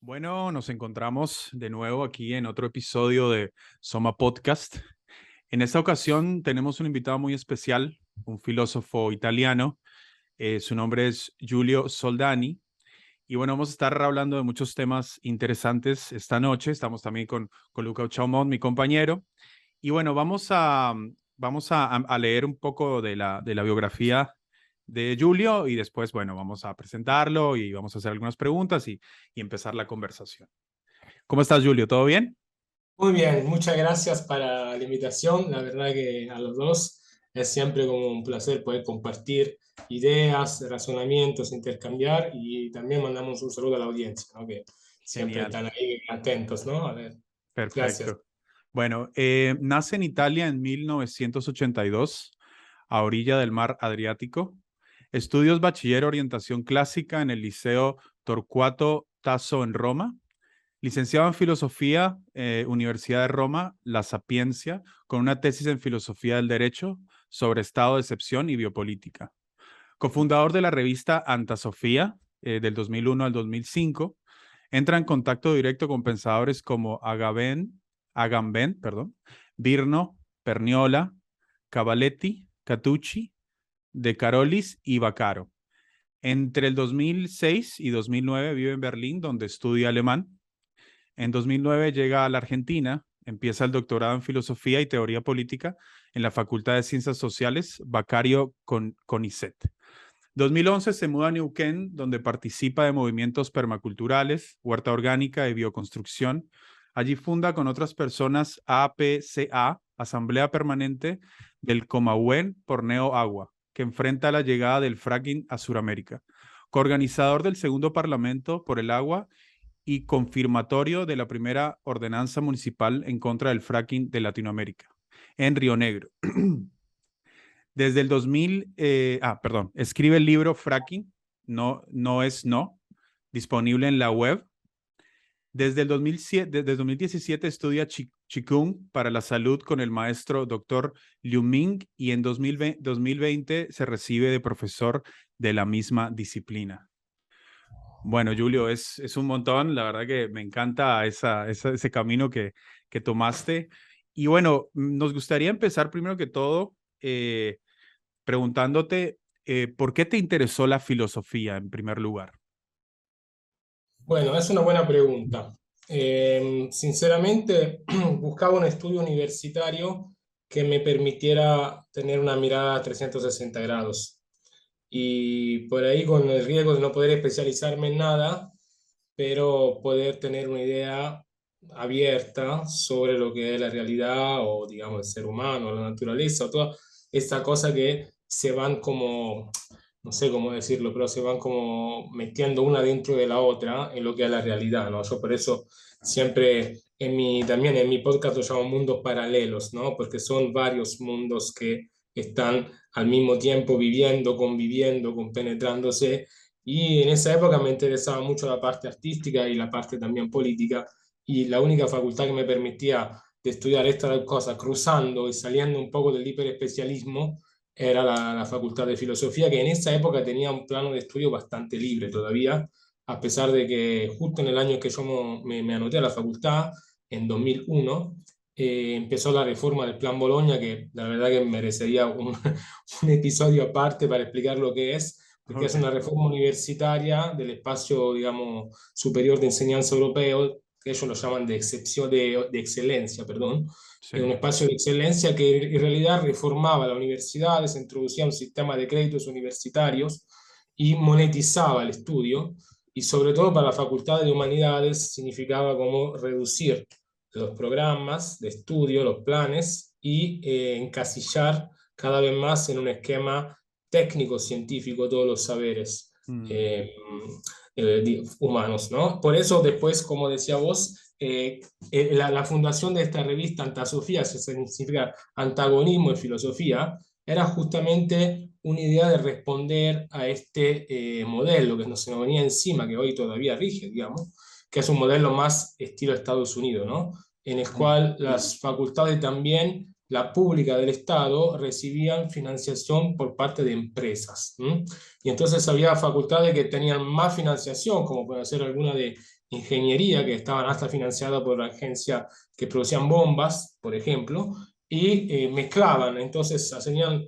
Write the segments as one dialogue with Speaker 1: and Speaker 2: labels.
Speaker 1: Bueno, nos encontramos de nuevo aquí en otro episodio de Soma Podcast. En esta ocasión tenemos un invitado muy especial, un filósofo italiano. Su nombre es Giulio Soldani. Y bueno, vamos a estar hablando de muchos temas interesantes esta noche. Estamos también con Luca Chaumont, mi compañero. Y bueno, vamos a leer un poco de la biografía de Giulio y después, bueno, vamos a presentarlo y vamos a hacer algunas preguntas y empezar la conversación. ¿Cómo estás, Giulio? ¿Todo bien?
Speaker 2: Muy bien, muchas gracias para la invitación. La verdad que a los dos es siempre como un placer poder compartir ideas, razonamientos, intercambiar y también mandamos un saludo a la audiencia, ¿no? Que siempre
Speaker 1: Genial,
Speaker 2: están ahí atentos, ¿no? A ver, gracias.
Speaker 1: perfecto. Bueno, nace en Italia en 1982, a orilla del mar Adriático. Estudios bachiller orientación clásica en el Liceo Torquato Tasso en Roma. Licenciado en Filosofía, Universidad de Roma, La Sapienza, con una tesis en Filosofía del Derecho sobre Estado de excepción y biopolítica. Cofundador de la revista Antasofía, del 2001 al 2005, entra en contacto directo con pensadores como Agamben, Virno, Perniola, Cavaletti, Catucci, De Carolis y Baccaro. Entre el 2006 y 2009 vive en Berlín, donde estudia alemán. En 2009 llega a la Argentina, empieza el doctorado en Filosofía y Teoría Política en la Facultad de Ciencias Sociales Beccario CONICET. 2011 se muda a Neuquén, donde participa de movimientos permaculturales, huerta orgánica y bioconstrucción. Allí funda con otras personas APCA, Asamblea Permanente del Comahuen por Neo Agua, que enfrenta la llegada del fracking a Sudamérica. Coorganizador del segundo Parlamento por el Agua y confirmatorio de la primera ordenanza municipal en contra del fracking de Latinoamérica, en Río Negro. Desde el 2000, escribe el libro Fracking, no es no, disponible en la web. Desde el 2017 estudia Qigong para la salud con el maestro Dr. Liu Ming y en 2020 se recibe de profesor de la misma disciplina. Bueno, Julio, es un montón, la verdad que me encanta ese camino que tomaste. Y bueno, nos gustaría empezar primero que todo preguntándote por qué te interesó la filosofía en primer lugar.
Speaker 2: Bueno, es una buena pregunta. Sinceramente, buscaba un estudio universitario que me permitiera tener una mirada a 360 grados. Y por ahí, con el riesgo de no poder especializarme en nada, pero poder tener una idea abierta sobre lo que es la realidad o, digamos, el ser humano, la naturaleza, o toda esta cosa que se van como, no sé cómo decirlo, pero se van como metiendo una dentro de la otra en lo que es la realidad, ¿no? Yo por eso siempre también en mi podcast lo llamo mundos paralelos, ¿no? Porque son varios mundos que están al mismo tiempo viviendo, conviviendo, compenetrándose, y en esa época me interesaba mucho la parte artística y la parte también política, y la única facultad que me permitía de estudiar estas cosas cruzando y saliendo un poco del hiperespecialismo era la Facultad de Filosofía, que en esa época tenía un plano de estudio bastante libre todavía, a pesar de que justo en el año que yo me anoté a la facultad, en 2001, empezó la reforma del Plan Boloña, que la verdad que merecería un episodio aparte para explicar lo que es, porque es
Speaker 1: Ok,
Speaker 2: una reforma universitaria del espacio, digamos, superior de enseñanza europeo, que ellos lo llaman de excepción, de excelencia, perdón, un
Speaker 1: sí.
Speaker 2: espacio de excelencia que en realidad reformaba las universidades, introducía un sistema de créditos universitarios y monetizaba el estudio, y sobre todo para la Facultad de Humanidades significaba como reducir los programas de estudio, los planes, y encasillar cada vez más en un esquema técnico, científico, todos los saberes
Speaker 1: Mm,
Speaker 2: eh, humanos, ¿no? Por eso después, como decía vos, la fundación de esta revista Antasofía, que significa antagonismo en filosofía, era justamente una idea de responder a este modelo que se nos venía encima, que hoy todavía rige, digamos, que es un modelo más estilo Estados Unidos, ¿no? En el
Speaker 1: mm,
Speaker 2: cual las facultades también la pública del Estado recibían financiación por parte de empresas. Y entonces había facultades que tenían más financiación, como puede ser alguna de ingeniería, que estaban hasta financiadas por la agencia que producían bombas, por ejemplo, y mezclaban, entonces hacían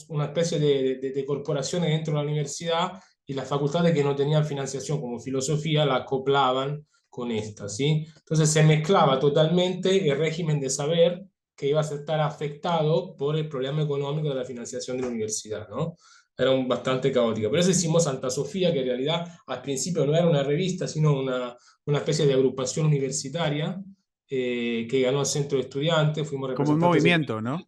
Speaker 2: una especie de corporaciones dentro de la universidad y las facultades que no tenían financiación como filosofía la acoplaban con esta, ¿sí? Entonces se mezclaba totalmente el régimen de saber que iba a estar afectado por el problema económico de la financiación de la universidad, ¿no? Era bastante caótica. Por eso hicimos Santa Sofía, que en realidad al principio no era una revista, sino una especie de agrupación universitaria que ganó el centro de estudiantes, fuimos
Speaker 1: Como un
Speaker 2: representantes.
Speaker 1: movimiento, ¿no?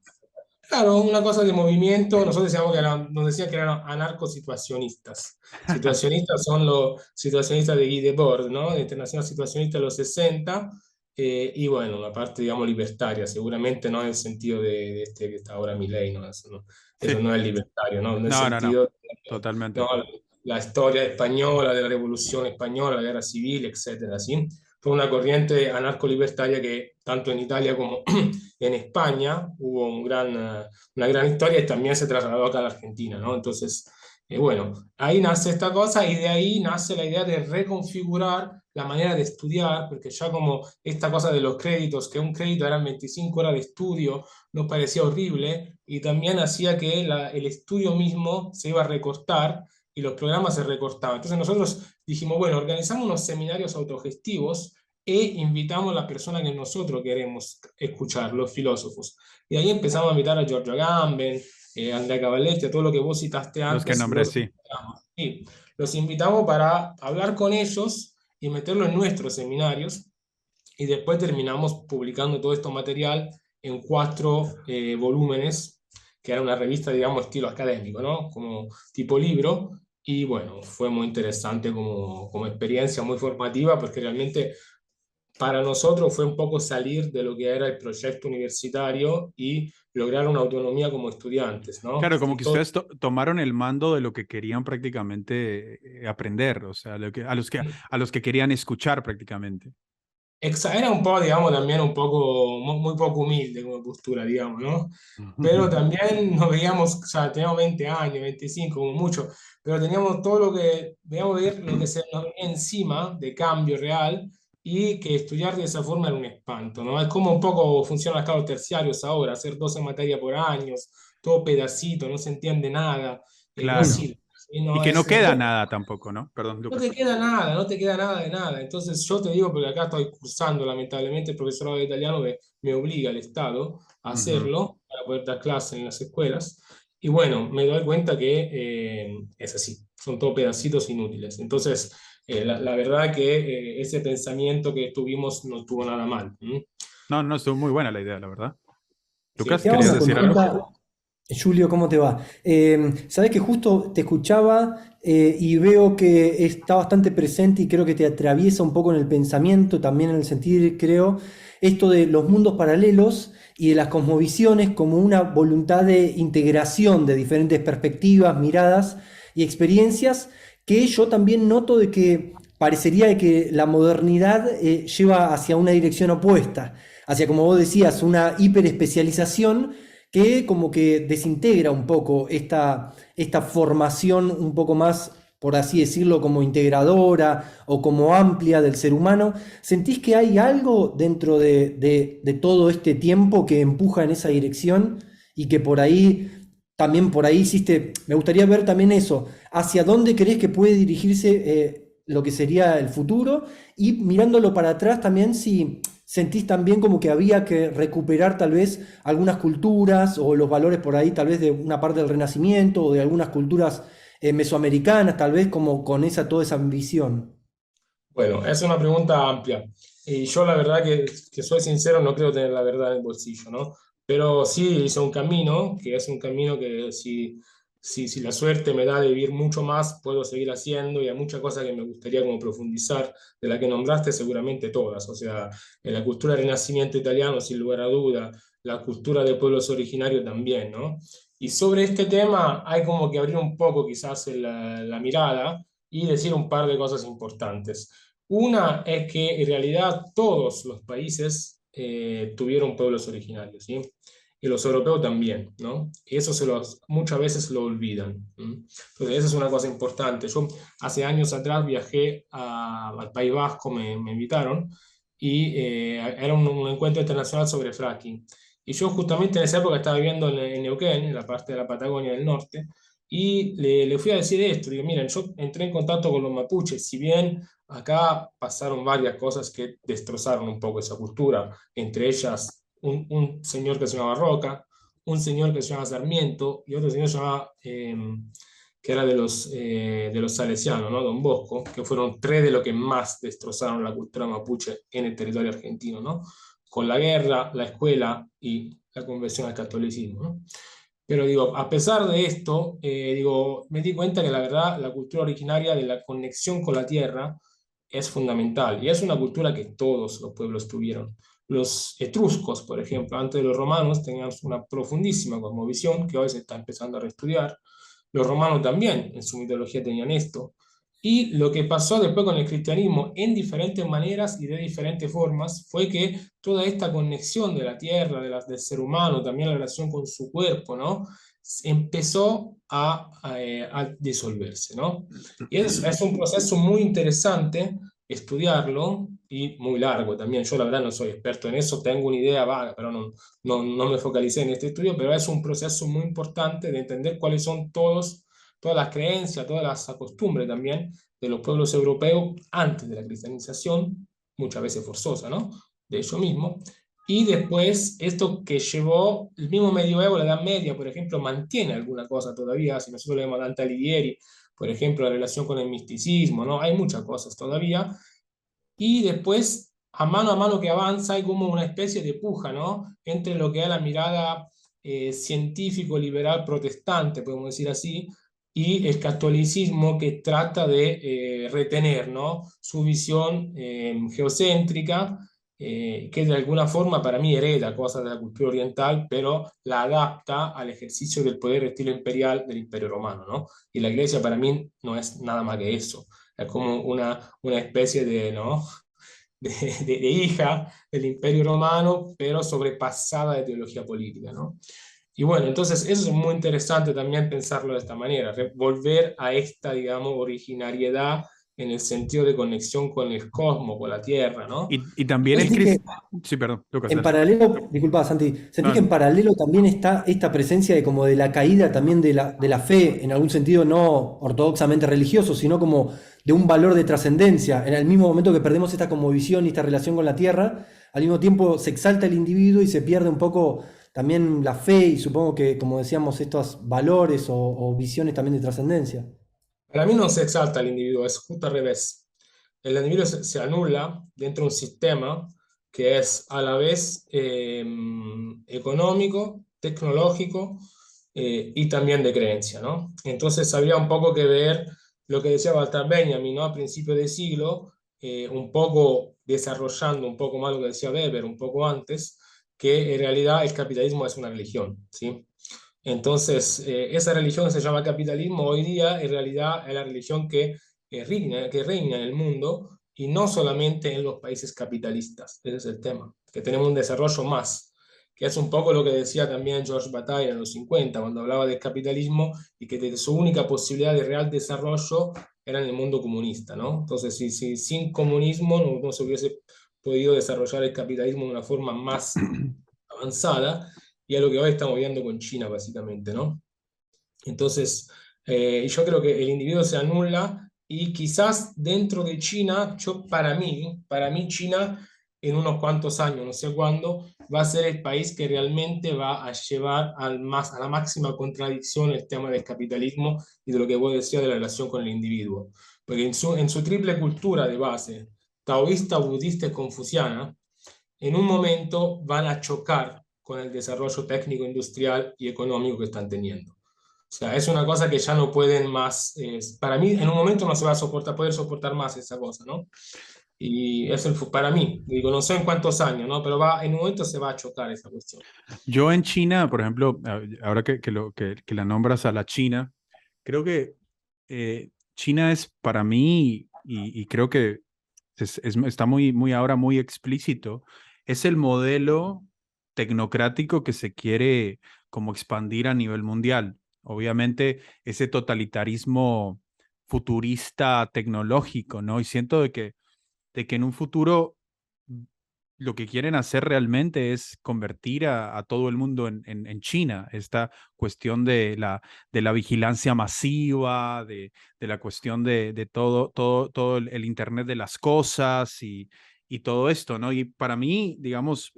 Speaker 2: Claro, una cosa de movimiento, nosotros decíamos que nos decían que eran anarcosituacionistas. Situacionistas son los situacionistas de Guy Debord, ¿no? De Internacional Situacionista de los 60, y bueno, la parte, digamos, libertaria, seguramente no en el sentido de este que está ahora Milei, ¿no? Eso
Speaker 1: Sí.
Speaker 2: no es libertario, ¿no? En el
Speaker 1: No, no, no.
Speaker 2: sentido, no,
Speaker 1: Totalmente.
Speaker 2: la historia española, de la Revolución Española, la Guerra Civil, etcétera, ¿sí? Fue una corriente anarco-libertaria que tanto en Italia como en España hubo una gran historia y también se trasladó acá a la Argentina, ¿no? Entonces, bueno, ahí nace esta cosa y de ahí nace la idea de reconfigurar la manera de estudiar, porque ya como esta cosa de los créditos, que un crédito eran 25 horas de estudio, nos parecía horrible y también hacía que el estudio mismo se iba a recortar y los programas se recortaban. Entonces nosotros dijimos, bueno, organizamos unos seminarios autogestivos e invitamos a la persona que nosotros queremos escuchar, los filósofos. Y ahí empezamos a invitar a Giorgio Agamben, Andrea Cavalletti, a todo lo que vos citaste
Speaker 1: Los que
Speaker 2: antes,
Speaker 1: nombré, sí.
Speaker 2: sí, los invitamos para hablar con ellos y meterlo en nuestros seminarios y después terminamos publicando todo este material en 4 volúmenes, que era una revista, digamos, estilo académico, ¿no? Como tipo libro, y bueno, fue muy interesante como experiencia, muy formativa, porque realmente para nosotros fue un poco salir de lo que era el proyecto universitario y lograr una autonomía como estudiantes, ¿no?
Speaker 1: Claro, como
Speaker 2: Y
Speaker 1: que
Speaker 2: todo,
Speaker 1: ustedes tomaron el mando de lo que querían prácticamente aprender, o sea, a los que querían escuchar prácticamente.
Speaker 2: era un poco, digamos, también un poco, muy poco humilde como postura, digamos, ¿no? Pero también nos veíamos, o sea, teníamos 20 años, 25 como mucho, pero teníamos todo lo que, veíamos ver lo que se nos venía encima de cambio real y que estudiar de esa forma era un espanto, ¿no? Es como un poco funcionan los grados terciarios ahora, hacer 12 materias por año, todo pedacito, no se entiende nada, no
Speaker 1: Claro.
Speaker 2: sirve, ¿sí?
Speaker 1: Y
Speaker 2: No,
Speaker 1: que no
Speaker 2: es,
Speaker 1: queda nada tampoco, ¿no? Perdón,
Speaker 2: no
Speaker 1: Lucas.
Speaker 2: te queda nada, no te queda nada de nada. Entonces yo te digo, porque acá estoy cursando, lamentablemente el profesorado de italiano me obliga el Estado a
Speaker 1: Ujú.
Speaker 2: hacerlo para poder dar clases en las escuelas. Y bueno, me doy cuenta que es así, son todos pedacitos inútiles. Entonces, la verdad que ese pensamiento que tuvimos no estuvo nada mal.
Speaker 1: No, no, estuvo muy buena la idea, la verdad.
Speaker 2: Sí,
Speaker 1: Lucas,
Speaker 3: Te hago
Speaker 1: ¿querías
Speaker 3: una
Speaker 1: decir algo?
Speaker 3: consulta, Julio, ¿cómo te va? Sabés que justo te escuchaba y veo que está bastante presente y creo que te atraviesa un poco en el pensamiento, también en el sentir, creo, esto de los mundos paralelos y de las cosmovisiones como una voluntad de integración de diferentes perspectivas, miradas y experiencias que yo también noto de que parecería de que la modernidad lleva hacia una dirección opuesta, hacia, como vos decías, una hiperespecialización que como que desintegra un poco esta formación un poco más, por así decirlo, como integradora o como amplia del ser humano. ¿Sentís que hay algo dentro de todo este tiempo que empuja en esa dirección y que por ahí, también por ahí hiciste, me gustaría ver también eso, hacia dónde crees que puede dirigirse lo que sería el futuro y mirándolo para atrás también si sentís también como que había que recuperar tal vez algunas culturas o los valores por ahí tal vez de una parte del Renacimiento o de algunas culturas mesoamericanas, tal vez como con toda esa ambición.
Speaker 2: bueno, es una pregunta amplia. Y yo la verdad que soy sincero, no creo tener la verdad en el bolsillo, ¿no? Pero sí hice un camino, que es un camino que si la suerte me da de vivir mucho más, puedo seguir haciendo y hay muchas cosas que me gustaría como profundizar, de la que nombraste seguramente todas. O sea, en la cultura del Renacimiento italiano, sin lugar a duda, la cultura de pueblos originarios también, ¿no? Y sobre este tema hay como que abrir un poco quizás la mirada y decir un par de cosas importantes. Una es que en realidad todos los países tuvieron pueblos originarios, ¿sí? Y los europeos también, ¿no? Y eso muchas veces lo olvidan. Entonces, eso es una cosa importante. Yo hace años atrás viajé al País Vasco, me invitaron, y era un encuentro internacional sobre fracking. Y yo justamente en esa época estaba viviendo en Neuquén, en la parte de la Patagonia del norte, y le fui a decir esto. Digo, miren, yo entré en contacto con los mapuches, si bien acá pasaron varias cosas que destrozaron un poco esa cultura, entre ellas un señor que se llamaba Roca, un señor que se llama Sarmiento y otro señor que se llamaba, que era de los salesianos, ¿no? Don Bosco, que fueron tres de los que más destrozaron la cultura mapuche en el territorio argentino, ¿no? Con la guerra, la escuela y la conversión al catolicismo, ¿no? Pero digo, a pesar de esto, digo, me di cuenta que la verdad la cultura originaria de la conexión con la tierra es fundamental y es una cultura que todos los pueblos tuvieron. Los etruscos, por ejemplo, antes de los romanos, tenían una profundísima cosmovisión que hoy se está empezando a reestudiar. Los romanos también en su mitología tenían esto. Y lo que pasó después con el cristianismo en diferentes maneras y de diferentes formas fue que toda esta conexión de la tierra, del ser humano, también la relación con su cuerpo, ¿no? Empezó a disolverse, ¿no? Y es un proceso muy interesante estudiarlo y muy largo también. Yo la verdad no soy experto en eso, tengo una idea vaga, pero no me focalicé en este estudio, pero es un proceso muy importante de entender cuáles son todas las creencias, todas las costumbres también de los pueblos europeos antes de la cristianización, muchas veces forzosa, ¿no? De ellos mismos. Y después, esto que llevó el mismo medioevo, la Edad Media, por ejemplo, mantiene alguna cosa todavía. Si nosotros leemos a Dante Alighieri, por ejemplo, la relación con el misticismo, ¿no? Hay muchas cosas todavía. Y después, a mano que avanza, hay como una especie de puja, ¿no? Entre lo que es la mirada científico-liberal protestante, podemos decir así, y el catolicismo que trata de retener, ¿no? Su visión geocéntrica, que de alguna forma para mí hereda cosas de la cultura oriental, pero la adapta al ejercicio del poder estilo imperial del Imperio Romano, ¿no? Y la iglesia para mí no es nada más que eso. Es como una especie de, ¿no? de hija del Imperio Romano, pero sobrepasada de teología política, ¿no? Y bueno, entonces eso es muy interesante también pensarlo de esta manera, volver a esta, digamos, originariedad en el sentido de conexión con el cosmos, con la Tierra, ¿no?
Speaker 1: Y también el
Speaker 3: Sentí que
Speaker 1: Sí, perdón, Lucas,
Speaker 3: en
Speaker 1: dale.
Speaker 3: paralelo, disculpa Santi, sentí
Speaker 1: No,
Speaker 3: que en
Speaker 1: no.
Speaker 3: paralelo también está esta presencia de como de la caída también de la fe, en algún sentido no ortodoxamente religioso, sino como de un valor de trascendencia. En el mismo momento que perdemos esta como visión y esta relación con la tierra, al mismo tiempo se exalta el individuo y se pierde un poco también la fe y supongo que, como decíamos, estos valores o visiones también de trascendencia.
Speaker 2: Para mí no se exalta el individuo, es justo al revés. El individuo se anula dentro de un sistema que es a la vez económico, tecnológico y también de creencia, ¿no? Entonces habría un poco que ver lo que decía Walter Benjamin, ¿no? A principios de siglo, un poco desarrollando un poco más lo que decía Weber un poco antes, que en realidad el capitalismo es una religión, ¿sí? Entonces, esa religión que se llama capitalismo hoy día en realidad es la religión que reina en el mundo y no solamente en los países capitalistas. Ese es el tema, que tenemos un desarrollo más, que es un poco lo que decía también George Bataille en los 50, cuando hablaba del capitalismo y que de su única posibilidad de real desarrollo era en el mundo comunista, ¿no? Entonces, si sin comunismo no se hubiese podido desarrollar el capitalismo de una forma más avanzada, y es lo que hoy estamos viendo con China, básicamente, ¿no? Entonces, yo creo que el individuo se anula y quizás dentro de China, para mí China en unos cuantos años, no sé cuándo, va a ser el país que realmente va a llevar a la máxima contradicción el tema del capitalismo y de lo que vos decías de la relación con el individuo. Porque en su triple cultura de base, taoísta, budista y confuciana, en un momento van a chocar con el desarrollo técnico, industrial y económico que están teniendo. O sea, es una cosa que ya no pueden más, para mí en un momento no se va a poder soportar más esa cosa, ¿no? Y es para mí, digo, no sé en cuántos años, ¿no? Pero en un momento se va a chocar esa cuestión.
Speaker 1: Yo en China, por ejemplo, ahora que la nombras a la China, creo que China es para mí, y creo que está muy ahora muy explícito, es el modelo tecnocrático que se quiere como expandir a nivel mundial. Obviamente ese totalitarismo futurista tecnológico, ¿no? Y siento de que en un futuro lo que quieren hacer realmente es convertir a todo el mundo en China. Esta cuestión de la vigilancia masiva, de la cuestión de todo el Internet de las cosas y todo esto, ¿no? Y para mí, digamos,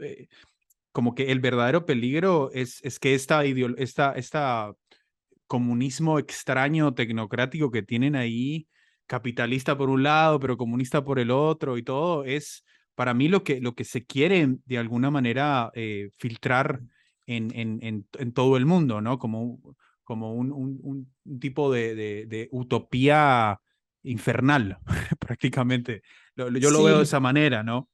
Speaker 1: como que el verdadero peligro es que esta comunismo extraño tecnocrático que tienen ahí, capitalista por un lado, pero comunista por el otro y todo, es para mí lo que se quiere de alguna manera filtrar en todo el mundo, ¿no? Como un tipo de utopía infernal, prácticamente. Yo lo veo de
Speaker 2: Sí,
Speaker 1: esa manera, ¿no?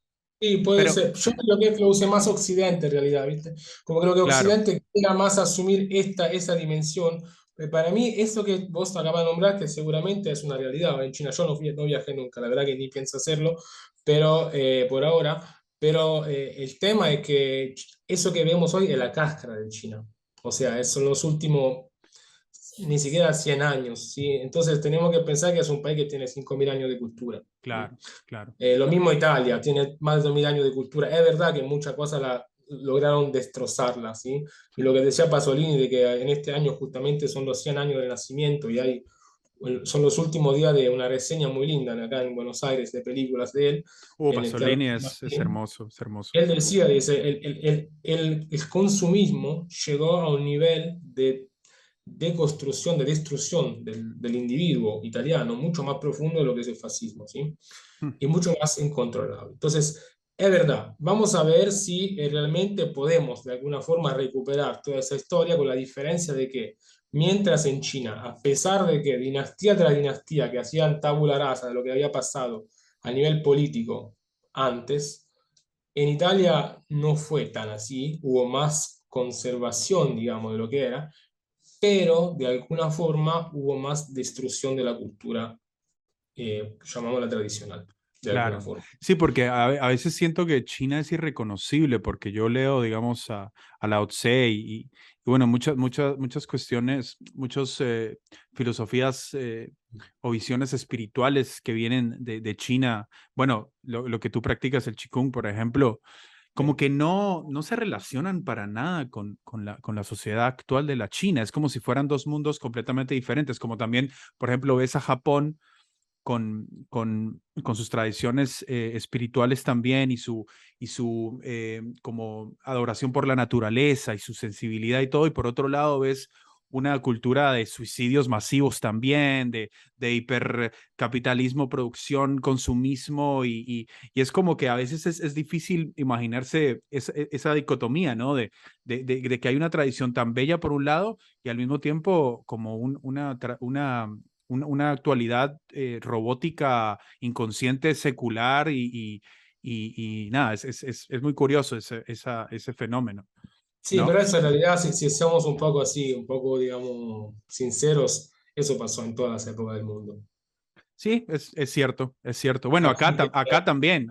Speaker 2: sí, puede
Speaker 1: Pero,
Speaker 2: ser. Yo creo que lo use más Occidente en realidad, ¿viste? Como creo que
Speaker 1: claro,
Speaker 2: Occidente quiera más asumir esa dimensión. Para mí, eso que vos acabas de nombrar, que seguramente es una realidad en China, yo no viajé nunca, la verdad que ni pienso hacerlo, pero por ahora, pero el tema es que eso que vemos hoy es la cáscara de China. O sea, son los últimos ni siquiera 100 años, ¿sí? Entonces tenemos que pensar que es un país que tiene 5.000 años de cultura. ¿Sí?
Speaker 1: claro, claro.
Speaker 2: Lo mismo Italia, tiene más de 2.000 años de cultura. Es verdad que muchas cosas lograron destrozarla, ¿sí? Y lo que decía Pasolini, de que en este año justamente son los 100 años del nacimiento y son los últimos días de una reseña muy linda acá en Buenos Aires de películas de él, en el Teatro
Speaker 1: Pasolini
Speaker 2: San
Speaker 1: es
Speaker 2: Martín.
Speaker 1: hermoso, es hermoso.
Speaker 2: Él decía, dice, el consumismo llegó a un nivel de construcción, de destrucción del individuo italiano mucho más profundo de lo que es el fascismo, ¿sí?
Speaker 1: Mm,
Speaker 2: Y mucho más incontrolable. Entonces, es verdad, vamos a ver si realmente podemos de alguna forma recuperar toda esa historia con la diferencia de que mientras en China, a pesar de que dinastía tras dinastía que hacían tabula rasa de lo que había pasado a nivel político antes, en Italia no fue tan así, hubo más conservación, digamos, de lo que era, pero de alguna forma hubo más destrucción de la cultura, llamámosla tradicional, de alguna
Speaker 1: claro.
Speaker 2: forma.
Speaker 1: Sí, porque a veces siento que China es irreconocible, porque yo leo, digamos, a Lao Tse y bueno, muchas cuestiones, muchas filosofías o visiones espirituales que vienen de China. Bueno, lo que tú practicas, el Qigong, por ejemplo, como que no se relacionan para nada con la sociedad actual de la China. Es como si fueran dos mundos completamente diferentes, como también, por ejemplo, ves a Japón con sus tradiciones espirituales también y su como adoración por la naturaleza y su sensibilidad y todo. Y por otro lado ves una cultura de suicidios masivos también, de hipercapitalismo, producción, consumismo y es como que a veces es difícil imaginarse esa dicotomía, ¿no? De que hay una tradición tan bella por un lado y al mismo tiempo como una actualidad robótica, inconsciente, secular y nada, es muy curioso ese fenómeno,
Speaker 2: Sí,
Speaker 1: ¿no?
Speaker 2: pero eso en realidad, si somos un poco así, un poco, digamos, sinceros, eso pasó en todas las épocas del mundo.
Speaker 1: Sí, es cierto, es cierto. Bueno,
Speaker 2: Así que,
Speaker 1: acá también,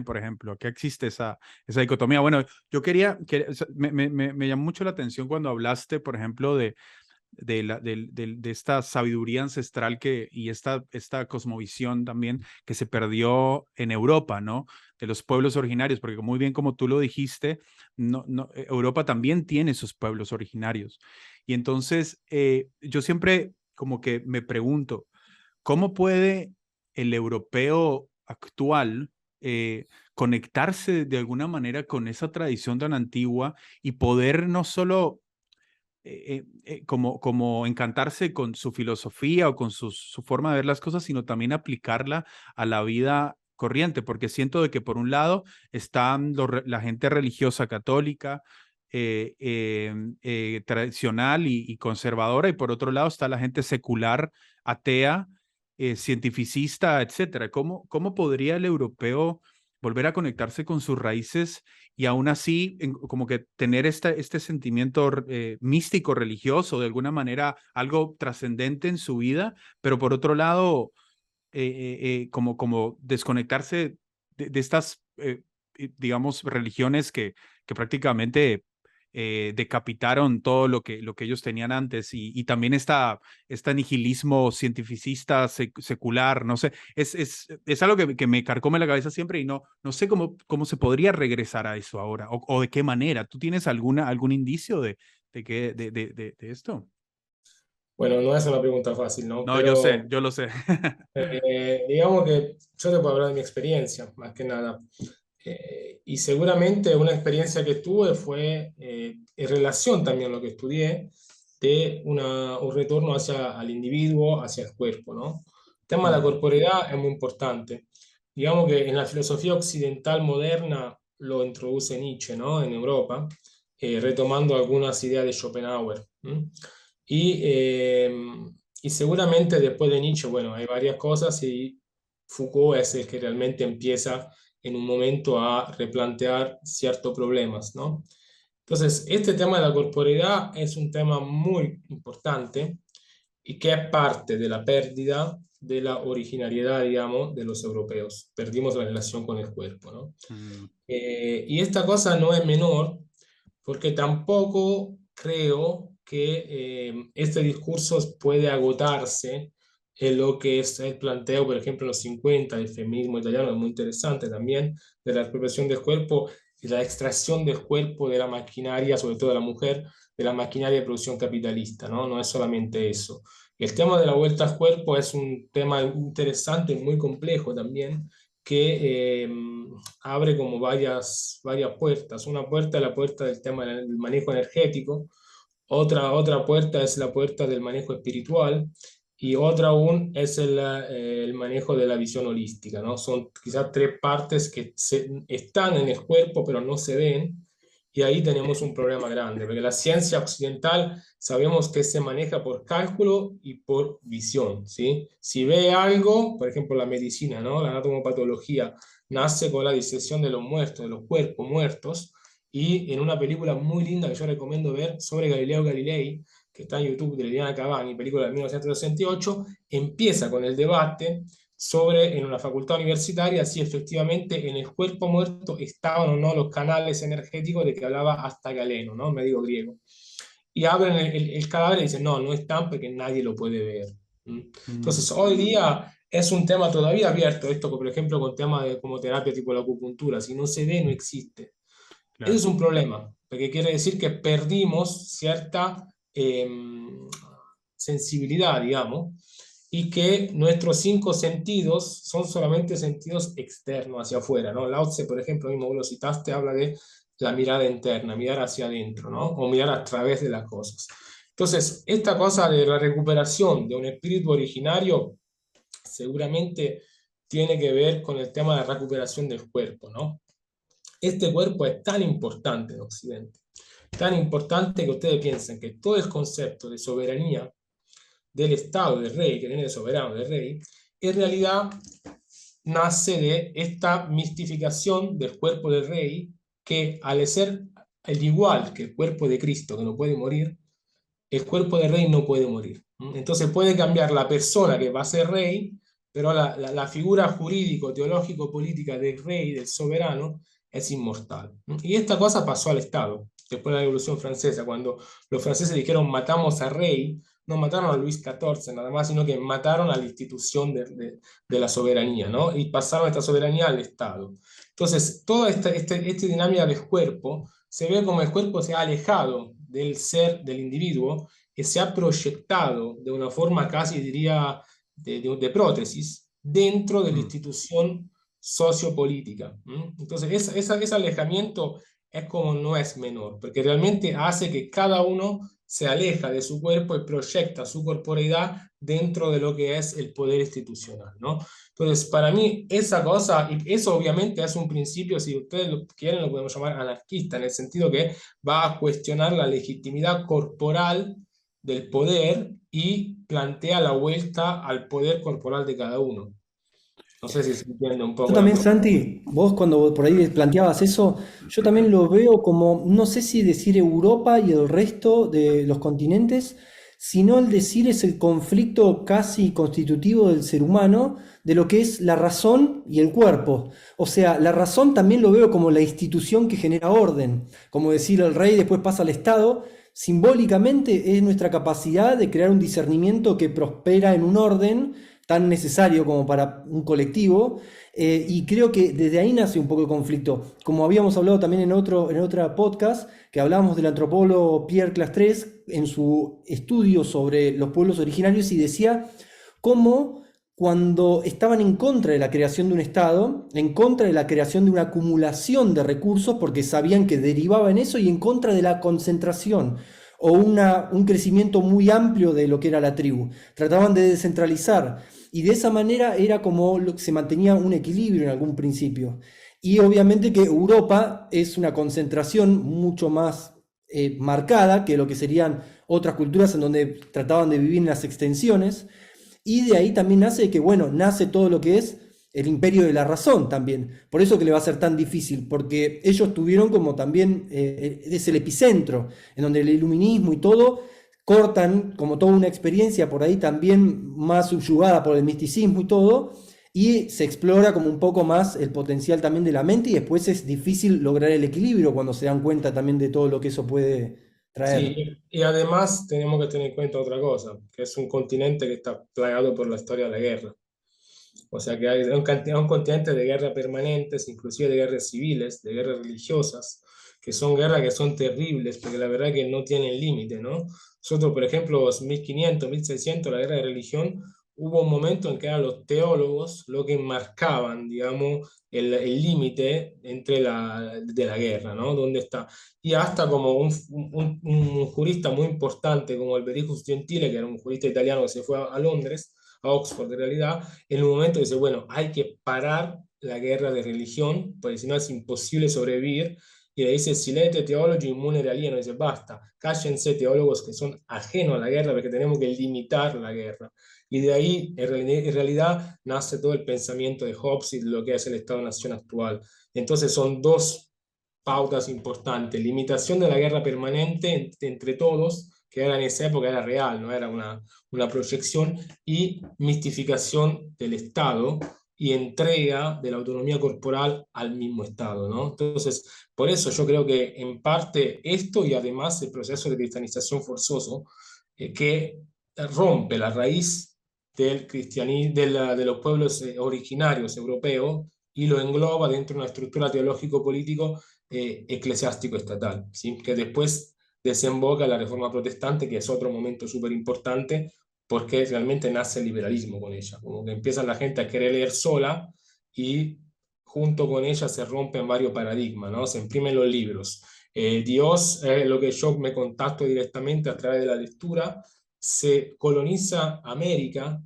Speaker 1: por ejemplo, acá existe esa dicotomía. Bueno, yo o sea, me llamó mucho la atención cuando hablaste, por ejemplo, de esta sabiduría ancestral y esta cosmovisión también que se perdió en Europa, ¿no? De los pueblos originarios, porque muy bien como tú lo dijiste, Europa también tiene sus pueblos originarios. Y entonces yo siempre como que me pregunto, ¿cómo puede el europeo actual conectarse de alguna manera con esa tradición tan antigua y poder no solo como encantarse con su filosofía o con su forma de ver las cosas, sino también aplicarla a la vida corriente, porque siento de que por un lado están la gente religiosa católica, tradicional y conservadora, y por otro lado está la gente secular, atea, cientificista, etcétera. ¿Cómo podría el europeo volver a conectarse con sus raíces y aún así como que tener este sentimiento místico, religioso, de alguna manera algo trascendente en su vida, pero por otro lado, como desconectarse de estas digamos, religiones que prácticamente decapitaron todo lo que ellos tenían antes y también este nihilismo cientificista secular, no sé, es algo que me carcome la cabeza siempre y no sé cómo se podría regresar a eso ahora o de qué manera. ¿Tú tienes algún indicio de esto?
Speaker 2: Bueno, no es una pregunta fácil, ¿no?
Speaker 1: No, yo sé,
Speaker 2: Pero
Speaker 1: yo lo sé.
Speaker 2: digamos que yo te puedo hablar de mi experiencia, más que nada. Y seguramente una experiencia que tuve fue en relación también a lo que estudié, de un retorno hacia el individuo, hacia el cuerpo, ¿no? El tema de la
Speaker 1: Mm,
Speaker 2: corporeidad es muy importante. Digamos que en la filosofía occidental moderna lo introduce Nietzsche, ¿no? En Europa, retomando algunas ideas de Schopenhauer. ¿M? Y, eh, y seguramente después de Nietzsche, bueno, hay varias cosas y Foucault es el que realmente empieza en un momento a replantear ciertos problemas, ¿no? Entonces, este tema de la corporeidad es un tema muy importante y que es parte de la pérdida de la originariedad, digamos, de los europeos. Perdimos la relación con el cuerpo, ¿no?
Speaker 1: mm,
Speaker 2: Y esta cosa no es menor porque tampoco creo que este discurso puede agotarse en lo que es el planteo, por ejemplo, en los 50 del feminismo italiano, es muy interesante también, de la expropiación del cuerpo y la extracción del cuerpo de la maquinaria, sobre todo de la mujer, de la maquinaria de producción capitalista, ¿no? No es solamente eso. Y el tema de la vuelta al cuerpo es un tema interesante y muy complejo también, que abre como varias puertas. Una puerta es la puerta del tema del manejo energético, otra puerta es la puerta del manejo espiritual y otra aún es el manejo de la visión holística, ¿no? Son quizás tres partes que están en el cuerpo pero no se ven y ahí tenemos un problema grande, porque la ciencia occidental sabemos que se maneja por cálculo y por visión, ¿sí? Si ve algo, por ejemplo la medicina, ¿no? La anatomopatología nace con la disección de los muertos, de los cuerpos muertos, y en una película muy linda que yo recomiendo ver sobre Galileo Galilei, que está en YouTube, de Liliana Cavani, película de 1968, empieza con el debate sobre en una facultad universitaria si efectivamente en el cuerpo muerto estaban o no los canales energéticos de que hablaba hasta Galeno, ¿no? Médico griego. Y abren el cadáver y dicen, no, no están porque nadie lo puede ver. ¿Mm?
Speaker 1: mm,
Speaker 2: Entonces, hoy día es un tema todavía abierto, esto, por ejemplo, con temas de, como terapia tipo la acupuntura, si no se ve, no existe. Eso
Speaker 1: claro.
Speaker 2: es un problema, porque quiere decir que perdimos cierta sensibilidad, digamos, y que nuestros cinco sentidos son solamente sentidos externos, hacia afuera, ¿no? Lao Tse, por ejemplo, mismo vos lo citaste, habla de la mirada interna, mirar hacia adentro, ¿no? O mirar a través de las cosas. Entonces, esta cosa de la recuperación de un espíritu originario seguramente tiene que ver con el tema de la recuperación del cuerpo, ¿no? Este cuerpo es tan importante en Occidente, tan importante que ustedes piensen que todo el concepto de soberanía del Estado, del rey, que viene de soberano, del rey, en realidad nace de esta mistificación del cuerpo del rey, que al ser al igual que el cuerpo de Cristo, que no puede morir, el cuerpo del rey no puede morir. Entonces puede cambiar la persona que va a ser rey, pero la figura jurídico, teológico, política del rey, del soberano, es inmortal. Y esta cosa pasó al Estado, después de la Revolución Francesa, cuando los franceses dijeron matamos al rey, no mataron a Luis XIV nada más, sino que mataron a la institución de la soberanía, ¿no? Y pasaron esta soberanía al Estado. Entonces, toda esta dinámica del cuerpo se ve como el cuerpo se ha alejado del ser del individuo, que se ha proyectado de una forma casi, diría, de prótesis dentro de la
Speaker 1: Mm.
Speaker 2: institución sociopolítica. Entonces, ese alejamiento es como no es menor, porque realmente hace que cada uno se aleja de su cuerpo y proyecta su corporeidad dentro de lo que es el poder institucional, ¿no? Entonces, para mí, esa cosa, y eso obviamente es un principio, si ustedes lo quieren, lo podemos llamar anarquista, en el sentido que va a cuestionar la legitimidad corporal del poder y plantea la vuelta al poder corporal de cada uno. No sé si se entiende un
Speaker 3: Yo
Speaker 2: poco la
Speaker 3: también,
Speaker 2: propuesta.
Speaker 3: Santi, vos cuando por ahí planteabas eso, yo también lo veo como, no sé si decir Europa y el resto de los continentes, sino el decir es el conflicto casi constitutivo del ser humano, de lo que es la razón y el cuerpo. O sea, la razón también lo veo como la institución que genera orden, como decir el rey después pasa al Estado. Simbólicamente es nuestra capacidad de crear un discernimiento que prospera en un orden tan necesario como para un colectivo, y creo que desde ahí nace un poco el conflicto. Como habíamos hablado también en otro podcast, que hablábamos del antropólogo Pierre Clastres en su estudio sobre los pueblos originarios, y decía cómo cuando estaban en contra de la creación de un Estado, en contra de la creación de una acumulación de recursos, porque sabían que derivaba en eso, y en contra de la concentración o un crecimiento muy amplio de lo que era la tribu. Trataban de descentralizar, y de esa manera era como se mantenía un equilibrio en algún principio. Y obviamente que Europa es una concentración mucho más marcada que lo que serían otras culturas en donde trataban de vivir en las extensiones. Y de ahí también nace que, bueno, nace todo lo que es el imperio de la razón también. Por eso que le va a ser tan difícil, porque ellos tuvieron como también, es el epicentro, en donde el iluminismo y todo cortan como toda una experiencia por ahí también más subyugada por el misticismo y todo, y se explora como un poco más el potencial también de la mente, y después es difícil lograr el equilibrio cuando se dan cuenta también de todo lo que eso puede traer.
Speaker 2: Sí, y además tenemos que tener en cuenta otra cosa, que es un continente que está plagado por la historia de la guerra. O sea que hay un continente de guerras permanentes, inclusive de guerras civiles, de guerras religiosas, que son guerras que son terribles, porque la verdad que no tienen límite, ¿no? Nosotros, por ejemplo, 1500, 1600, la guerra de religión, hubo un momento en que eran los teólogos lo que marcaban, digamos, el límite de la guerra, ¿no? ¿Dónde está? Y hasta como un jurista muy importante como Alberichus Gentile, que era un jurista italiano que se fue a Londres, a Oxford en realidad, en un momento dice, bueno, hay que parar la guerra de religión, porque si no es imposible sobrevivir, y le dice, silete teologi immunere alieno, dice, basta, cállense teólogos que son ajenos a la guerra, porque tenemos que limitar la guerra. Y de ahí, en realidad, nace todo el pensamiento de Hobbes y de lo que es el Estado-Nación actual. Entonces son dos pautas importantes, limitación de la guerra permanente entre todos, que era en esa época era real, no era una proyección, y mistificación del Estado y entrega de la autonomía corporal al mismo Estado, ¿no? Entonces, por eso yo creo que en parte esto y además el proceso de cristianización forzoso que rompe la raíz del cristianismo, de los pueblos originarios europeos y lo engloba dentro de una estructura teológico-político eclesiástico estatal, ¿sí? Que después desemboca en la Reforma Protestante, que es otro momento súper importante, porque realmente nace el liberalismo con ella, como que empieza la gente a querer leer sola y junto con ella se rompen varios paradigmas, ¿no? Se imprimen los libros. Dios es lo que yo me contacto directamente a través de la lectura, se coloniza América,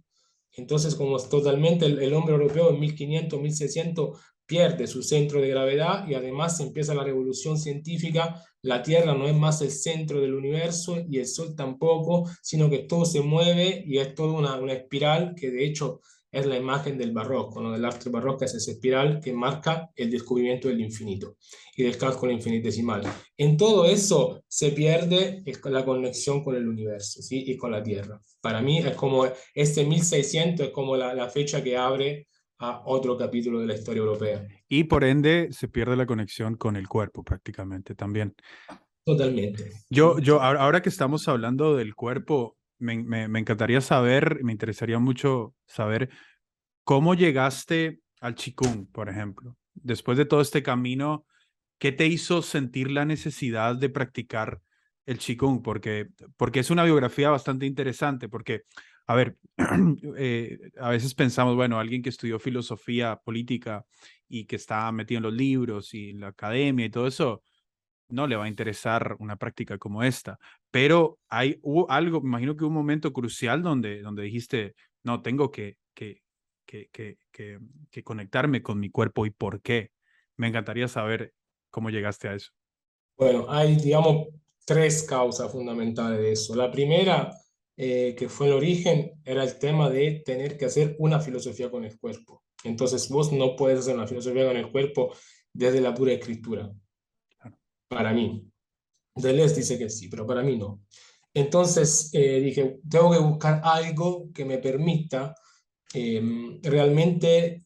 Speaker 2: entonces como es totalmente el hombre europeo en 1500, 1600 pierde su centro de gravedad y además empieza la revolución científica, la Tierra no es más el centro del universo y el Sol tampoco, sino que todo se mueve y es toda una espiral que de hecho es la imagen del barroco, ¿no? Del arte barroco es esa espiral que marca el descubrimiento del infinito y del cálculo infinitesimal. En todo eso se pierde la conexión con el universo, ¿sí? Y con la Tierra. Para mí es como este 1600 es como la fecha que abre a otro capítulo de la historia europea.
Speaker 1: Y por ende se pierde la conexión con el cuerpo prácticamente también.
Speaker 2: Totalmente.
Speaker 1: Ahora que estamos hablando del cuerpo, me encantaría saber, me interesaría mucho saber cómo llegaste al Qigong, por ejemplo. Después de todo este camino, ¿qué te hizo sentir la necesidad de practicar el Qigong? Porque es una biografía bastante interesante, porque, a ver, a veces pensamos, bueno, alguien que estudió filosofía política y que está metido en los libros y la academia y todo eso, no le va a interesar una práctica como esta. Pero hubo algo, me imagino que hubo un momento crucial donde dijiste, no, tengo que conectarme con mi cuerpo y por qué. Me encantaría saber cómo llegaste a eso.
Speaker 2: Bueno, hay, digamos, tres causas fundamentales de eso. La primera, que fue el origen, era el tema de tener que hacer una filosofía con el cuerpo. Entonces, vos no puedes hacer una filosofía con el cuerpo desde la pura escritura, para mí. Deleuze dice que sí, pero para mí no. Entonces dije, tengo que buscar algo que me permita realmente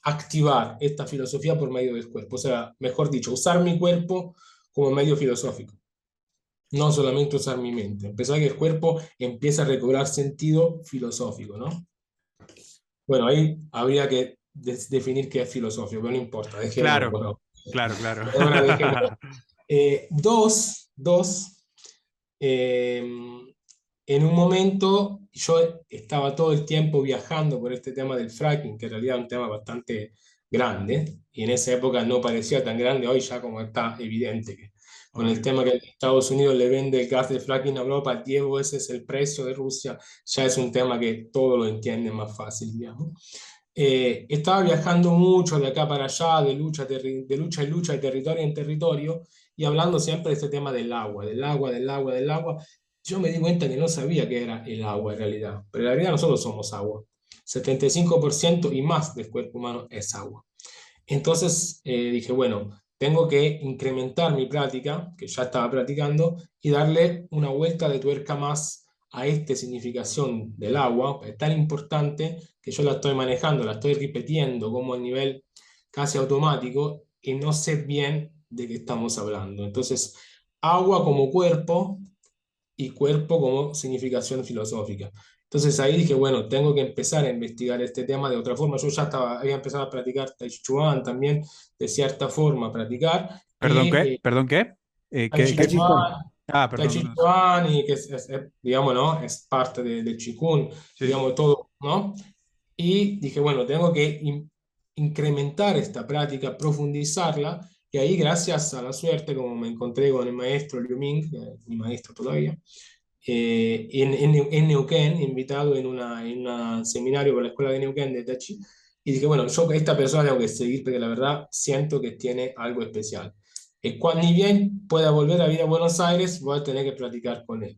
Speaker 2: activar esta filosofía por medio del cuerpo. O sea, mejor dicho, usar mi cuerpo como medio filosófico, no solamente usar mi mente. Empezar que el cuerpo empieza a recobrar sentido filosófico, ¿no? Bueno, ahí habría que definir qué es filosófico, pero no importa, dejémoslo
Speaker 1: Claro,
Speaker 2: por ahora.
Speaker 1: claro, claro.
Speaker 2: Por ahora dejémoslo. Dos, eh, en un momento yo estaba todo el tiempo viajando por este tema del fracking, que en realidad es un tema bastante grande, y en esa época no parecía tan grande, hoy ya como está evidente que con el
Speaker 1: Obvio.
Speaker 2: tema que Estados Unidos le vende el gas de fracking a Europa 10 veces el precio de Rusia, ya es un tema que todos lo entienden más fácil, digamos. Estaba viajando mucho de acá para allá, de lucha en lucha, de territorio en territorio, y hablando siempre de este tema del agua, del agua, del agua, del agua. Yo me di cuenta que no sabía qué era el agua en realidad, pero en realidad nosotros somos agua. 75% y más del cuerpo humano es agua. Entonces dije, bueno, tengo que incrementar mi práctica, que ya estaba practicando, y darle una vuelta de tuerca más a esta significación del agua, es tan importante que yo la estoy manejando, la estoy repitiendo como a nivel casi automático y no sé bien de qué estamos hablando. Entonces, agua como cuerpo y cuerpo como significación filosófica. Entonces ahí dije, bueno, tengo que empezar a investigar este tema de otra forma. Yo ya había empezado a practicar Tai Chi Chuan también, de cierta forma a practicar,
Speaker 1: ¿Perdón
Speaker 2: y
Speaker 1: qué? ¿Perdón qué?
Speaker 2: Tai Chi
Speaker 3: Tai Chi Chuan.
Speaker 2: Chuan,
Speaker 1: Ah,
Speaker 2: Tai
Speaker 1: perdón,
Speaker 2: Chi
Speaker 1: no sé.
Speaker 2: Chuan, y que digamos, ¿no? Es parte del Qigong,
Speaker 1: Sí, sí.
Speaker 2: digamos, todo, ¿no? Y dije, bueno, tengo que incrementar esta práctica, profundizarla, y ahí gracias a la suerte, como me encontré con el maestro Liu Ming, mi maestro todavía, en Neuquén, invitado en un seminario por la escuela de Neuquén de Tai Chi, y dije, bueno, yo a esta persona tengo que seguir porque la verdad siento que tiene algo especial. Cuando ni bien pueda volver a vivir a Buenos Aires, voy a tener que platicar con él.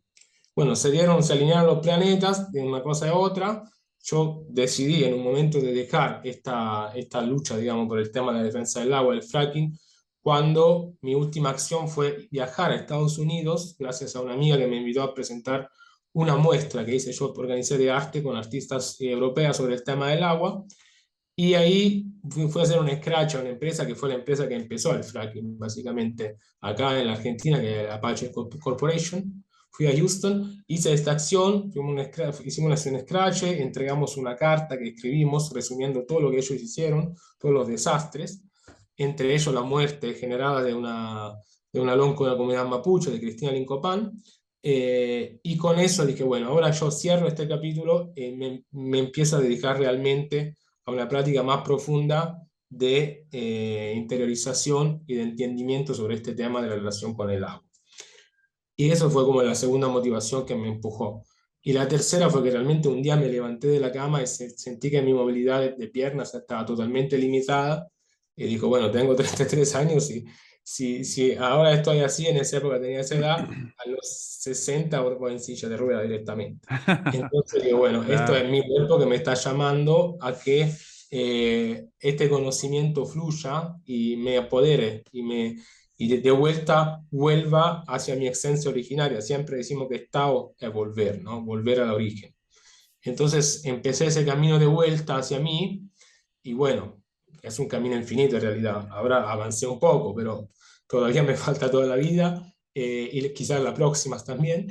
Speaker 2: Bueno, se alinearon los planetas de una cosa a otra. Yo decidí en un momento de dejar esta lucha, digamos, por el tema de la defensa del agua, el fracking, cuando mi última acción fue viajar a Estados Unidos, gracias a una amiga que me invitó a presentar una muestra que hice yo, organizé de arte con artistas europeas sobre el tema del agua. Y ahí fui a hacer un scratch a una empresa que fue la empresa que empezó el fracking, básicamente, acá en la Argentina, que es Apache Corporation. Fui a Houston, hice esta acción, hicimos un scratch, entregamos una carta que escribimos resumiendo todo lo que ellos hicieron, todos los desastres, entre ellos la muerte generada de una lonco de la comunidad mapuche, de Cristina Lincopán. Y con eso dije, bueno, ahora yo cierro este capítulo y me empiezo a dedicar realmente a una práctica más profunda de interiorización y de entendimiento sobre este tema de la relación con el agua. Y eso fue como la segunda motivación que me empujó. Y la tercera fue que realmente un día me levanté de la cama y sentí que mi movilidad de piernas estaba totalmente limitada. Y dijo, bueno, tengo 33 años y si ahora estoy así, en esa época tenía esa edad, a los 60 voy en silla de ruedas directamente. Entonces, digo, bueno, esto
Speaker 1: Claro.
Speaker 2: es mi cuerpo que me está llamando a que este conocimiento fluya y me apodere y de vuelta vuelva hacia mi esencia originaria. Siempre decimos que Tao es volver, ¿no? Volver al origen. Entonces empecé ese camino de vuelta hacia mí y bueno, es un camino infinito en realidad. Ahora avancé un poco, pero todavía me falta toda la vida y quizás las próximas también.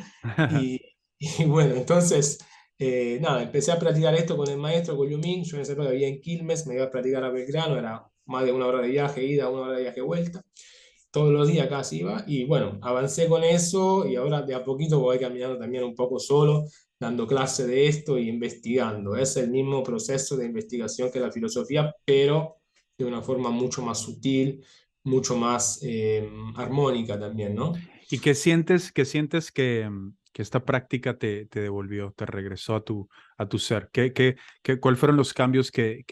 Speaker 2: Y, y bueno, entonces, nada, empecé a practicar esto con el maestro, con Liu Ming. Yo en esa época vivía en Quilmes, me iba a practicar a Belgrano, era más de una hora de viaje, ida, una hora de viaje, vuelta. Todos los días casi iba. Y bueno, avancé con eso y ahora de a poquito voy caminando también un poco solo, dando clase de esto y investigando. Es el mismo proceso de investigación que la filosofía, pero de una forma mucho más sutil, mucho más armónica también, ¿no?
Speaker 1: ¿Y qué sientes que esta práctica te devolvió, te regresó a tu ser? ¿Cuáles fueron los cambios que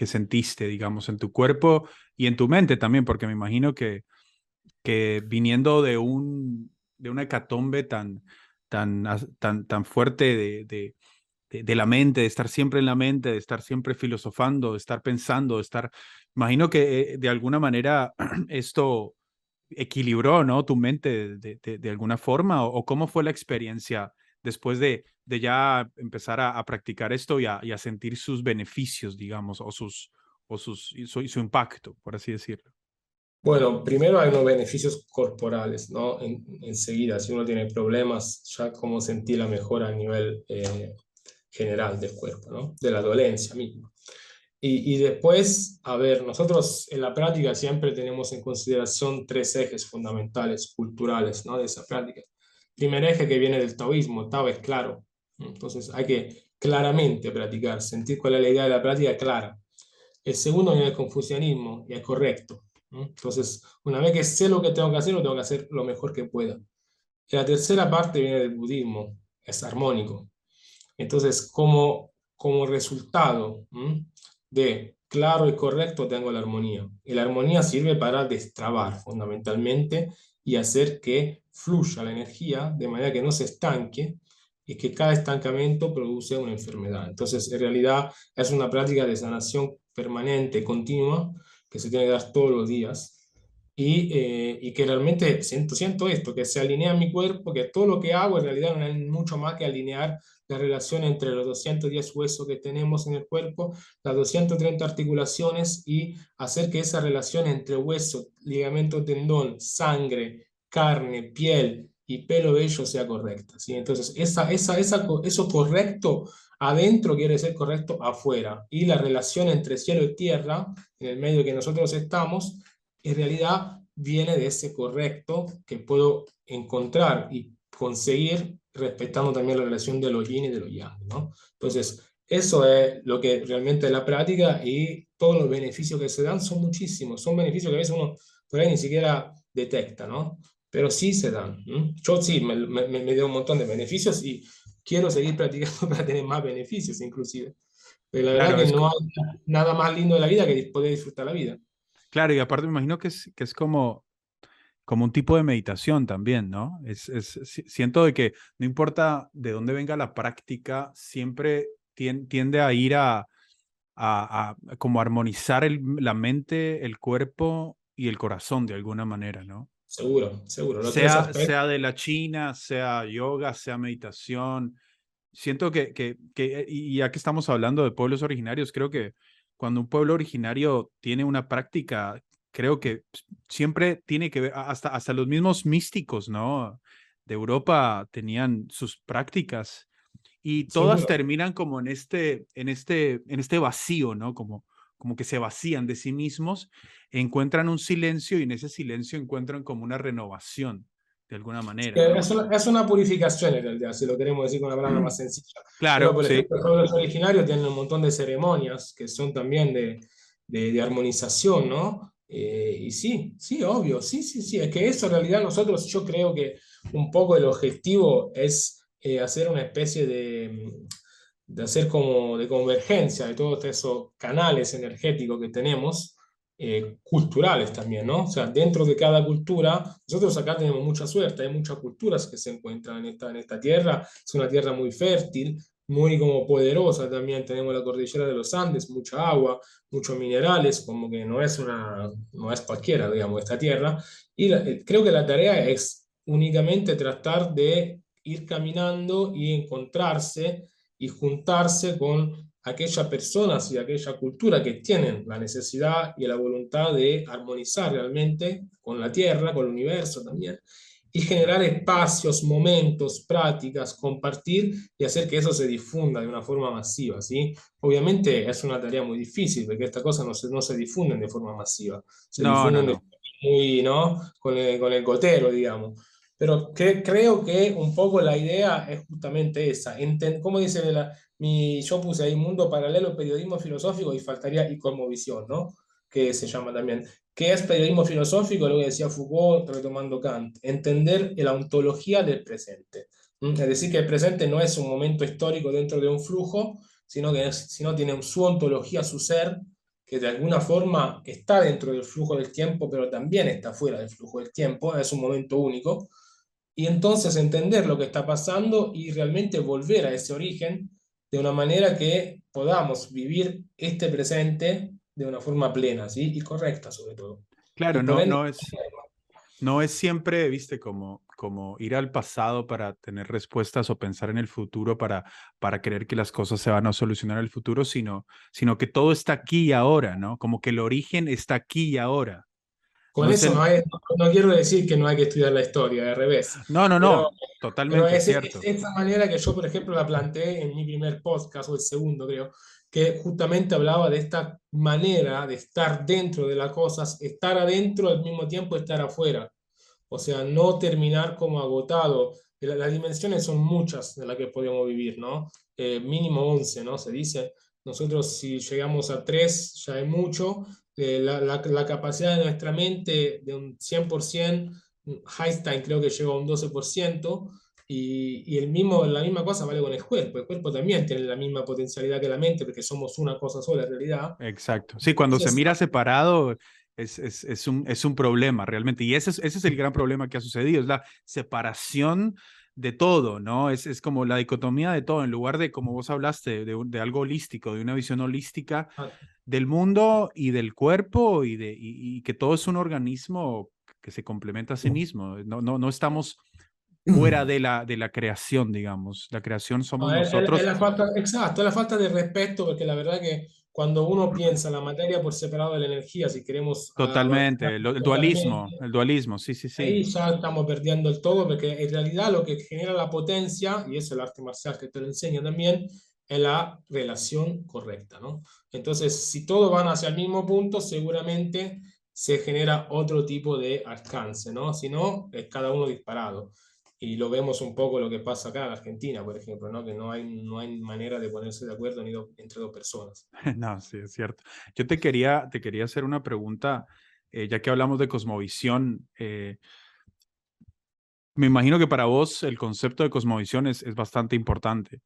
Speaker 1: sentiste, digamos, en tu cuerpo y en tu mente también? Porque me imagino que viniendo de una hecatombe tan fuerte de la mente, de estar siempre en la mente, de estar siempre filosofando, de estar pensando, imagino que de alguna manera esto equilibró, ¿no? Tu mente de alguna forma, o cómo fue la experiencia después de ya empezar a practicar esto y a sentir sus beneficios, digamos, su impacto, por así decirlo.
Speaker 2: Bueno, primero hay unos beneficios corporales, ¿no? Enseguida, si uno tiene problemas, ya como sentir la mejora a nivel general del cuerpo, ¿no? De la dolencia misma. Y después, a ver, nosotros en la práctica siempre tenemos en consideración tres ejes fundamentales, culturales, ¿no? De esa práctica. Primer eje que viene del taoísmo, Tao es claro. Entonces hay que claramente practicar, sentir cuál es la idea de la práctica clara. El segundo viene del confucianismo y es correcto. Entonces, una vez que sé lo que tengo que hacer, lo tengo que hacer lo mejor que pueda. Y la tercera parte viene del budismo, es armónico. Entonces, como resultado de claro y correcto, tengo la armonía. Y la armonía sirve para destrabar fundamentalmente y hacer que fluya la energía de manera que no se estanque y que cada estancamiento produce una enfermedad. Entonces, en realidad es una práctica de sanación permanente, continua, que se tiene que dar todos los días. Y que realmente siento esto, que se alinea mi cuerpo, que todo lo que hago en realidad no es mucho más que alinear la relación entre los 210 huesos que tenemos en el cuerpo, las 230 articulaciones y hacer que esa relación entre hueso, ligamento, tendón, sangre, carne, piel y pelo vello sea correcta, ¿sí? Entonces, eso correcto adentro quiere decir correcto afuera. Y la relación entre cielo y tierra, en el medio que nosotros estamos, en realidad viene de ese correcto que puedo encontrar y conseguir respetando también la relación de los yin y de los yang, ¿no? Entonces, eso es lo que realmente es la práctica y todos los beneficios que se dan son muchísimos, son beneficios que a veces uno por ahí ni siquiera detecta, ¿no? Pero sí se dan. Yo sí me dio un montón de beneficios y quiero seguir practicando para tener más beneficios inclusive. Pero la verdad
Speaker 1: Claro,
Speaker 2: que no hay nada más lindo de la vida que poder disfrutar la vida.
Speaker 1: claro, y aparte me imagino que es como un tipo de meditación también, ¿no? Siento de que no importa de dónde venga la práctica, siempre tiende a ir a como armonizar la mente, el cuerpo y el corazón de alguna manera, ¿no?
Speaker 2: Seguro, seguro. Los tres aspectos.
Speaker 1: Sea de la China, sea yoga, sea meditación. Siento y ya que estamos hablando de pueblos originarios, creo que cuando un pueblo originario tiene una práctica, creo que siempre tiene que ver, hasta los mismos místicos, ¿no? De Europa tenían sus prácticas y todas
Speaker 2: Seguro.
Speaker 1: terminan como en este vacío, ¿no? Como que se vacían de sí mismos, encuentran un silencio y en ese silencio encuentran como una renovación, de alguna manera, ¿no?
Speaker 2: Es una purificación en realidad, si lo queremos decir con una palabra más sencilla. Pero,
Speaker 1: Claro,
Speaker 2: por
Speaker 1: sí.
Speaker 2: ejemplo, los pueblos originarios tienen un montón de ceremonias que son también de armonización, ¿no? Y sí, sí, obvio, sí, sí, sí. Es que eso en realidad nosotros, yo creo que un poco el objetivo es hacer una especie de hacer como de convergencia de todos esos canales energéticos que tenemos, culturales también, ¿no? O sea, dentro de cada cultura, nosotros acá tenemos mucha suerte, hay muchas culturas que se encuentran en esta tierra, es una tierra muy fértil, muy como poderosa también, tenemos la cordillera de los Andes, mucha agua, muchos minerales, como que no es cualquiera, digamos, esta tierra, y creo que la tarea es únicamente tratar de ir caminando y encontrarse y juntarse con aquellas personas y aquella cultura que tienen la necesidad y la voluntad de armonizar realmente con la Tierra, con el universo también, y generar espacios, momentos, prácticas, compartir y hacer que eso se difunda de una forma masiva, ¿sí? Obviamente es una tarea muy difícil, porque estas cosas no se difunden de forma masiva, se
Speaker 1: No, no,
Speaker 2: difunden de
Speaker 1: no.
Speaker 2: forma muy, ¿no? Con el gotero, digamos. Pero creo que un poco la idea es justamente esa. ¿Cómo dice yo puse ahí mundo paralelo, periodismo filosófico y faltaría y cosmovisión, ¿no? Que se llama también. ¿Qué es periodismo filosófico? Lo que decía Foucault retomando Kant. Entender la ontología del presente. Es decir, que el presente no es un momento histórico dentro de un flujo, sino tiene su ontología, su ser, que de alguna forma está dentro del flujo del tiempo, pero también está fuera del flujo del tiempo, es un momento único y entonces entender lo que está pasando y realmente volver a ese origen de una manera que podamos vivir este presente de una forma plena, ¿sí? Y correcta sobre todo. Y
Speaker 1: Claro,
Speaker 2: por
Speaker 1: no,
Speaker 2: ende,
Speaker 1: no es. No es siempre, viste, como ir al pasado para tener respuestas o pensar en el futuro para creer que las cosas se van a solucionar en el futuro, sino que todo está aquí y ahora, ¿no? Como que el origen está aquí y ahora.
Speaker 2: Con
Speaker 1: No es
Speaker 2: eso
Speaker 1: el...
Speaker 2: no quiero decir que no hay que estudiar la historia, al revés,
Speaker 1: No, no,
Speaker 2: pero,
Speaker 1: no,
Speaker 2: pero
Speaker 1: totalmente
Speaker 2: es
Speaker 1: cierto.
Speaker 2: esa manera que yo, por ejemplo, la planteé en mi primer podcast, o el segundo creo, que justamente hablaba de esta manera de estar dentro de las cosas, estar adentro al mismo tiempo estar afuera. O sea, no terminar como agotado. Las dimensiones son muchas de las que podemos vivir, ¿no? Mínimo 11, ¿no? Se dice. Nosotros si llegamos a 3 ya es mucho. La capacidad de nuestra mente de un 100%, Einstein creo que llegó a un 12%, y la misma cosa vale con el cuerpo. El cuerpo también tiene la misma potencialidad que la mente, porque somos una cosa sola en realidad.
Speaker 1: Exacto. Sí, cuando se
Speaker 2: Entonces,
Speaker 1: mira separado es un problema realmente. Y ese es el gran problema que ha sucedido, es la separación de todo, ¿no? Es como la dicotomía de todo, en lugar de, como vos hablaste, de algo holístico, de una visión holística del mundo y del cuerpo y que todo es un organismo que se complementa a sí mismo. No, no, no estamos fuera de la creación, digamos. La creación somos
Speaker 2: no, es
Speaker 1: nosotros
Speaker 2: la falta, exacto, es la falta de respeto, porque la verdad que cuando uno piensa la materia por separado de la energía, si queremos
Speaker 1: totalmente.
Speaker 2: totalmente,
Speaker 1: El dualismo, sí, sí, sí.
Speaker 2: ahí ya estamos perdiendo el todo, porque en realidad lo que genera la potencia, y eso el arte marcial que te lo enseña también, es la relación correcta, ¿no? Entonces, si todos van hacia el mismo punto, seguramente se genera otro tipo de alcance, ¿no? Si no, es cada uno disparado. Y lo vemos un poco lo que pasa acá en Argentina, por ejemplo, ¿no? Que no hay manera de ponerse de acuerdo entre dos personas.
Speaker 1: No, sí, es cierto. Yo te quería hacer una pregunta, ya que hablamos de cosmovisión. Me imagino que para vos el concepto de cosmovisión es bastante importante.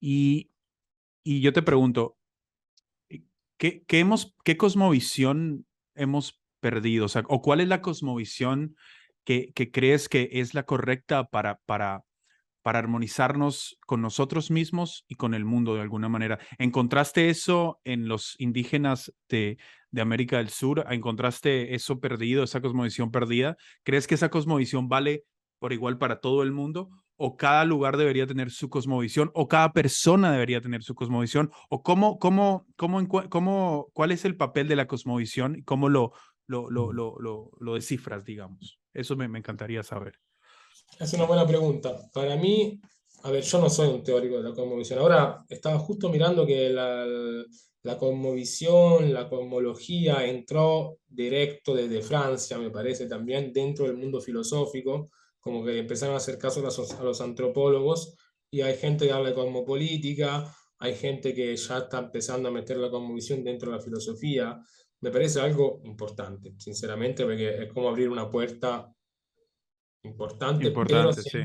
Speaker 1: Y, y yo te pregunto, ¿qué cosmovisión hemos perdido? O sea, ¿o cuál es la cosmovisión que crees que es la correcta para armonizarnos con nosotros mismos y con el mundo de alguna manera? ¿Encontraste eso en los indígenas de América del Sur? ¿Encontraste eso perdido, esa cosmovisión perdida? ¿Crees que esa cosmovisión vale por igual para todo el mundo? ¿O cada lugar debería tener su cosmovisión? ¿O cada persona debería tener su cosmovisión? ¿O cuál es el papel de la cosmovisión y cómo lo descifras, digamos? Eso me encantaría saber.
Speaker 2: Es una buena pregunta. Para mí, a ver, yo no soy un teórico de la cosmovisión. Ahora estaba justo mirando que la cosmovisión, la cosmología entró directo desde Francia, me parece, también dentro del mundo filosófico, como que empezaron a hacer caso a los antropólogos, y hay gente que habla de cosmopolítica, hay gente que ya está empezando a meter la cosmovisión dentro de la filosofía. Me parece algo importante, sinceramente, porque es como abrir una puerta importante, pero
Speaker 1: Importante, sí,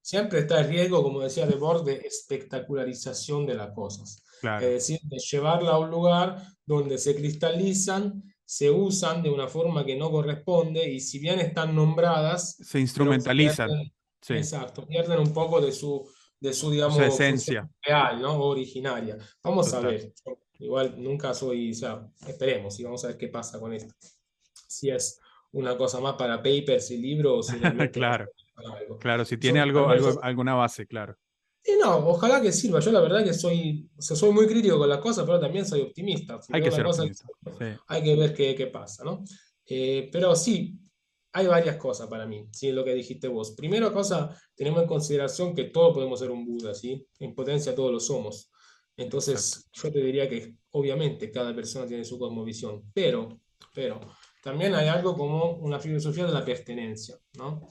Speaker 2: siempre está el riesgo, como decía Debord, de espectacularización de las cosas. Es
Speaker 1: claro.
Speaker 2: decir, de llevarla a un lugar donde se cristalizan, se usan de una forma que no corresponde, y si bien están nombradas,
Speaker 1: Se
Speaker 2: pero
Speaker 1: instrumentalizan,
Speaker 2: pierden,
Speaker 1: sí,
Speaker 2: exacto, pierden un poco de su,
Speaker 1: o sea,
Speaker 2: digamos, función
Speaker 1: esencia,
Speaker 2: real, ¿no? Originaria. Vamos a
Speaker 1: total.
Speaker 2: ver. Igual nunca soy, o sea, esperemos y vamos a ver qué pasa con esto. Si es una cosa más para papers y libros, o si realmente va a
Speaker 1: Claro,
Speaker 2: ser para algo.
Speaker 1: claro, si tiene
Speaker 2: Yo, al
Speaker 1: algo,
Speaker 2: menos,
Speaker 1: alguna base, claro.
Speaker 2: y no, ojalá que sirva. Yo la verdad que soy, o sea, soy muy crítico con las cosas, pero también soy optimista. Si
Speaker 1: Hay
Speaker 2: veo
Speaker 1: que
Speaker 2: la
Speaker 1: ser
Speaker 2: cosa,
Speaker 1: optimista, sí,
Speaker 2: hay que ver qué pasa, ¿no? Pero sí, hay varias cosas para mí, sí, lo que dijiste vos. Primera cosa, tenemos en consideración que todos podemos ser un Buda, ¿sí? En potencia todos lo somos.
Speaker 1: exacto.
Speaker 2: Entonces, yo te diría que obviamente cada persona tiene su cosmovisión, pero también hay algo como una filosofía de la pertenencia, ¿no?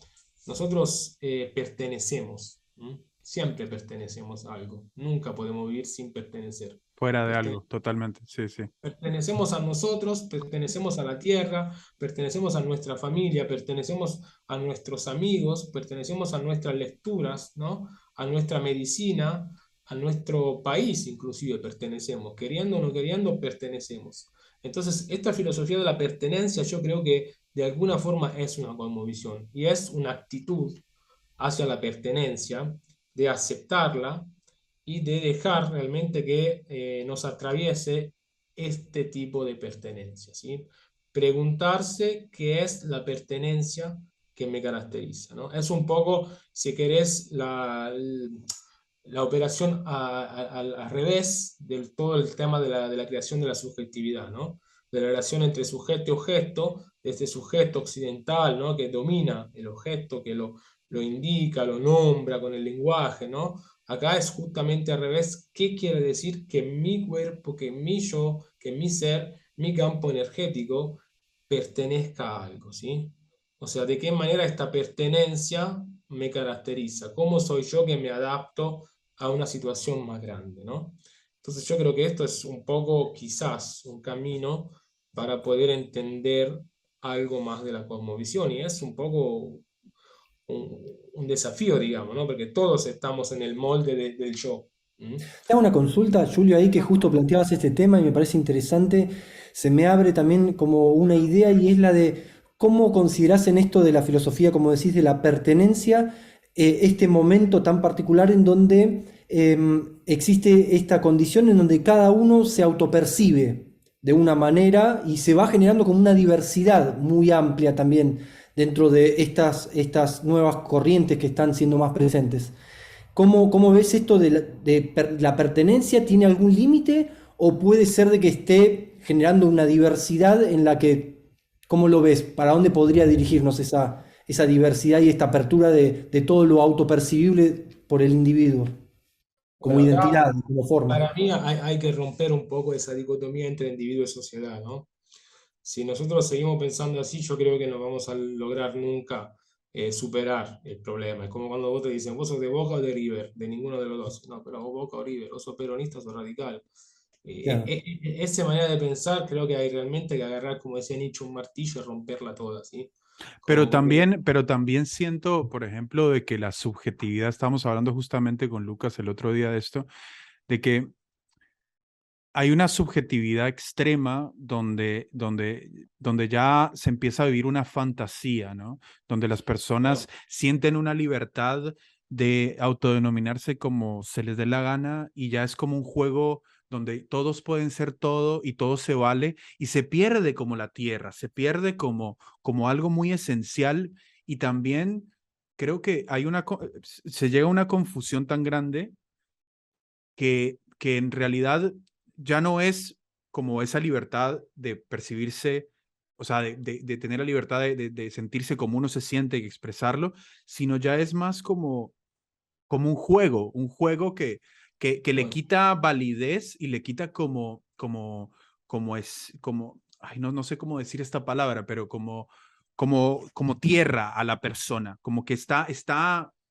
Speaker 2: Nosotros pertenecemos, ¿m? Siempre pertenecemos a algo, nunca podemos vivir sin pertenecer.
Speaker 1: Fuera de
Speaker 2: Pertene-
Speaker 1: algo, totalmente, sí, sí,
Speaker 2: Pertenecemos a nosotros, pertenecemos a la tierra, pertenecemos a nuestra familia, pertenecemos a nuestros amigos, pertenecemos a nuestras lecturas, ¿no? A nuestra medicina, a nuestro país inclusive pertenecemos, queriendo o no queriendo, pertenecemos. Entonces, esta filosofía de la pertenencia yo creo que de alguna forma es una cosmovisión y es una actitud hacia la pertenencia, de aceptarla y de dejar realmente que nos atraviese este tipo de pertenencia, ¿sí? preguntarse qué es la pertenencia que me caracteriza, ¿no? Es un poco, si querés, la operación al revés del todo el tema de la creación de la subjetividad, ¿no? De la relación entre sujeto y objeto, de este sujeto occidental, ¿no? Que domina el objeto, que lo indica, lo nombra con el lenguaje, ¿no? Acá es justamente al revés. ¿Qué quiere decir que mi cuerpo, que mi yo, que mi ser, mi campo energético pertenezca a algo, ¿sí? O sea, de qué manera esta pertenencia me caracteriza, cómo soy yo que me adapto a una situación más grande, ¿no? Entonces yo creo que esto es un poco, quizás, un camino para poder entender algo más de la cosmovisión y es un poco un desafío, digamos, ¿no? Porque todos estamos en el molde del yo. ¿Mm?
Speaker 3: Te hago una consulta, Julio, ahí que justo planteabas este tema y me parece interesante. Se me abre también como una idea y es la de cómo considerás en esto de la filosofía, como decís, de la pertenencia, este momento tan particular en donde existe esta condición en donde cada uno se autopercibe de una manera y se va generando como una diversidad muy amplia también dentro de estas nuevas corrientes que están siendo más presentes. ¿Cómo ves esto la pertenencia? ¿Tiene algún límite o puede ser de que esté generando una diversidad en la que, cómo lo ves? ¿Para dónde podría dirigirnos esa diversidad y esta apertura de todo lo autopercibible por el individuo, como
Speaker 2: Bueno, acá
Speaker 3: identidad, como forma?
Speaker 2: para mí hay que romper un poco esa dicotomía entre individuo y sociedad, ¿no? Si nosotros seguimos pensando así, yo creo que no vamos a lograr nunca superar el problema. Es como cuando vos te dicen, vos sos de Boca o de River, de ninguno de los dos. No, pero vos Boca o River, vos sos peronista o sos radical.
Speaker 3: Claro.
Speaker 2: Esa manera de pensar creo que hay realmente que agarrar, como decía Nietzsche, un martillo y romperla toda, ¿sí? Como que,
Speaker 1: Pero también siento, por ejemplo, de que la subjetividad, estamos hablando justamente con Lucas el otro día de esto, de que hay una subjetividad extrema donde ya se empieza a vivir una fantasía, ¿no? Donde las personas
Speaker 2: bueno,
Speaker 1: sienten una libertad de autodenominarse como se les dé la gana y ya es como un juego donde todos pueden ser todo y todo se vale y se pierde como la tierra, se pierde como algo muy esencial y también creo que se llega a una confusión tan grande que en realidad ya no es como esa libertad de percibirse, o sea, de tener la libertad de sentirse como uno se siente y expresarlo, sino ya es más como un juego que le
Speaker 2: bueno.
Speaker 1: quita validez y le quita ay, no sé cómo decir esta palabra, pero como tierra a la persona, como que está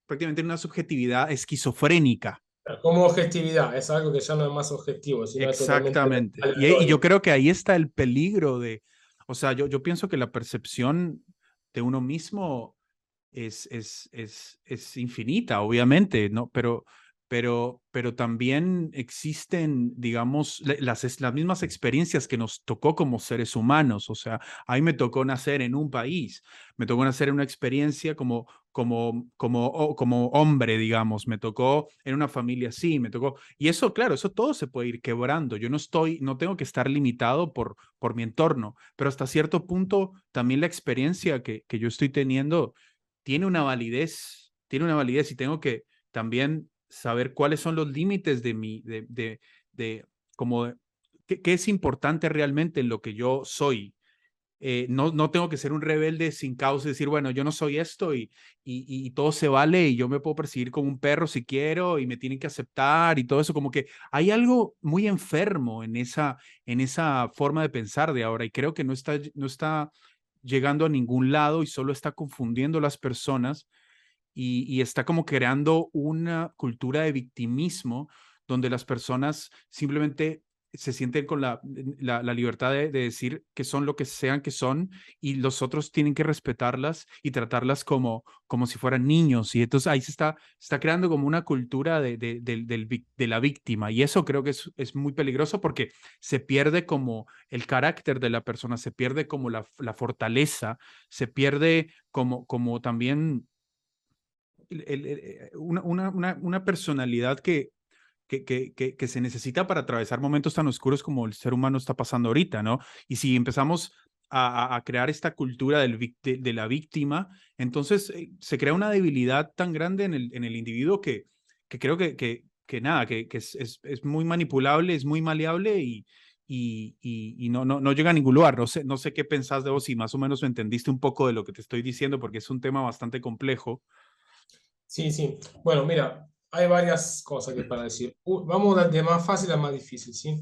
Speaker 1: prácticamente en una subjetividad esquizofrénica.
Speaker 2: Como objetividad, es algo que ya no es más objetivo, sino es totalmente
Speaker 1: Exactamente. Y yo
Speaker 2: aleatorio.
Speaker 1: creo que ahí está el peligro o sea, yo pienso que la percepción de uno mismo es infinita, obviamente, ¿no? Pero también existen, digamos, las mismas experiencias que nos tocó como seres humanos. O sea, a mí me tocó nacer en un país, me tocó nacer en una experiencia como hombre, digamos, me tocó en una familia así, me tocó. Y eso, claro, eso todo se puede ir quebrando. Yo no tengo que estar limitado por mi entorno, pero hasta cierto punto también la experiencia que yo estoy teniendo tiene una validez y tengo que también saber cuáles son los límites de como, qué es importante realmente en lo que yo soy. No tengo que ser un rebelde sin causa y decir, bueno, yo no soy esto y todo se vale y yo me puedo percibir como un perro si quiero y me tienen que aceptar y todo eso, como que hay algo muy enfermo en esa forma de pensar de ahora y creo que no está llegando a ningún lado y solo está confundiendo a las personas y está como creando una cultura de victimismo donde las personas simplemente se sienten con la libertad de decir que son lo que sean que son y los otros tienen que respetarlas y tratarlas como si fueran niños. Y entonces ahí se está creando como una cultura de la víctima y eso creo que es muy peligroso porque se pierde como el carácter de la persona, se pierde como la fortaleza, se pierde como también una personalidad que se necesita para atravesar momentos tan oscuros como el ser humano está pasando ahorita, ¿no? Y si empezamos a crear esta cultura de la víctima, entonces se crea una debilidad tan grande en el individuo que creo que nada, que es muy manipulable, es muy maleable y no llega a ningún lugar. No sé qué pensás de vos, si más o menos entendiste un poco de lo que te estoy diciendo, porque es un tema bastante complejo.
Speaker 2: Sí, sí. Bueno, mira, hay varias cosas que para decir. Vamos de más fácil a más difícil, ¿sí?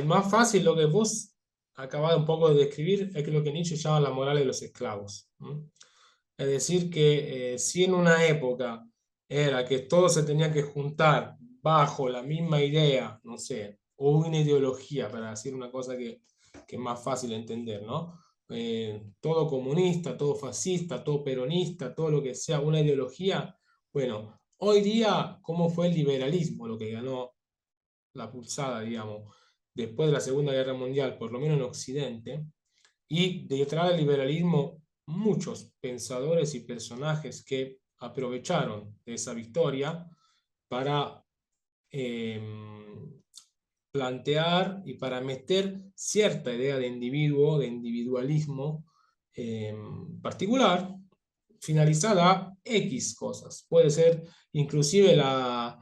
Speaker 2: Más fácil, lo que vos acabas un poco de describir, es que lo que Nietzsche llama la moral de los esclavos. Es decir, que si en una época era que todos se tenían que juntar bajo la misma idea, no sé, o una ideología, para decir una cosa que es más fácil de entender, ¿no? Todo comunista, todo fascista, todo peronista, todo lo que sea una ideología. Bueno, hoy día, ¿cómo fue el liberalismo lo que ganó la pulsada, digamos, después de la Segunda Guerra Mundial, por lo menos en Occidente? Y detrás del liberalismo, muchos pensadores y personajes que aprovecharon de esa victoria para eh, plantear y para meter cierta idea de individuo, de individualismo particular, finalizada a X cosas. Puede ser inclusive la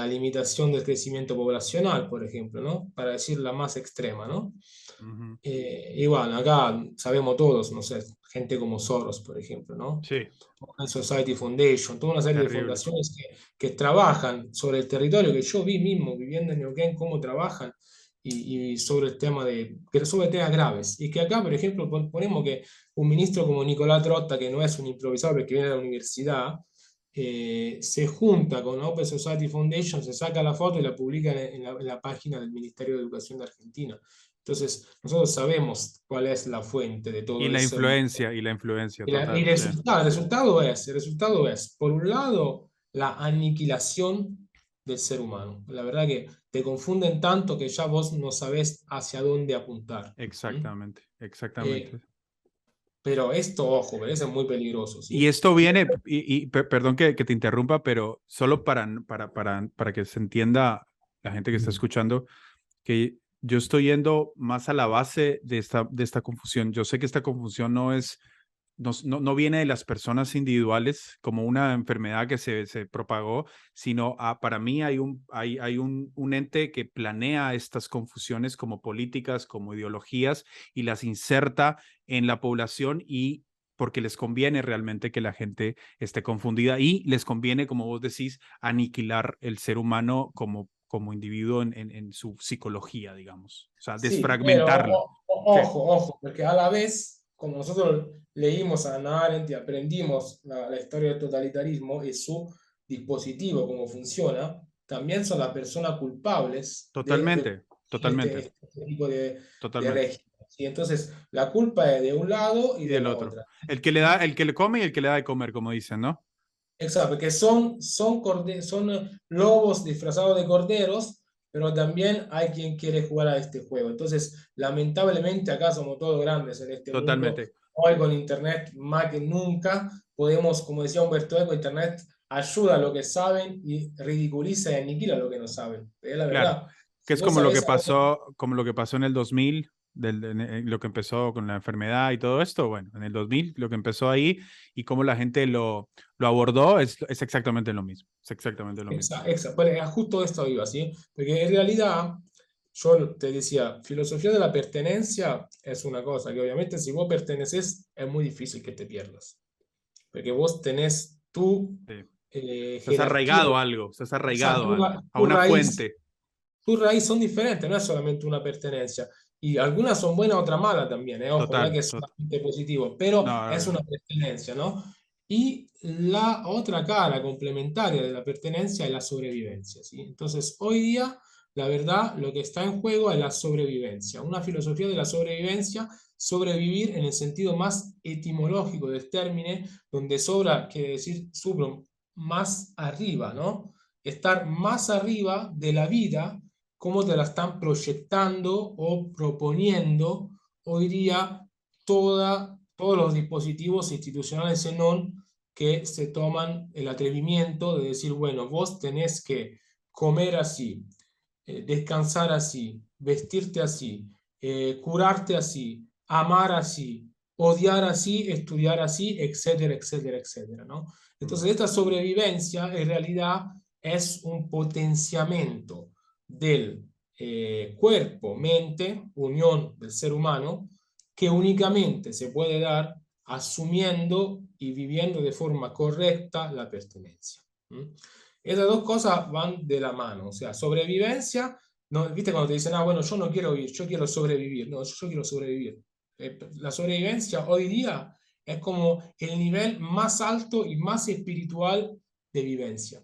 Speaker 2: limitación del crecimiento poblacional, por ejemplo, ¿no? Para decir la más extrema, ¿no?
Speaker 1: Ujú.
Speaker 2: Y bueno, acá sabemos todos, no sé, gente como Soros, por ejemplo, ¿no?
Speaker 1: Sí,
Speaker 2: Open Society Foundation, toda una serie de
Speaker 1: terrible.
Speaker 2: fundaciones que trabajan sobre el territorio, que yo vi mismo viviendo en Neuquén, cómo trabajan y sobre el tema sobre temas graves. Y que acá, por ejemplo, ponemos que un ministro como Nicolás Trotta, que no es un improvisado, porque viene de la universidad, se junta con Open Society Foundation, se saca la foto y la publica en la página del Ministerio de Educación de Argentina. Entonces, nosotros sabemos cuál es la fuente de todo eso.
Speaker 1: Y la influencia
Speaker 2: Y
Speaker 1: total, sí.
Speaker 2: el resultado es, por un lado, la aniquilación del ser humano. La verdad que te confunden tanto que ya vos no sabés hacia dónde apuntar.
Speaker 1: Exactamente,
Speaker 2: Eh,
Speaker 1: exactamente.
Speaker 2: pero esto, ojo, pero eso es muy peligroso,
Speaker 1: Y
Speaker 2: ¿sí?
Speaker 1: esto viene, perdón que te interrumpa, pero solo para que se entienda la gente que está escuchando, que yo estoy yendo más a la base de esta confusión. Yo sé que esta confusión no viene de las personas individuales como una enfermedad que se propagó, sino para mí hay un ente que planea estas confusiones como políticas, como ideologías y las inserta en la población y porque les conviene realmente que la gente esté confundida y les conviene, como vos decís, aniquilar el ser humano como individuo en su psicología, digamos. O sea,
Speaker 2: Sí, pero
Speaker 1: desfragmentarlo. Sí,
Speaker 2: ojo, porque a la vez, como nosotros leímos a Hannah Arendt y aprendimos la historia del totalitarismo y su dispositivo, cómo funciona, también son las personas culpables de
Speaker 1: totalmente, totalmente,
Speaker 2: este tipo de
Speaker 1: totalmente.
Speaker 2: régimen. ¿Sí? Entonces, la culpa es de un lado y
Speaker 1: Y
Speaker 2: de
Speaker 1: del
Speaker 2: la
Speaker 1: otro.
Speaker 2: otra.
Speaker 1: El que le come y el que le da de comer, como dicen, ¿no?
Speaker 2: Exacto, porque son lobos disfrazados de corderos, pero también hay quien quiere jugar a este juego. Entonces, lamentablemente, acá somos todos grandes en este mundo.
Speaker 1: Totalmente.
Speaker 2: Hoy con Internet, más que nunca, podemos, como decía Humberto Eco, Internet ayuda a lo que saben y ridiculiza y aniquila lo que no saben. Es la
Speaker 1: Claro.
Speaker 2: verdad.
Speaker 1: Que
Speaker 2: Si
Speaker 1: es
Speaker 2: vos sabés algo,
Speaker 1: como lo que pasó en el 2000, lo que empezó con la enfermedad y todo esto. Bueno, en el 2000, lo que empezó ahí y cómo la gente lo abordó es exactamente lo mismo. Es exactamente lo mismo.
Speaker 2: Bueno, justo esto iba, ¿sí? Porque en realidad, yo te decía, filosofía de la pertenencia es una cosa que obviamente si vos perteneces es muy difícil que te pierdas, porque vos tenés tu
Speaker 1: Sí. Estás
Speaker 2: jerarquía,
Speaker 1: arraigado a algo, estás
Speaker 2: o sea,
Speaker 1: arraigado a
Speaker 2: tu
Speaker 1: una
Speaker 2: raíz,
Speaker 1: fuente.
Speaker 2: tu raíz son diferentes, no es solamente una pertenencia. Y algunas son buenas, otras malas también, ojo, no es que
Speaker 1: Total.
Speaker 2: es solamente positivo, pero es
Speaker 1: No,
Speaker 2: una pertenencia, ¿no? Y la otra cara complementaria de la pertenencia es la sobrevivencia, ¿sí? Entonces, hoy día, la verdad, lo que está en juego es la sobrevivencia, una filosofía de la sobrevivencia, sobrevivir en el sentido más etimológico del término, donde sobra, quiere decir, subro, más arriba, ¿no? Estar más arriba de la vida, cómo te la están proyectando o proponiendo hoy día todos los dispositivos institucionales en on que se toman el atrevimiento de decir, bueno, vos tenés que comer así, descansar así, vestirte así, curarte así, amar así, odiar así, estudiar así, etcétera, etcétera, etcétera, ¿no? Entonces, esta sobrevivencia en realidad es un potenciamiento del cuerpo-mente, unión del ser humano, que únicamente se puede dar asumiendo y viviendo de forma correcta la pertenencia. ¿Mm? Esas dos cosas van de la mano, o sea, sobrevivencia, no, ¿viste cuando te dicen, ah, bueno, yo no quiero vivir, yo quiero sobrevivir? No, yo quiero sobrevivir. La sobrevivencia hoy día es como el nivel más alto y más espiritual de vivencia.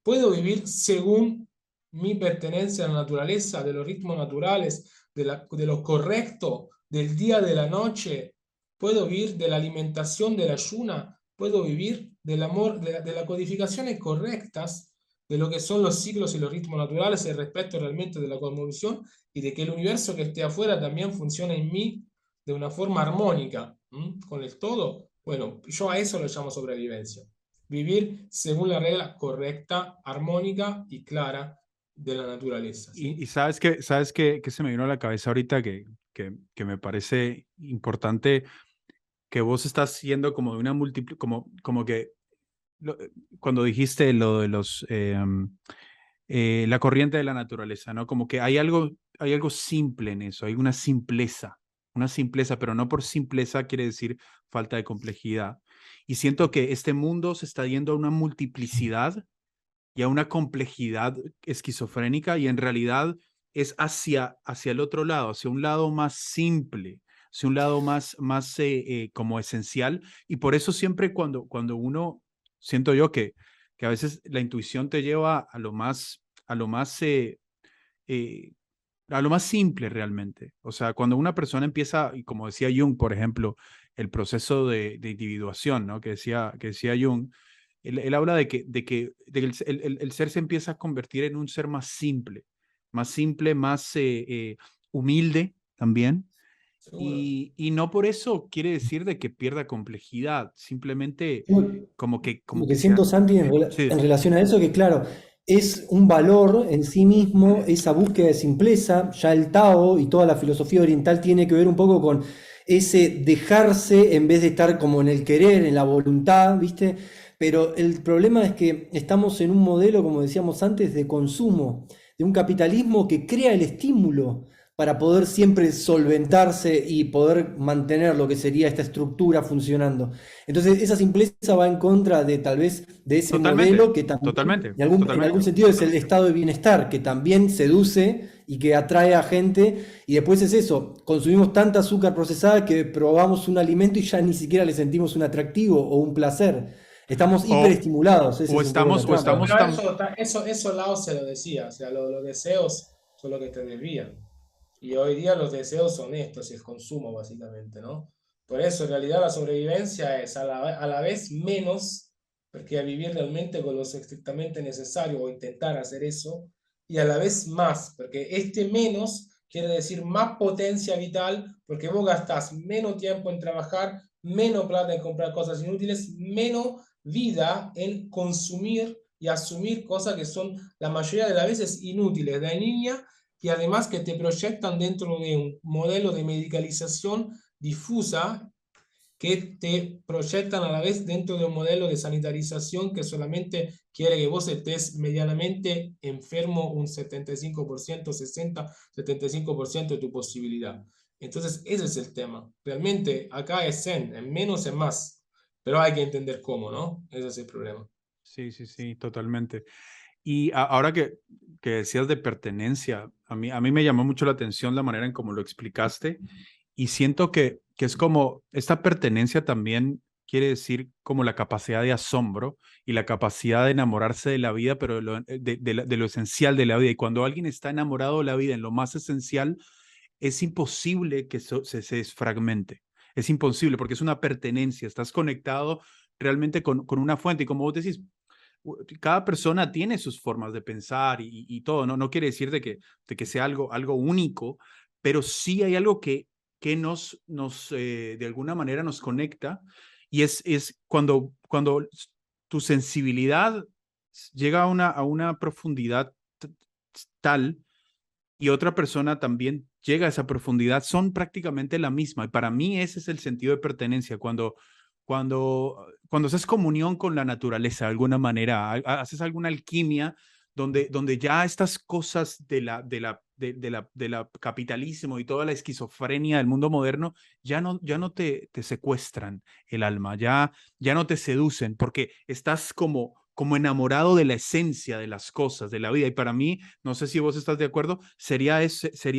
Speaker 2: Puedo vivir según mi pertenencia a la naturaleza, de los ritmos naturales, de lo correcto, del día, de la noche. Puedo vivir de la alimentación, de la ayuna. Puedo vivir del amor, de las codificaciones correctas de lo que son los ciclos y los ritmos naturales, el respeto realmente de la cosmovisión y de que el universo que esté afuera también funciona en mí de una forma armónica, con el todo. Bueno, yo a eso lo llamo sobrevivencia. Vivir según la regla correcta, armónica y clara de la naturaleza, ¿sí?
Speaker 1: Y sabes que se me vino a la cabeza ahorita que me parece importante que vos estás siendo como de una múltiple, como que cuando dijiste lo de la corriente de la naturaleza, ¿no? Como que hay algo simple en eso, hay una simpleza, pero no por simpleza quiere decir falta de complejidad. Y siento que este mundo se está yendo a una multiplicidad y a una complejidad esquizofrénica y en realidad es hacia el otro lado, hacia un lado más simple, hacia un lado más como esencial. Y por eso siempre cuando uno, siento yo que a veces la intuición te lleva a lo más, eh, a lo más simple realmente. O sea, cuando una persona empieza, y como decía Jung, por ejemplo, el proceso de individuación, ¿no? Que decía Jung, él habla de que el ser se empieza a convertir en un ser más simple, más humilde también.
Speaker 2: Seguro.
Speaker 1: Y no por eso quiere decir de que pierda complejidad, simplemente
Speaker 3: Yo
Speaker 1: como
Speaker 3: lo que
Speaker 1: que sea.
Speaker 3: siento, Santi,
Speaker 1: Sí,
Speaker 3: en relación a eso, que claro, es un valor en sí mismo, esa búsqueda de simpleza. Ya el Tao y toda la filosofía oriental tiene que ver un poco con ese dejarse en vez de estar como en el querer, en la voluntad, ¿viste? Pero el problema es que estamos en un modelo, como decíamos antes, de consumo, de un capitalismo que crea el estímulo para poder siempre solventarse y poder mantener lo que sería esta estructura funcionando. Entonces, esa simpleza va en contra de tal vez de ese
Speaker 1: totalmente,
Speaker 3: modelo que también
Speaker 1: totalmente,
Speaker 3: en algún
Speaker 1: totalmente.
Speaker 3: sentido es el estado de bienestar, que también seduce y que atrae a gente. Y después es eso, consumimos tanta azúcar procesada que probamos un alimento y ya ni siquiera le sentimos un atractivo o un placer. Estamos
Speaker 1: O,
Speaker 3: hiperestimulados, esa es un poco la
Speaker 1: o
Speaker 3: trampa.
Speaker 1: estamos
Speaker 2: Pero
Speaker 1: tan...
Speaker 2: eso Lao se lo decía, o sea, los deseos son lo que te desvían. Y hoy día los deseos son estos, el consumo básicamente, ¿no? Por eso en realidad la sobrevivencia es a la vez menos, porque a vivir realmente con lo estrictamente necesario o intentar hacer eso, y a la vez más, porque este menos quiere decir más potencia vital, porque vos gastás menos tiempo en trabajar, menos plata en comprar cosas inútiles, menos vida en consumir y asumir cosas que son la mayoría de las veces inútiles, de niña y además que te proyectan dentro de un modelo de medicalización difusa que te proyectan a la vez dentro de un modelo de sanitarización que solamente quiere que vos estés medianamente enfermo un 75%, 60, 75% de tu posibilidad. Entonces, ese es el tema. Realmente acá es zen, en menos es más, pero hay que entender cómo, ¿no? Ese es el problema.
Speaker 1: Sí, sí, sí, totalmente. Y ahora que decías de pertenencia, a mí me llamó mucho la atención la manera en cómo lo explicaste y siento que es como esta pertenencia también quiere decir como la capacidad de asombro y la capacidad de enamorarse de la vida, pero de lo esencial de la vida. Y cuando alguien está enamorado de la vida en lo más esencial, es imposible que se desfragmente. Es imposible porque es una pertenencia, estás conectado realmente con una fuente. Y como vos decís, cada persona tiene sus formas de pensar y todo, ¿no? No quiere decir de que sea algo único, pero sí hay algo que de alguna manera nos conecta y es cuando tu sensibilidad llega a una profundidad tal y otra persona también llega a esa profundidad, son prácticamente la misma. Y para mí ese es el sentido de pertenencia, cuando haces comunión con la naturaleza de alguna manera, haces alguna alquimia donde ya estas cosas de la capitalismo y toda la esquizofrenia del mundo moderno ya no te secuestran el alma, ya no te seducen, porque estás como enamorado de la esencia de las cosas, de la vida. Y para mí, no sé si vos estás de acuerdo, sería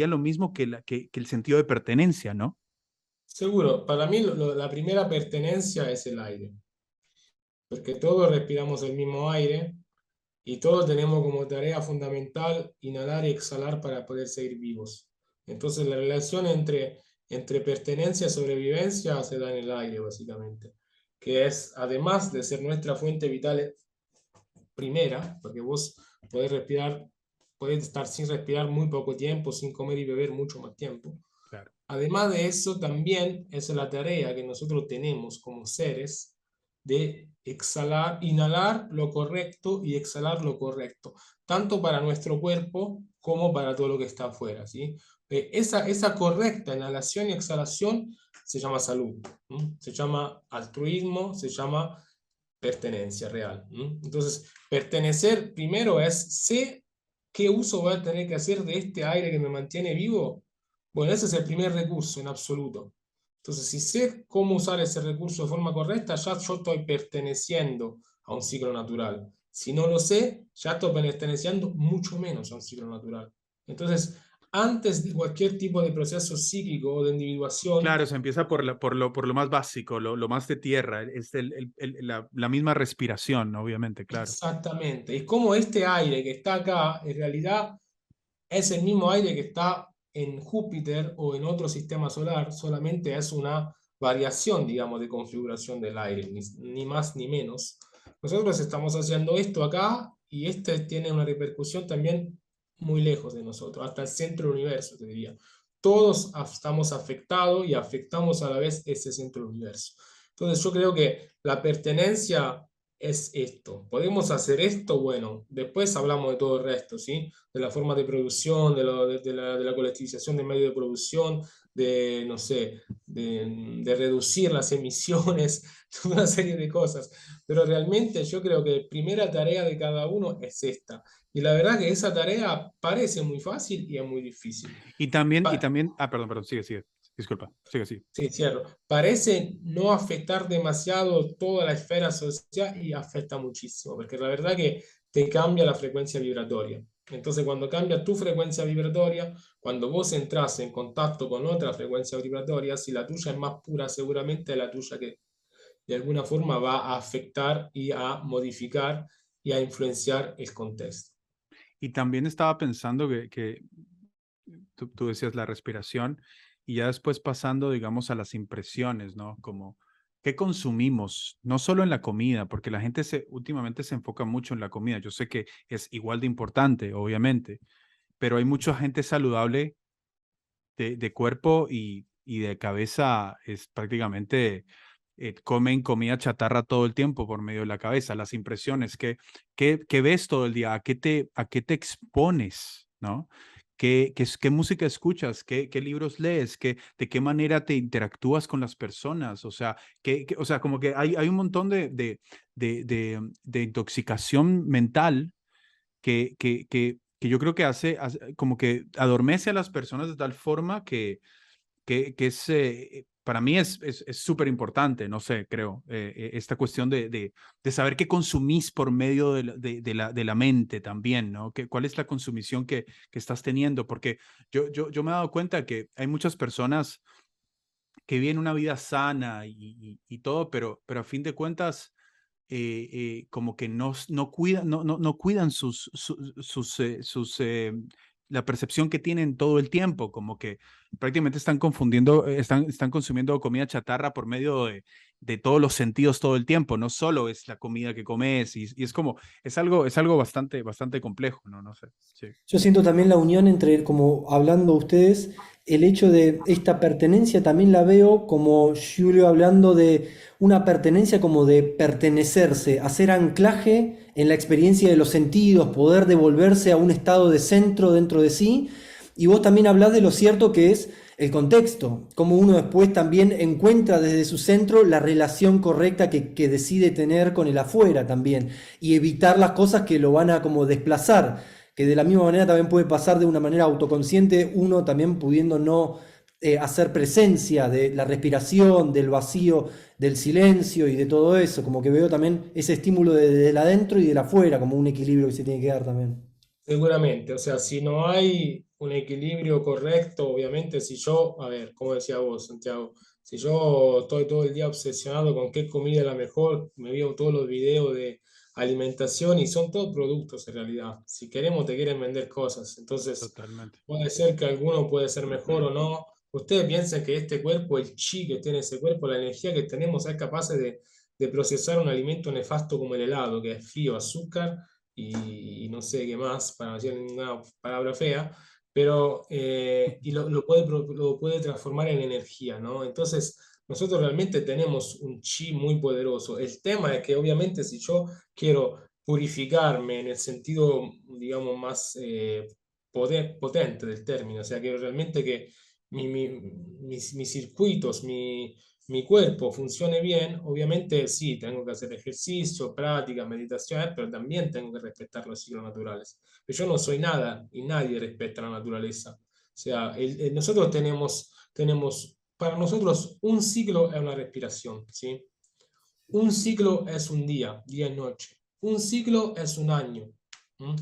Speaker 1: lo mismo que el sentido de pertenencia, ¿no?
Speaker 2: Seguro, para mí la primera pertenencia es el aire, porque todos respiramos el mismo aire y todos tenemos como tarea fundamental inhalar y exhalar para poder seguir vivos. Entonces la relación entre pertenencia y sobrevivencia se da en el aire, básicamente, que es, además de ser nuestra fuente vital primera, porque vos podés respirar, podés estar sin respirar muy poco tiempo, sin comer y beber mucho más tiempo.
Speaker 1: Claro.
Speaker 2: Además de eso, también es la tarea que nosotros tenemos como seres de exhalar, inhalar lo correcto y exhalar lo correcto, tanto para nuestro cuerpo como para todo lo que está afuera, ¿sí? Esa correcta inhalación y exhalación se llama salud, ¿no? Se llama altruismo, se llama pertenencia real, ¿no? Entonces, pertenecer primero es, sé qué uso voy a tener que hacer de este aire que me mantiene vivo. Bueno, ese es el primer recurso en absoluto. Entonces, si sé cómo usar ese recurso de forma correcta, ya yo estoy perteneciendo a un ciclo natural. Si no lo sé, ya estoy perteneciendo mucho menos a un ciclo natural. Entonces, antes de cualquier tipo de proceso psíquico o de individuación,
Speaker 1: Claro, se empieza por lo más básico, lo más de tierra, es la misma respiración, obviamente, claro.
Speaker 2: exactamente, es como este aire que está acá, en realidad es el mismo aire que está en Júpiter o en otro sistema solar, solamente es una variación, digamos, de configuración del aire, ni más ni menos. Nosotros estamos haciendo esto acá y este tiene una repercusión también muy lejos de nosotros, hasta el centro del universo, te diría. Todos estamos afectados y afectamos a la vez ese centro del universo. Entonces yo creo que la pertenencia es esto. ¿Podemos hacer esto? Bueno, después hablamos de todo el resto, ¿sí? De la forma de producción, de la colectivización de medios de producción, de, no sé, de reducir las emisiones, toda una serie de cosas. Pero realmente yo creo que la primera tarea de cada uno es esta. Y la verdad que esa tarea parece muy fácil y es muy difícil.
Speaker 1: Y también, perdón, sigue, disculpa, sigue.
Speaker 2: Sí, cierto. Parece no afectar demasiado toda la esfera social y afecta muchísimo, porque la verdad que te cambia la frecuencia vibratoria. Entonces, cuando cambia tu frecuencia vibratoria, cuando vos entras en contacto con otra frecuencia vibratoria, si la tuya es más pura, seguramente es la tuya que de alguna forma va a afectar y a modificar y a influenciar el contexto.
Speaker 1: Y también estaba pensando que tú decías la respiración y ya después pasando, digamos, a las impresiones, ¿no? Como, ¿qué consumimos? No solo en la comida, porque la gente últimamente se enfoca mucho en la comida. Yo sé que es igual de importante, obviamente, pero hay mucha gente saludable de cuerpo y de cabeza, es prácticamente comen comida chatarra todo el tiempo por medio de la cabeza, las impresiones, ¿qué ves todo el día? ¿A qué te expones? ¿No? ¿Qué música escuchas? ¿Qué libros lees? ¿De qué manera te interactúas con las personas? O sea, o sea como que hay un montón de intoxicación mental que yo creo que hace como que adormece a las personas de tal forma que para mí es súper importante, no sé, creo, esta cuestión de saber qué consumís por medio de la mente también, ¿no? ¿Cuál es la consumición que estás teniendo? Porque yo me he dado cuenta que hay muchas personas que viven una vida sana y todo, pero a fin de cuentas como que no cuidan la percepción que tienen todo el tiempo, como que prácticamente están confundiendo, están consumiendo comida chatarra por medio de todos los sentidos todo el tiempo, no solo es la comida que comes, y es algo bastante complejo, ¿no? No sé, sí.
Speaker 3: Yo siento también la unión entre, como hablando ustedes, el hecho de esta pertenencia también la veo como Julio hablando de una pertenencia como de pertenecerse, hacer anclaje en la experiencia de los sentidos, poder devolverse a un estado de centro dentro de sí Y vos también hablás de lo cierto que es el contexto, cómo uno después también encuentra desde su centro la relación correcta que decide tener con el afuera también, y evitar las cosas que lo van a como desplazar, que de la misma manera también puede pasar de una manera autoconsciente, uno también pudiendo no hacer presencia de la respiración, del vacío, del silencio y de todo eso, como que veo también ese estímulo de la adentro y de la afuera, como un equilibrio que se tiene que dar también.
Speaker 2: Seguramente, o sea, si no hay un equilibrio correcto, obviamente si yo, a ver, como decía vos, Santiago, si yo estoy todo el día obsesionado con qué comida es la mejor, me veo todos los videos de alimentación y son todos productos en realidad. Si queremos, te quieren vender cosas. Entonces,
Speaker 1: Totalmente.
Speaker 2: puede ser que alguno puede ser mejor o no. Ustedes piensan que este cuerpo, el chi que tiene ese cuerpo, la energía que tenemos, es capaz de procesar un alimento nefasto como el helado, que es frío, azúcar y no sé qué más, para no decir ninguna palabra fea, pero y lo puede transformar en energía, ¿no? Entonces, nosotros realmente tenemos un chi muy poderoso. El tema es que obviamente si yo quiero purificarme en el sentido, digamos, más potente del término, o sea, que realmente que mis circuitos, mi cuerpo funcione bien, obviamente sí, tengo que hacer ejercicio, práctica, meditación, pero también tengo que respetar los ciclos naturales. Pero yo no soy nada y nadie respeta la naturaleza. O sea, nosotros para nosotros un ciclo es una respiración, ¿sí? Un ciclo es un día y noche. Un ciclo es un año. ¿M?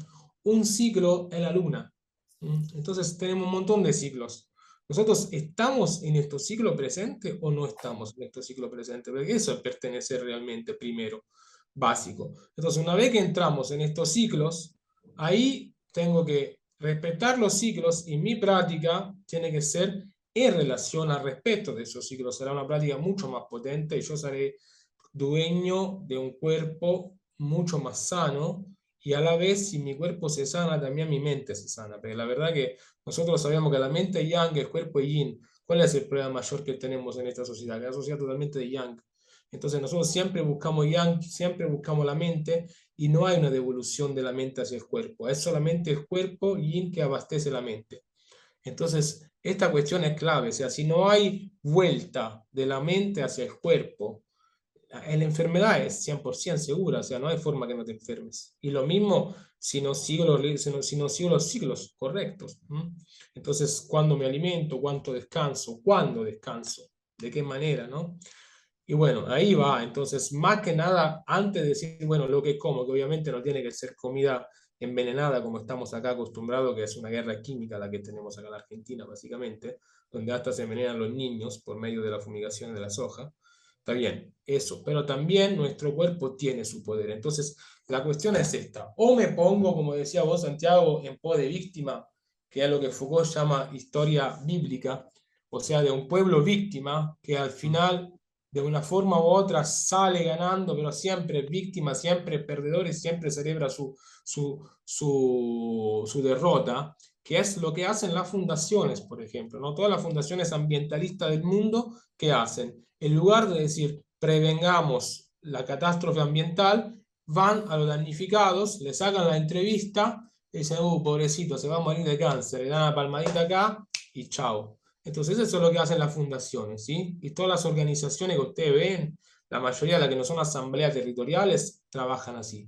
Speaker 2: Un ciclo es la luna. Entonces tenemos un montón de ciclos. ¿Nosotros estamos en nuestro ciclo presente o no estamos en nuestro ciclo presente? Porque eso es pertenecer realmente primero, básico. Entonces, una vez que entramos en estos ciclos, ahí tengo que respetar los ciclos y mi práctica tiene que ser en relación al respeto de esos ciclos. Será una práctica mucho más potente y yo seré dueño de un cuerpo mucho más sano y a la vez si mi cuerpo se sana, también mi mente se sana. Pero la verdad que nosotros sabemos que la mente es yang, el cuerpo es yin. ¿Cuál es el problema mayor que tenemos en esta sociedad? Que es una sociedad totalmente de yang. Entonces nosotros siempre buscamos yang, siempre buscamos la mente y no hay una devolución de la mente hacia el cuerpo. Es solamente el cuerpo yin que abastece la mente. Entonces, esta cuestión es clave. O sea, si no hay vuelta de la mente hacia el cuerpo, la enfermedad es 100% segura, o sea, no hay forma que no te enfermes. Y lo mismo si no sigo los ciclos correctos. ¿M? Entonces, ¿cuándo me alimento? ¿Cuánto descanso? ¿Cuándo descanso? ¿De qué manera? ¿No? Y bueno, ahí va. Entonces, más que nada, antes de decir, bueno, lo que como, que obviamente no tiene que ser comida envenenada como estamos acá acostumbrados, que es una guerra química la que tenemos acá en la Argentina, básicamente, donde hasta se envenenan los niños por medio de la fumigación de la soja. Está bien, eso, pero también nuestro cuerpo tiene su poder. Entonces, la cuestión es esta. O me pongo, como decía vos, Santiago, en pos de víctima, que es lo que Foucault llama historia bíblica, o sea, de un pueblo víctima que al final de una forma u otra sale ganando, pero siempre víctima, siempre perdedor y siempre celebra su derrota, que es lo que hacen las fundaciones, por ejemplo, ¿no? Todas las fundaciones ambientalistas del mundo, ¿qué hacen? En lugar de decir, prevengamos la catástrofe ambiental, van a los damnificados, le sacan la entrevista y dicen, pobrecito, se va a morir de cáncer, le dan la palmadita acá y chao. Entonces eso es lo que hacen las fundaciones, ¿sí? Y todas las organizaciones que ustedes ven, la mayoría de las que no son asambleas territoriales, trabajan así.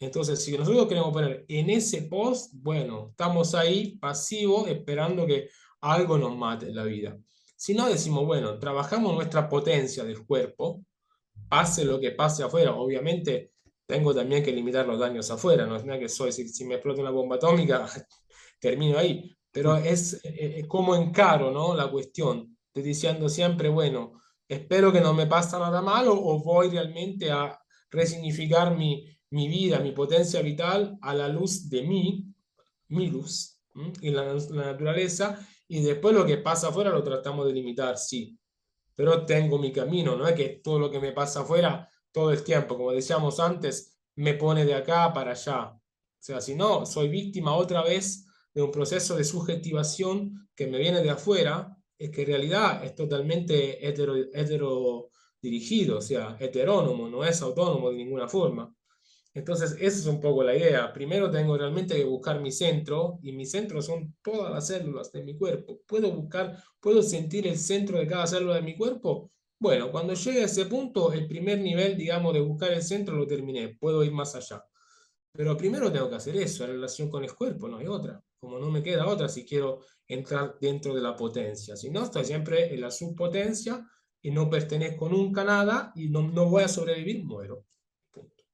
Speaker 2: Entonces, si nosotros queremos poner en ese post, bueno, estamos ahí pasivos esperando que algo nos mate en la vida. Si no, decimos, bueno, trabajamos nuestra potencia del cuerpo, pase lo que pase afuera. Obviamente, tengo también que limitar los daños afuera, no es nada que soy, si me explota una bomba atómica, termino ahí. Pero es como encaro, ¿no? La cuestión, estoy diciendo siempre, bueno, espero que no me pase nada malo o voy realmente a resignificar mi vida, mi potencia vital a la luz de mi luz y la naturaleza, y después lo que pasa afuera lo tratamos de limitar, sí, pero tengo mi camino, no es que todo lo que me pasa afuera todo el tiempo, como decíamos antes, me pone de acá para allá. O sea, si no, soy víctima otra vez de un proceso de subjetivación que me viene de afuera, es que en realidad es totalmente hetero dirigido, o sea, heterónomo, no es autónomo de ninguna forma. Entonces, esa es un poco la idea. Primero tengo realmente que buscar mi centro, y mi centro son todas las células de mi cuerpo. ¿Puedo sentir el centro de cada célula de mi cuerpo? Bueno, cuando llegue a ese punto, el primer nivel, digamos, de buscar el centro lo terminé. Puedo ir más allá. Pero primero tengo que hacer eso, en relación con el cuerpo, no hay otra. Como no me queda otra si quiero entrar dentro de la potencia. Si no, estoy siempre en la subpotencia y no pertenezco nunca a nada y no voy a sobrevivir, muero. Punto.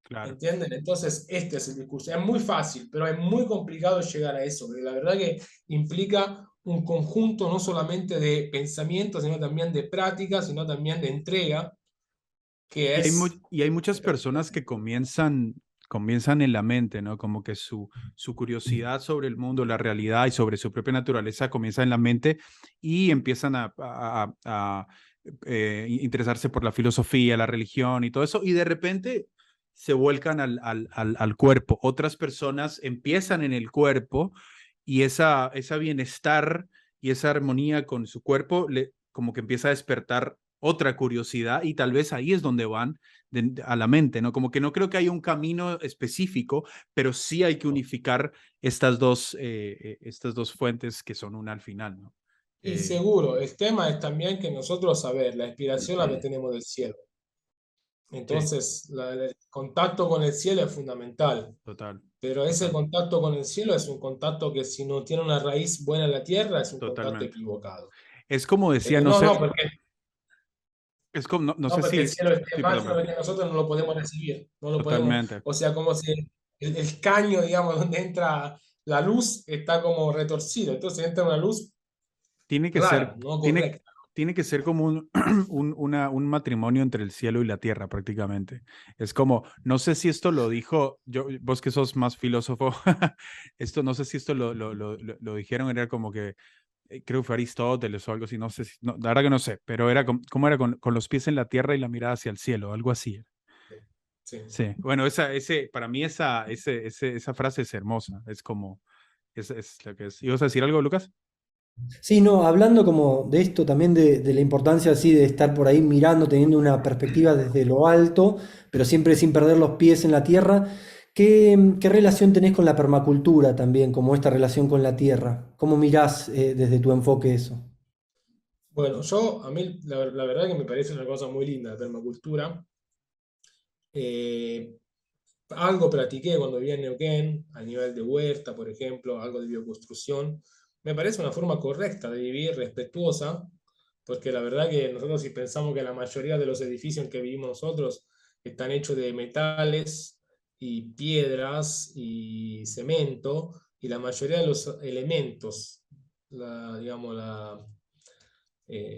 Speaker 1: Claro.
Speaker 2: ¿Entienden? Entonces, este es el discurso. Es muy fácil, pero es muy complicado llegar a eso, porque la verdad que implica un conjunto no solamente de pensamientos, sino también de práctica, sino también de entrega, que es...
Speaker 1: Y hay muchas personas que comienzan en la mente, ¿no? Como que su curiosidad sobre el mundo, la realidad y sobre su propia naturaleza comienza en la mente y empiezan a interesarse por la filosofía, la religión y todo eso, y de repente se vuelcan al cuerpo. Otras personas empiezan en el cuerpo y esa bienestar y esa armonía con su cuerpo como que empieza a despertar otra curiosidad y tal vez ahí es donde van a la mente, ¿no? Como que no creo que haya un camino específico, pero sí hay que unificar estas dos fuentes que son una al final, ¿no?
Speaker 2: Y
Speaker 1: Eh,
Speaker 2: seguro, el tema es también que nosotros, a ver, la inspiración la tenemos del cielo.
Speaker 1: sí,
Speaker 2: Entonces, el contacto con el cielo es fundamental,
Speaker 1: total,
Speaker 2: pero ese
Speaker 1: total,
Speaker 2: contacto con el cielo es un contacto que si no tiene una raíz buena en la tierra, es un contacto
Speaker 1: totalmente.
Speaker 2: equivocado.
Speaker 1: Es como decía,
Speaker 2: Entonces,
Speaker 1: no
Speaker 2: no,
Speaker 1: sé,
Speaker 2: no, porque,
Speaker 1: es como, no
Speaker 2: no,
Speaker 1: sé
Speaker 2: porque el
Speaker 1: si,
Speaker 2: cielo es
Speaker 1: sí,
Speaker 2: máximo
Speaker 1: perdón,
Speaker 2: que nosotros no lo podemos recibir, no lo podemos,
Speaker 1: totalmente.
Speaker 2: o sea, como si el caño, digamos, donde entra la luz está como retorcido, entonces entra una luz
Speaker 1: Tiene que ser,
Speaker 2: rara, no
Speaker 1: tiene,
Speaker 2: correcta.
Speaker 1: tiene que ser como un matrimonio entre el cielo y la tierra prácticamente. Es como, no sé si esto lo dijo, vos que sos más filósofo, esto no sé si esto lo dijeron, era como que, creo que fue Aristóteles o algo así, no sé, no, la verdad que no sé, pero era como era con los pies en la tierra y la mirada hacia el cielo, algo así.
Speaker 2: Sí.
Speaker 1: Sí, bueno, para mí esa frase es hermosa, es como, es lo que es. ¿Ibas a decir algo, Lucas?
Speaker 3: Sí, no, hablando como de esto también de la importancia así de estar por ahí mirando, teniendo una perspectiva desde lo alto, pero siempre sin perder los pies en la tierra. ¿Qué relación tenés con la permacultura también, como esta relación con la tierra? ¿Cómo mirás desde tu enfoque eso?
Speaker 2: Bueno, a mí la verdad que me parece una cosa muy linda la permacultura. Eh, Algo practiqué cuando vivía en Neuquén, a nivel de huerta, por ejemplo, algo de bioconstrucción. Me parece una forma correcta de vivir, respetuosa, porque la verdad que nosotros si pensamos que la mayoría de los edificios en que vivimos nosotros están hechos de metales y piedras y cemento, y la mayoría de los elementos, digamos,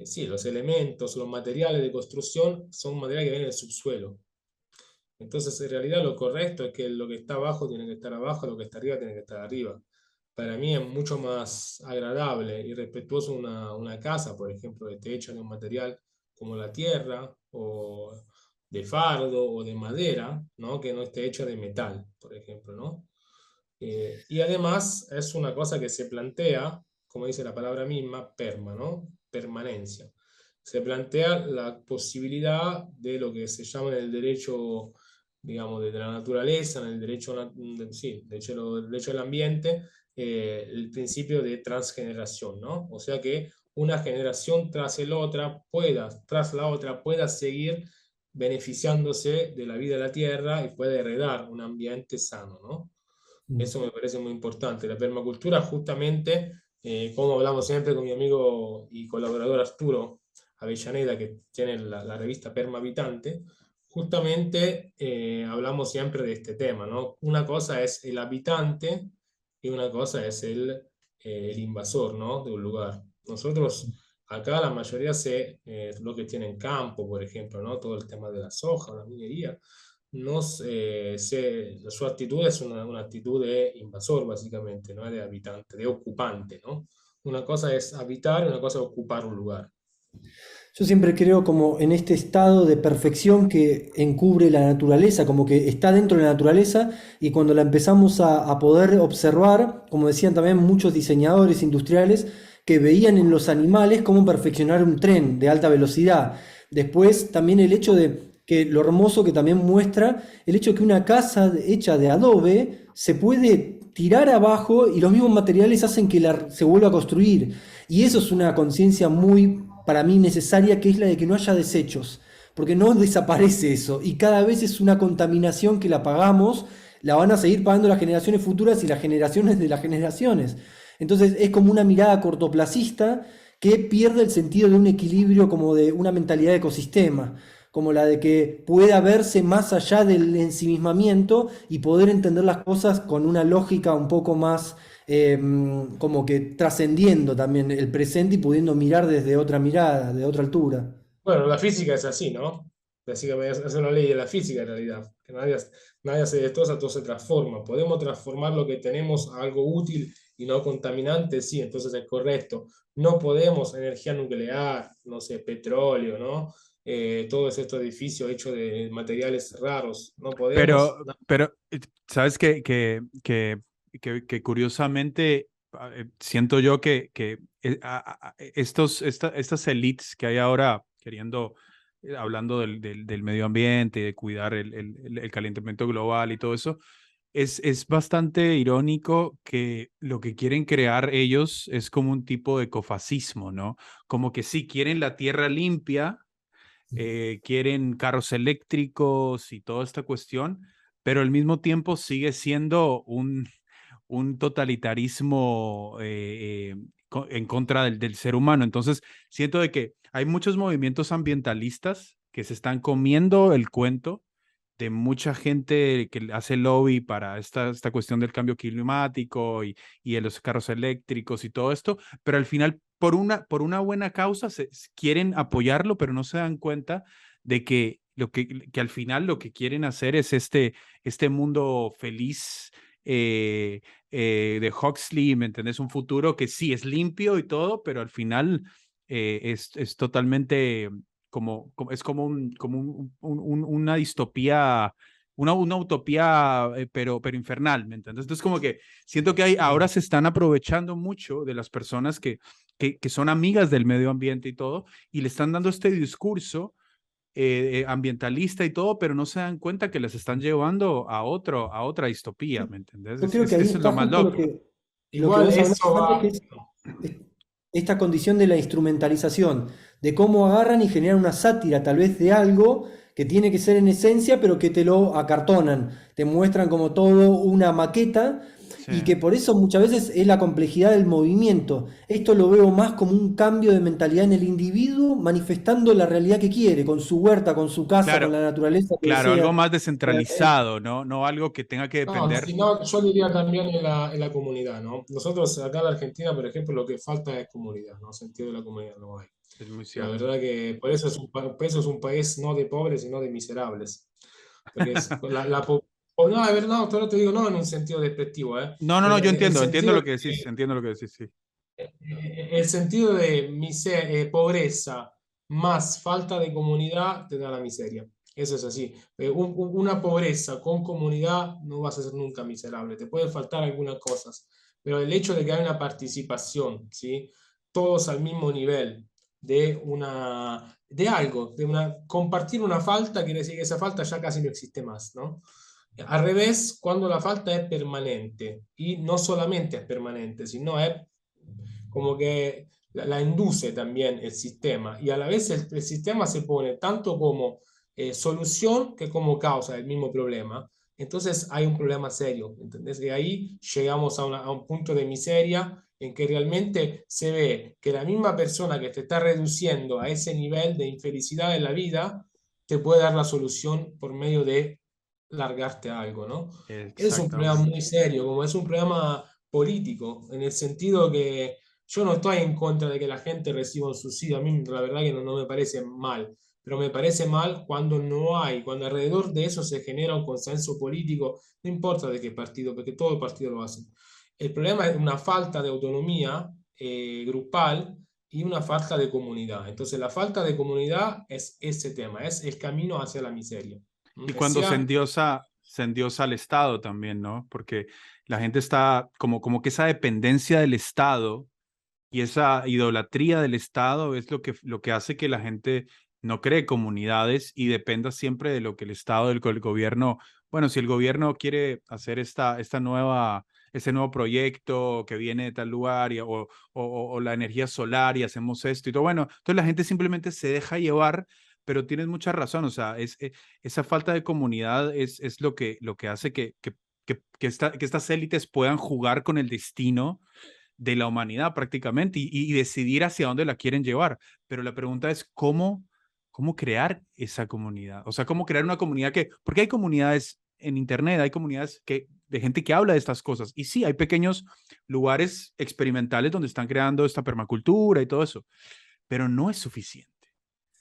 Speaker 2: sí, los elementos, los materiales de construcción son materiales que vienen del subsuelo. Entonces, en realidad lo correcto es que lo que está abajo tiene que estar abajo, lo que está arriba tiene que estar arriba. Para mí es mucho más agradable y respetuoso una casa, por ejemplo, que esté hecha de un material como la tierra, o de fardo, o de madera, ¿no? Que no esté hecha de metal, por ejemplo, ¿no? Y además es una cosa que se plantea, como dice la palabra misma, ¿no? Permanencia. Se plantea la posibilidad de lo que se llama en el derecho, digamos, de la naturaleza, en el derecho, sí, el derecho del ambiente, el principio de transgeneración, ¿no? O sea que una generación tras la otra, pueda seguir beneficiándose de la vida de la tierra y pueda heredar un ambiente sano, ¿no?
Speaker 3: Mm.
Speaker 2: Eso me parece muy importante. La permacultura, justamente, como hablamos siempre con mi amigo y colaborador Arturo Avellaneda, que tiene la revista Perma Habitante, justamente hablamos siempre de este tema, ¿no? Una cosa es el habitante y una cosa es el invasor, ¿no? De un lugar. Nosotros, acá la mayoría lo que tienen campo, por ejemplo, ¿no? Todo el tema de la soja, la minería, no su actitud es una actitud de invasor, básicamente, no es de habitante, de ocupante, ¿no? Una cosa es habitar y una cosa es ocupar un lugar.
Speaker 3: Yo siempre creo como en este estado de perfección que encubre la naturaleza, como que está dentro de la naturaleza y cuando la empezamos a poder observar, como decían también muchos diseñadores industriales, que veían en los animales cómo perfeccionar un tren de alta velocidad. Después también el hecho de que lo hermoso que también muestra el hecho de que una casa hecha de adobe se puede tirar abajo y los mismos materiales hacen que se vuelva a construir. Y eso es una conciencia muy, para mí, necesaria, que es la de que no haya desechos, porque no desaparece eso y cada vez es una contaminación que la pagamos, la van a seguir pagando las generaciones futuras y las generaciones de las generaciones. Entonces es como una mirada cortoplacista que pierde el sentido de un equilibrio, como de una mentalidad de ecosistema, como la de que pueda verse más allá del ensimismamiento y poder entender las cosas con una lógica un poco más como que trascendiendo también el presente y pudiendo mirar desde otra mirada, de otra altura.
Speaker 2: Bueno, la física es así, ¿no? Así que es una ley de la física en realidad, que nadie se destroza, todo se transforma. Podemos transformar lo que tenemos a algo útil y no contaminante, sí, entonces es correcto. No podemos energía nuclear, no sé, petróleo, ¿no? Todos estos edificios hechos de materiales raros, no podemos.
Speaker 1: Pero sabes que curiosamente siento yo que estas elites que hay ahora queriendo, hablando del medio ambiente y de cuidar el calentamiento global y todo eso, es bastante irónico que lo que quieren crear ellos es como un tipo de ecofascismo, ¿no? Como que sí, quieren la tierra limpia, quieren carros eléctricos y toda esta cuestión, pero al mismo tiempo sigue siendo un totalitarismo en contra del ser humano. Entonces, siento de que hay muchos movimientos ambientalistas que se están comiendo el cuento de mucha gente que hace lobby para esta cuestión del cambio climático y de los carros eléctricos y todo esto, pero al final, por una buena causa, quieren apoyarlo, pero no se dan cuenta de que al final lo que quieren hacer es este mundo feliz de Huxley, ¿me entendés? Un futuro que sí es limpio y todo, pero al final es totalmente es como, una distopía, una utopía, pero infernal, ¿me entiendes? Entonces, como que siento que ahora se están aprovechando mucho de las personas que son amigas del medio ambiente y todo, y le están dando este discurso ambientalista y todo, pero no se dan cuenta que les están llevando a otra distopía, ¿me entiendes?
Speaker 3: Yo creo que ahí
Speaker 1: Eso es
Speaker 3: está
Speaker 1: lo más
Speaker 3: justo
Speaker 1: loco.
Speaker 3: lo que
Speaker 2: Igual
Speaker 3: vos hablabas
Speaker 2: eso
Speaker 3: antes,
Speaker 2: va.
Speaker 3: que es esta condición de la instrumentalización, de cómo agarran y generan una sátira tal vez de algo que tiene que ser en esencia, pero que te lo acartonan, te muestran como todo una maqueta
Speaker 1: Sí.
Speaker 3: y que por eso muchas veces es la complejidad del movimiento. Esto lo veo más como un cambio de mentalidad en el individuo, manifestando la realidad que quiere, con su huerta, con su casa, con
Speaker 1: Claro,
Speaker 3: la naturaleza que
Speaker 1: claro, algo
Speaker 3: desea.
Speaker 1: más
Speaker 3: Eh,
Speaker 1: descentralizado, ¿no? No algo que tenga que
Speaker 2: No,
Speaker 1: depender.
Speaker 2: sino yo diría también en la comunidad, ¿no? Nosotros acá en la Argentina, por ejemplo, lo que falta es comunidad, ¿no? Sentido de la comunidad no hay.
Speaker 1: Es muy
Speaker 2: La
Speaker 1: cierto.
Speaker 2: verdad que por eso por eso es un país no de pobres, sino de miserables. Porque es no, a ver, no, todo te digo, no en un sentido despectivo, ¿eh?
Speaker 1: No, no, no, yo
Speaker 2: El
Speaker 1: entiendo
Speaker 2: sentido
Speaker 1: lo que decís, entiendo lo que decís, sí.
Speaker 2: el sentido de pobreza más falta de comunidad te da la miseria. Eso es así. Una pobreza con comunidad no vas a ser nunca miserable. Te pueden faltar algunas cosas, pero el hecho de que haya una participación, ¿sí? Todos al mismo nivel de algo, compartir una falta, quiere decir que esa falta ya casi no existe más, ¿no? Al revés, cuando la falta es permanente, y no solamente es permanente, sino es como que la induce también el sistema y a la vez el sistema se pone tanto como solución que como causa del mismo problema. Entonces hay un problema serio, ¿entendés? Y ahí llegamos a un punto de miseria en que realmente se ve que la misma persona que te está reduciendo a ese nivel de infelicidad en la vida te puede dar la solución por medio de largarte algo, ¿no? Es un problema
Speaker 1: Exactamente.
Speaker 2: muy serio, como es un problema político, en el sentido que yo no estoy en contra de que la gente reciba un subsidio, a mí la verdad que no me parece mal, pero me parece mal cuando no hay, cuando alrededor de eso se genera un consenso político, no importa de qué partido, porque todo el partido lo hace. El problema es una falta de autonomía grupal y una falta de comunidad. Entonces la falta de comunidad es ese tema, es el camino hacia la miseria.
Speaker 1: Y cuando
Speaker 2: Decía,
Speaker 1: se endiosa al Estado también, ¿no? Porque la gente está como que esa dependencia del Estado y esa idolatría del Estado es lo que hace que la gente no cree comunidades y dependa siempre de lo que el Estado, el gobierno, bueno, si el gobierno quiere hacer este nuevo proyecto que viene de tal lugar o la energía solar y hacemos esto y todo, bueno, entonces la gente simplemente se deja llevar, pero tienes mucha razón, o sea, esa falta de comunidad es lo que hace que estas élites puedan jugar con el destino de la humanidad prácticamente y decidir hacia dónde la quieren llevar. Pero la pregunta es cómo crear esa comunidad. O sea, cómo crear una comunidad porque hay comunidades en Internet, hay comunidades de gente que habla de estas cosas. Y sí, hay pequeños lugares experimentales donde están creando esta permacultura y todo eso, pero no es suficiente.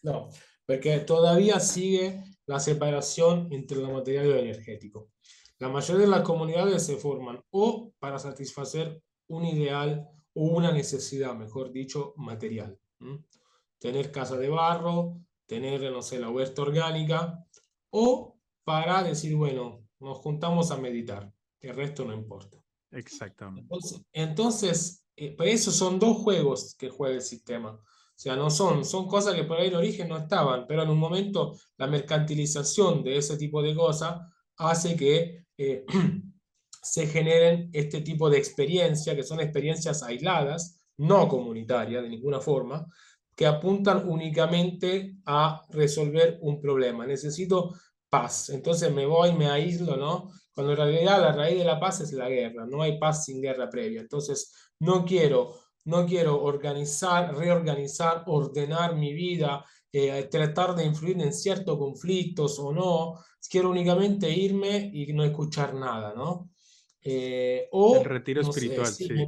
Speaker 2: No, porque todavía sigue la separación entre lo material y lo energético. La mayoría de las comunidades se forman o para satisfacer un ideal o una necesidad, mejor dicho, material. Tener casa de barro, tener, no sé, la huerta orgánica, o para decir, bueno, nos juntamos a meditar, el resto no importa.
Speaker 1: Exactamente.
Speaker 2: Entonces, por eso son dos juegos que juega el sistema. O sea, no son cosas que por ahí en origen no estaban, pero en un momento la mercantilización de ese tipo de cosas hace que se generen este tipo de experiencias, que son experiencias aisladas, no comunitarias de ninguna forma, que apuntan únicamente a resolver un problema. Necesito paz, entonces me voy, me aíslo, ¿no? Cuando en realidad la raíz de la paz es la guerra, no hay paz sin guerra previa. Entonces, no quiero organizar, reorganizar, ordenar mi vida, tratar de influir en ciertos conflictos o no, quiero únicamente irme y no escuchar nada, ¿no?
Speaker 1: El
Speaker 2: O,
Speaker 1: retiro
Speaker 2: no sé,
Speaker 1: espiritual,
Speaker 2: sí,
Speaker 1: sí.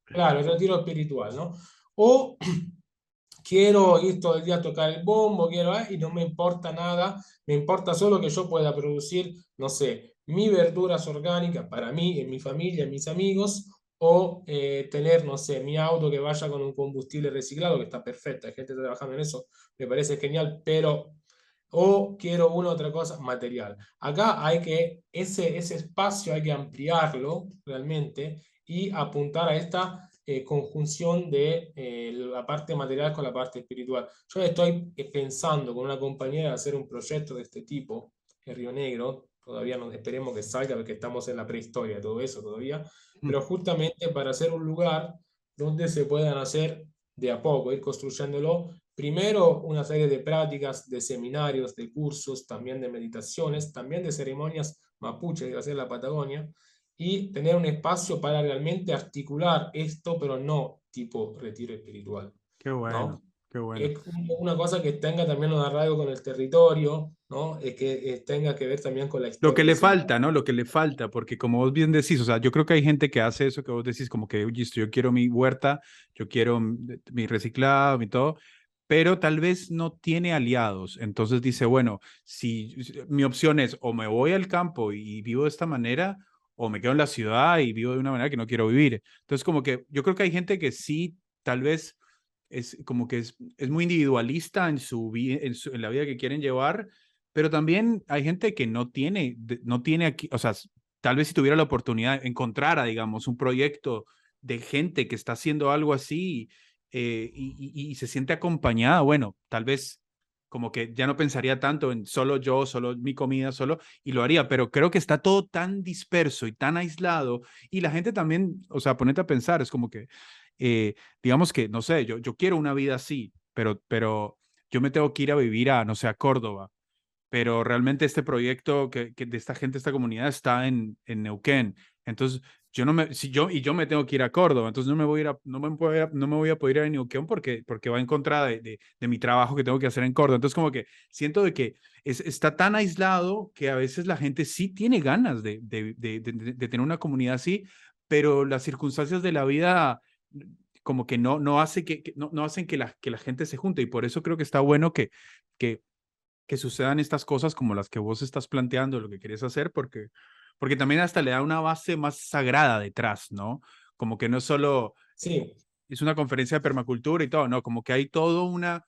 Speaker 2: claro, el retiro espiritual, ¿no? O quiero ir todo el día a tocar el bombo, y no me importa nada, me importa solo que yo pueda producir, no sé, mis verduras orgánicas para mí, en mi familia, en mis amigos, o tener, no sé, mi auto que vaya con un combustible reciclado, que está perfecto, hay gente trabajando en eso, me parece genial, pero o quiero una otra cosa material. Acá hay que, ese espacio hay que ampliarlo realmente y apuntar a esta conjunción de la parte material con la parte espiritual. Yo estoy pensando con una compañera hacer un proyecto de este tipo en Río Negro, todavía no esperemos que salga porque estamos en la prehistoria de todo eso todavía, pero justamente para hacer un lugar donde se puedan hacer de a poco, ir construyéndolo. Primero, una serie de prácticas, de seminarios, de cursos, también de meditaciones, también de ceremonias mapuche que hacer la Patagonia, y tener un espacio para realmente articular esto, pero no tipo retiro espiritual,
Speaker 1: Qué bueno,
Speaker 2: ¿no?
Speaker 1: qué bueno.
Speaker 2: Es una cosa que tenga también un arraigo con el territorio, ¿no? Es que tenga que ver también con la
Speaker 1: Lo que
Speaker 2: historia de
Speaker 1: le
Speaker 2: ese lugar.
Speaker 1: falta, ¿no? Lo que le falta, porque como vos bien decís, o sea, yo creo que hay gente que hace eso que vos decís, como que, oye, yo quiero mi huerta, yo quiero mi reciclado, mi todo, pero tal vez no tiene aliados. Entonces dice, bueno, si mi opción es o me voy al campo y vivo de esta manera, o me quedo en la ciudad y vivo de una manera que no quiero vivir. Entonces, como que yo creo que hay gente que sí, tal vez es como que es muy individualista en su vida, en la vida que quieren llevar, pero también hay gente que no tiene aquí, o sea, tal vez si tuviera la oportunidad, encontrara, digamos, un proyecto de gente que está haciendo algo así y se siente acompañada, bueno, tal vez como que ya no pensaría tanto en solo yo, solo mi comida, solo, y lo haría, pero creo que está todo tan disperso y tan aislado, y la gente también, o sea, ponete a pensar, es como que, digamos que, no sé, yo quiero una vida así, pero yo me tengo que ir a vivir no sé, a Córdoba, pero realmente este proyecto que de esta gente, esta comunidad está en Neuquén. Entonces, yo me tengo que ir a Córdoba, entonces no me voy a poder ir a Neuquén porque va en contra de mi trabajo que tengo que hacer en Córdoba. Entonces, como que siento de que está tan aislado que a veces la gente sí tiene ganas de tener una comunidad así, pero las circunstancias de la vida como que no hace no hacen que la gente se junte y por eso creo que está bueno que que sucedan estas cosas como las que vos estás planteando, lo que quieres hacer, porque también hasta le da una base más sagrada detrás, ¿no? Como que no es solo,
Speaker 2: Sí,
Speaker 1: es una conferencia de permacultura y todo, ¿no? Como que hay todo una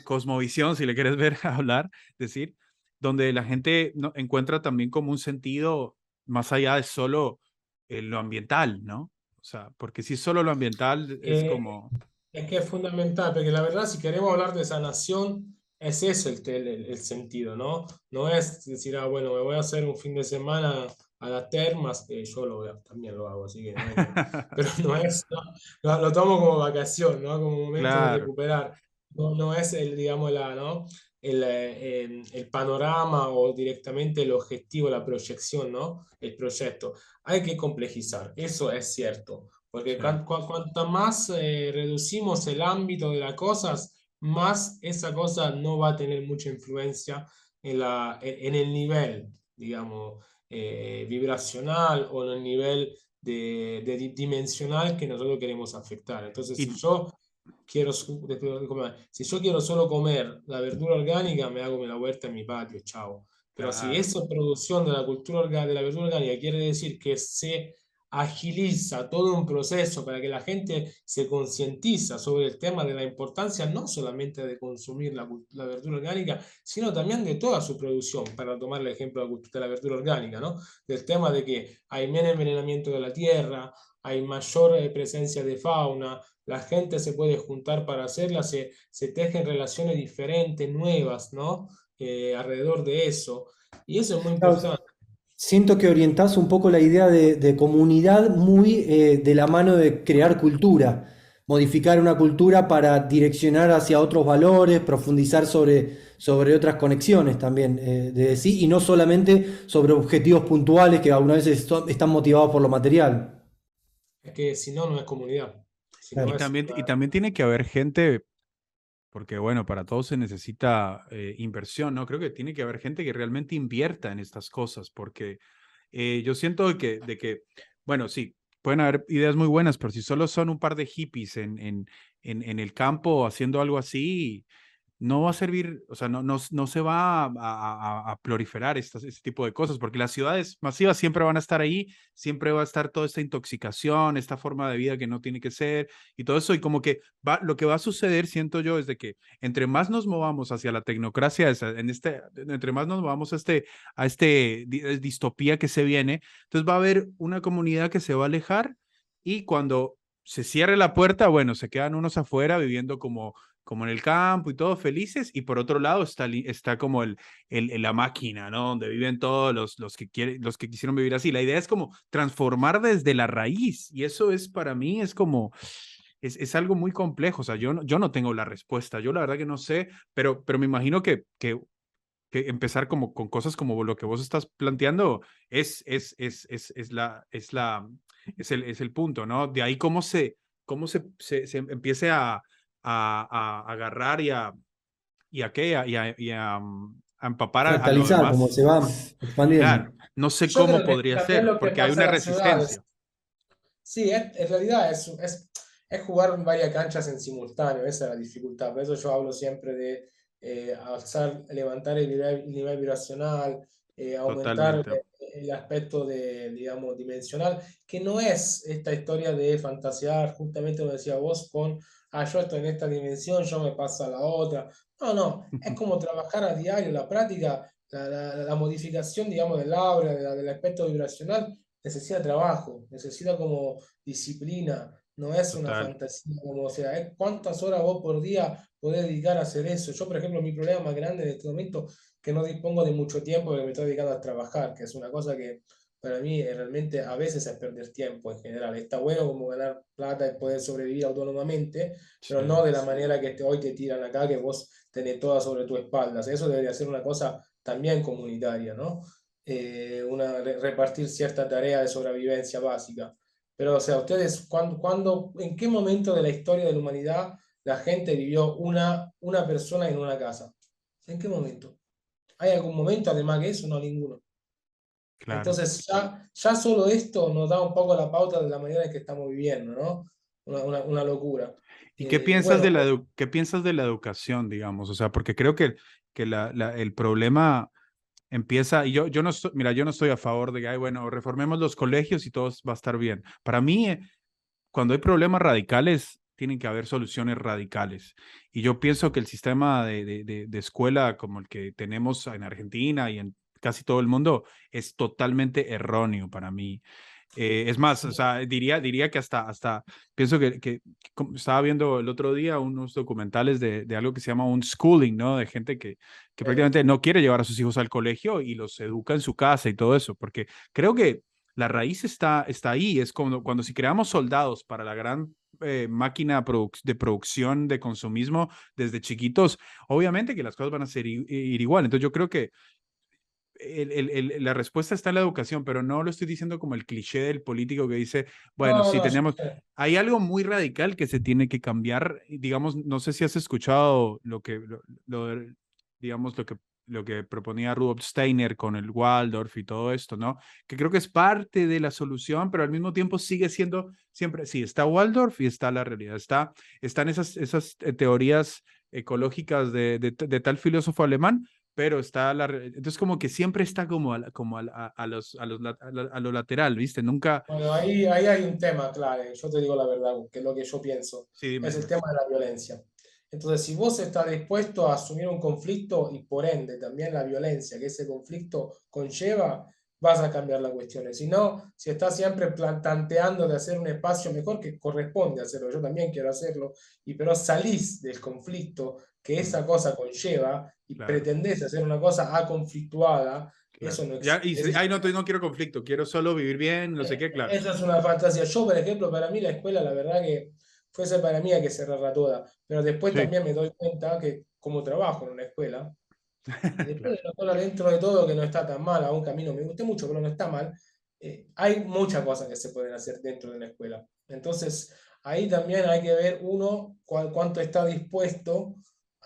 Speaker 1: cosmovisión, si le quieres ver hablar, decir, donde la gente ¿no? encuentra también como un sentido más allá de solo lo ambiental, ¿no? O sea, porque si solo lo ambiental es
Speaker 2: eh,
Speaker 1: como...
Speaker 2: es que es fundamental, porque la verdad, si queremos hablar de sanación, es eso el sentido, ¿no? No es decir, ah, bueno, me voy a hacer un fin de semana a las termas, que yo también lo hago, así que no hay pero no es, lo tomo como vacación, ¿no? Como momento de
Speaker 1: Claro.
Speaker 2: recuperar. No, no es el, digamos, ¿no? El panorama o directamente el objetivo, la proyección, ¿no? El proyecto. Hay que complejizar, eso es cierto, porque
Speaker 1: Sí.
Speaker 2: cuanto más reducimos el ámbito de las cosas, más esa cosa no va a tener mucha influencia en el nivel, digamos, vibracional o en el nivel dimensional que nosotros queremos afectar. Entonces,
Speaker 1: Y
Speaker 2: quiero, si yo quiero solo comer la verdura orgánica, me hago la huerta en mi patio, chao. Pero si
Speaker 1: claro.
Speaker 2: esa producción de la cultura de la verdura orgánica quiere decir que se agiliza todo un proceso para que la gente se concientiza sobre el tema de la importancia no solamente de consumir la verdura orgánica, sino también de toda su producción, para tomar el ejemplo de la verdura orgánica, ¿no? Del tema de que hay menos envenenamiento de la tierra, hay mayor presencia de fauna, la gente se puede juntar para hacerla, se tejen relaciones diferentes, nuevas, ¿no? Alrededor de eso. Y eso es muy
Speaker 3: Claro,
Speaker 2: importante.
Speaker 3: siento que orientás un poco la idea de comunidad muy de la mano de crear cultura, modificar una cultura para direccionar hacia otros valores, profundizar sobre otras conexiones también, de decir, y no solamente sobre objetivos puntuales que algunas veces están motivados por lo material.
Speaker 2: Es que si no, no es comunidad. Si no
Speaker 1: Y
Speaker 3: Claro.
Speaker 2: es
Speaker 1: también, y también tiene que haber gente, porque bueno, para todo se necesita inversión, ¿no? Creo que tiene que haber gente que realmente invierta en estas cosas, porque yo siento de que, bueno, sí, pueden haber ideas muy buenas, pero si solo son un par de hippies en el campo haciendo algo así, no va a servir, o sea, no se va a proliferar este tipo de cosas, porque las ciudades masivas siempre van a estar ahí, siempre va a estar toda esta intoxicación, esta forma de vida que no tiene que ser, y todo eso, y como que lo que va a suceder, siento yo, es de que entre más nos movamos hacia la tecnocracia, entre más nos movamos a distopía que se viene, entonces va a haber una comunidad que se va a alejar, y cuando se cierre la puerta, bueno, se quedan unos afuera viviendo como en el campo y todos felices, y por otro lado está como la máquina, ¿no? Donde viven todos los que quisieron vivir así. La idea es como transformar desde la raíz, y eso es para mí, es como, es algo muy complejo, o sea, yo no tengo la respuesta, yo la verdad que no sé, pero me imagino que empezar como con cosas como lo que vos estás planteando es el punto, ¿no? De ahí cómo se empiece a agarrar a empapar a lo
Speaker 3: Fractalizar, como
Speaker 1: demás.
Speaker 3: se va expandiendo.
Speaker 1: Claro, no sé
Speaker 2: Yo
Speaker 1: cómo
Speaker 2: creo que
Speaker 1: podría
Speaker 2: también
Speaker 1: ser,
Speaker 2: lo que
Speaker 1: porque hay
Speaker 2: pasa
Speaker 1: una
Speaker 2: en las ciudades,
Speaker 1: resistencia.
Speaker 2: sí, en realidad es jugar en varias canchas en simultáneo, esa es la dificultad. Por eso yo hablo siempre de levantar el nivel vibracional, aumentar
Speaker 1: Totalmente,
Speaker 2: el aspecto digamos, dimensional, que no es esta historia de fantasear, justamente lo decía vos, con, ah, yo estoy en esta dimensión, yo me paso a la otra. No, no, es como trabajar a diario, la práctica, la modificación, digamos, del aura, del aspecto vibracional necesita trabajo, necesita como disciplina, no es una
Speaker 1: total.
Speaker 2: fantasía, como o sea, es cuántas horas vos por día podés dedicar a hacer eso. Yo, por ejemplo, mi problema más grande en este momento que no dispongo de mucho tiempo porque me estoy dedicando a trabajar, que es una cosa que para mí realmente a veces es perder tiempo en general. Está bueno como ganar plata y poder sobrevivir autónomamente, pero
Speaker 1: Sí,
Speaker 2: no de la manera que hoy te tiran acá, que vos tenés toda sobre tu espalda. Eso debería ser una cosa también comunitaria, ¿no? Repartir cierta tarea de sobrevivencia básica. Pero, o sea, ustedes, en qué momento de la historia de la humanidad la gente vivió una persona en una casa? ¿En qué momento? ¿Hay algún momento además que eso? No, ninguno.
Speaker 1: claro.
Speaker 2: Entonces, ya solo esto nos da un poco la pauta de la manera en que estamos viviendo, ¿no? Una locura.
Speaker 1: ¿Y qué piensas
Speaker 2: Bueno,
Speaker 1: qué piensas de la educación, digamos? O sea, porque creo que el problema empieza, y yo no estoy, mira, yo no estoy a favor de que, ay, bueno, reformemos los colegios y todo va a estar bien. Para mí, cuando hay problemas radicales, tienen que haber soluciones radicales. Y yo pienso que el sistema de escuela como el que tenemos en Argentina y en casi todo el mundo es totalmente erróneo para mí. Es más, o sea, diría que hasta pienso que estaba viendo el otro día unos documentales de algo que se llama un schooling, ¿no? De gente que prácticamente no quiere llevar a sus hijos al colegio y los educa en su casa y todo eso, porque creo que la raíz está ahí. Es como cuando si creamos soldados para la gran máquina de producción de consumismo desde chiquitos, obviamente que las cosas van a ir igual. Entonces yo creo que la respuesta está en la educación, pero no lo estoy diciendo como el cliché del político que dice, bueno,
Speaker 2: No,
Speaker 1: sí
Speaker 2: no, yo
Speaker 1: tenemos,
Speaker 2: sé.
Speaker 1: hay algo muy radical que se tiene que cambiar. Digamos, no sé si has escuchado digamos, lo que proponía Rudolf Steiner con el Waldorf y todo esto, ¿no? Que creo que es parte de la solución, pero al mismo tiempo sigue siendo siempre, sí, está Waldorf y está la realidad, están esas teorías ecológicas de tal filósofo alemán, pero está entonces como que siempre está como a lo lateral, ¿viste? Nunca,
Speaker 2: Bueno, ahí hay un tema clave, yo te digo la verdad, que es lo que yo pienso,
Speaker 1: sí, dime,
Speaker 2: es el
Speaker 1: dime.
Speaker 2: tema de la violencia. Entonces, si vos estás dispuesto a asumir un conflicto y por ende también la violencia que ese conflicto conlleva, vas a cambiar las cuestiones. Si no, si estás siempre planteando de hacer un espacio mejor que corresponde hacerlo, yo también quiero hacerlo, pero salís del conflicto que
Speaker 1: Mm,
Speaker 2: esa cosa conlleva y
Speaker 1: claro,
Speaker 2: pretendés hacer una cosa aconflictuada, eso
Speaker 1: claro.
Speaker 2: no
Speaker 1: Ya,
Speaker 2: existe. Eso
Speaker 1: ay, no, no quiero conflicto, quiero solo vivir bien, no sé qué, claro.
Speaker 2: esa es una fantasía. Yo, por ejemplo, para mí la escuela, la verdad que fuese para mí a que cerrarla toda. Pero después
Speaker 1: Sí,
Speaker 2: también me doy cuenta que como trabajo en una escuela, y después
Speaker 1: claro.
Speaker 2: de la escuela dentro de todo, que no está tan mal, aunque a mí no me guste mucho, pero no está mal, hay muchas cosas que se pueden hacer dentro de una escuela. Entonces, ahí también hay que ver uno cuánto está dispuesto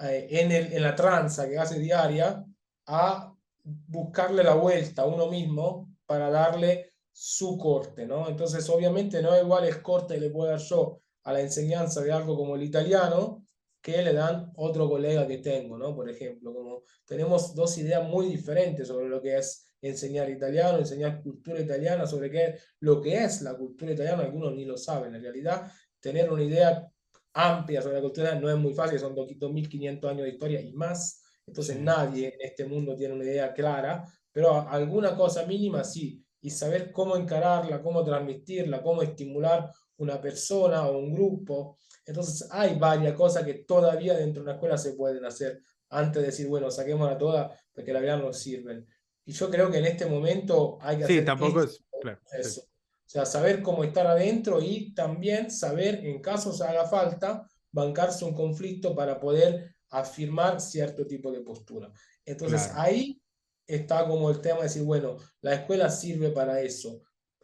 Speaker 2: en la tranza que hace diaria a buscarle la vuelta a uno mismo para darle su corte, ¿no? Entonces, obviamente no es igual el corte que le puedo dar yo a la enseñanza de algo como el italiano que le dan otro colega que tengo, ¿no? Por ejemplo, como tenemos dos ideas muy diferentes sobre lo que es enseñar italiano, enseñar cultura italiana, sobre qué lo que es la cultura italiana, algunos ni lo saben. En realidad, tener una idea amplia sobre la cultura no es muy fácil, son 2500 años de historia y más,
Speaker 1: Sí,
Speaker 2: entonces nadie en este mundo tiene una idea clara, pero alguna cosa mínima sí, y saber cómo encararla, cómo transmitirla, cómo estimular una persona o un grupo. Entonces hay varias cosas que todavía dentro de una escuela se pueden hacer antes de decir, bueno, saquémosla toda porque la verdad no sirven. Y yo creo que en este momento hay que
Speaker 1: sí,
Speaker 2: hacer
Speaker 1: tampoco es, claro, sí,
Speaker 2: eso. O sea, saber cómo estar adentro y también saber, en caso se haga falta, bancarse un conflicto para poder afirmar cierto tipo de postura. Entonces
Speaker 1: claro.
Speaker 2: ahí está como el tema de decir, bueno, la escuela sirve para eso.